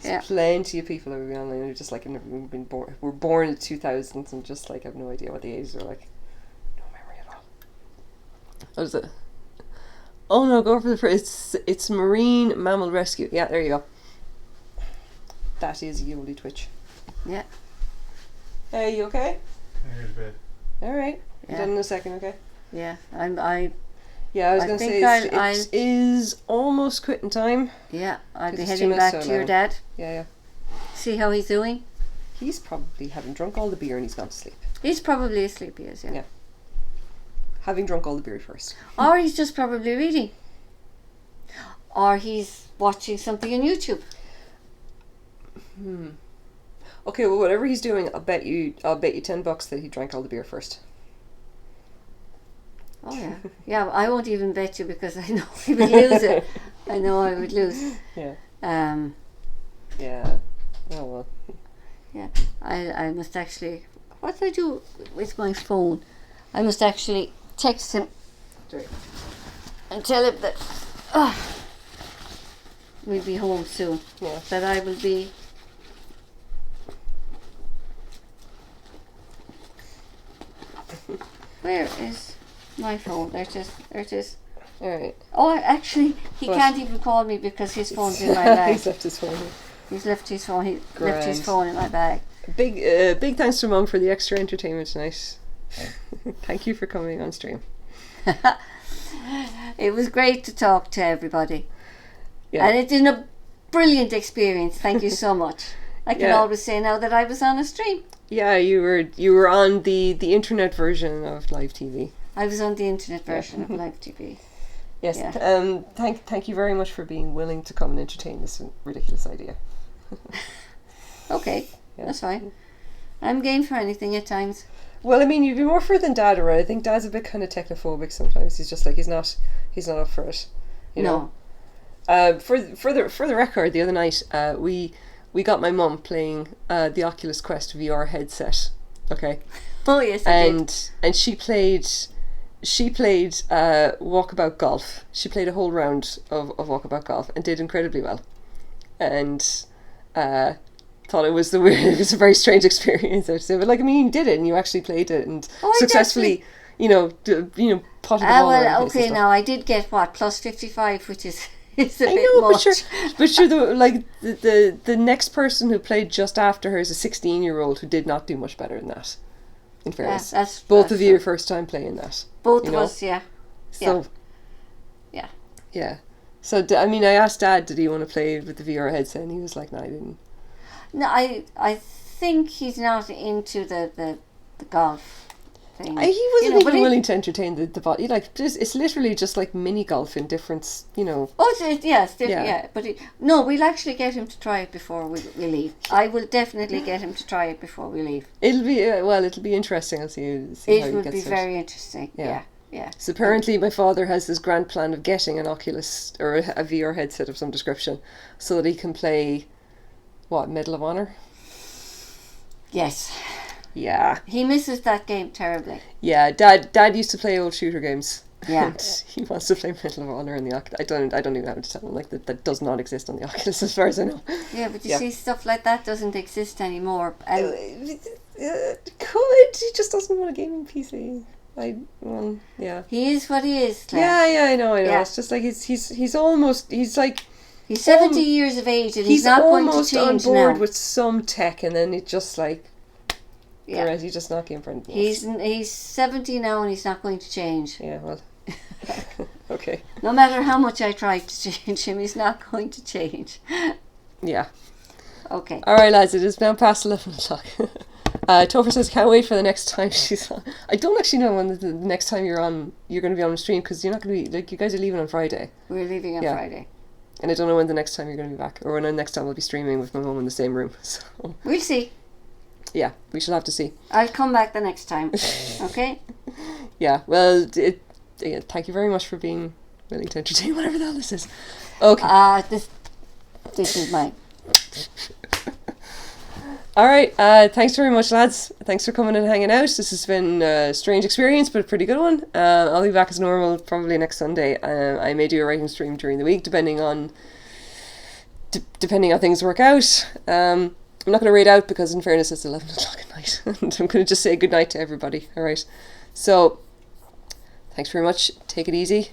Yeah. Plenty of people who are online who just like have never been born. Were born in the 2000s and just like have no idea what the 80s are like. What is it? Oh no, go for the first. It's Marine Mammal Rescue. Yeah, there you go. That is Yoli Twitch. Yeah. Hey, you okay? Here's a bit. All right. Yeah. Done in a second, okay? Yeah. Yeah, I was I going to think say I'll- it is almost quitting time. I'll be 'Cause it's heading 2 minutes back so to your long. dad. Yeah. See how he's doing. He's probably having drunk all the beer and he's gone to sleep. He's probably asleep, he is, yeah. Yeah. Having drunk all the beer first. Or he's just probably reading. Or he's watching something on YouTube. Okay, well, whatever he's doing, I'll bet you $10 that he drank all the beer first. Oh yeah. Yeah, I won't even bet you because I know he would lose it. I know I would lose. Yeah. Yeah, Oh well. I must actually, what do I do with my phone? I must actually text him and tell him that we'll be home soon. Yeah. That I will be. Where is my phone? There it is. All right. Oh, actually, he What? can't even call me because his phone's in my bag. He's left his phone. He's left his phone. He left his Grand. phone in my bag. Big thanks to Mum for the extra entertainment tonight. Thank you for coming on stream. It was great to talk to everybody, Yeah. and it's been a brilliant experience. Thank you so much. I can Yeah. always say now that I was on a stream. Yeah, you were on the internet version of live TV. I was on the internet version of live TV. Yes. Yeah. Thank you very much for being willing to come and entertain this ridiculous idea. Okay, Yeah. that's fine. I'm game for anything at times. Well, I mean, you'd be more for it than Dad, right? I think Dad's a bit kind of technophobic sometimes. He's just like he's not up for it. You know. For the record, the other night we got my mum playing the Oculus Quest VR headset. Okay. Oh yes, I did. And she played Walkabout Golf. She played a whole round of Walkabout Golf and did incredibly well. And thought it was it was a very strange experience. But like, I mean, you did it and you actually played it and Oh, I successfully, potted the ball around Well, the place and okay, stuff. now I did get what plus 55, which is it's a I bit know, much. but sure, the next person who played just after her is a 16-year-old who did not do much better than that. In fairness, that's both that's of you are true. first time playing that. Both you of know? us, yeah. So Yeah. yeah. So I mean, I asked Dad, did he want to play with the VR headset, and he was like, "No, I didn't." No, I think he's not into the golf thing. He wasn't but even willing to entertain the body. Like, it's literally just like mini golf in different, Oh, yes, Yeah. yeah. But no, we'll actually get him to try it before we leave. I will definitely get him to try it before we leave. It'll be interesting. I'll see how It he would gets be it. very interesting. Yeah. Yeah. So apparently my father has this grand plan of getting an Oculus or a VR headset of some description so that he can play, Medal of Honor? Yes. Yeah. He misses that game terribly. Yeah, Dad used to play old shooter games. Yeah. And he wants to play Medal of Honor in the Oculus. I don't even have to tell him, like, that does not exist on the Oculus as far as I know. Yeah, but you Yeah. see, stuff like that doesn't exist anymore. And Could, he just doesn't want a gaming PC. Yeah. he is what he is, Claire. Yeah, I know. Yeah. It's just like he's like He's 70 years of age and he's he's not going to almost on change board now. with some tech, and then it just like Yeah. whereas he's just not game for anything else. He's 70 now and he's not going to change. Yeah, well, okay, No matter how much I try to change him, he's not going to change. yeah. Okay. All right, lads, it is now past 11 o'clock. Topher says, can't wait for the next time she's on. I don't actually know when the next time you're going to be on the stream, because you're not going to be, like, you guys are leaving on Friday. We're leaving on Yeah. Friday. And I don't know when the next time you're going to be back, or when the next time I'll be streaming with my mum in the same room. So, We'll see. yeah, we shall have to see. I'll come back the next time. Okay? Yeah, well, thank you very much for being willing to entertain whatever the hell this is. Okay. This is mine. All right. Thanks very much, lads. Thanks for coming and hanging out. This has been a strange experience, but a pretty good one. I'll be back as normal probably next Sunday. I may do a writing stream during the week, depending on things work out. I'm not going to read out because, in fairness, it's 11 o'clock at night, and I'm going to just say good night to everybody. All right. So, Thanks very much. Take it easy.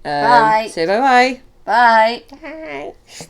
Bye. Say bye-bye. Bye. Bye.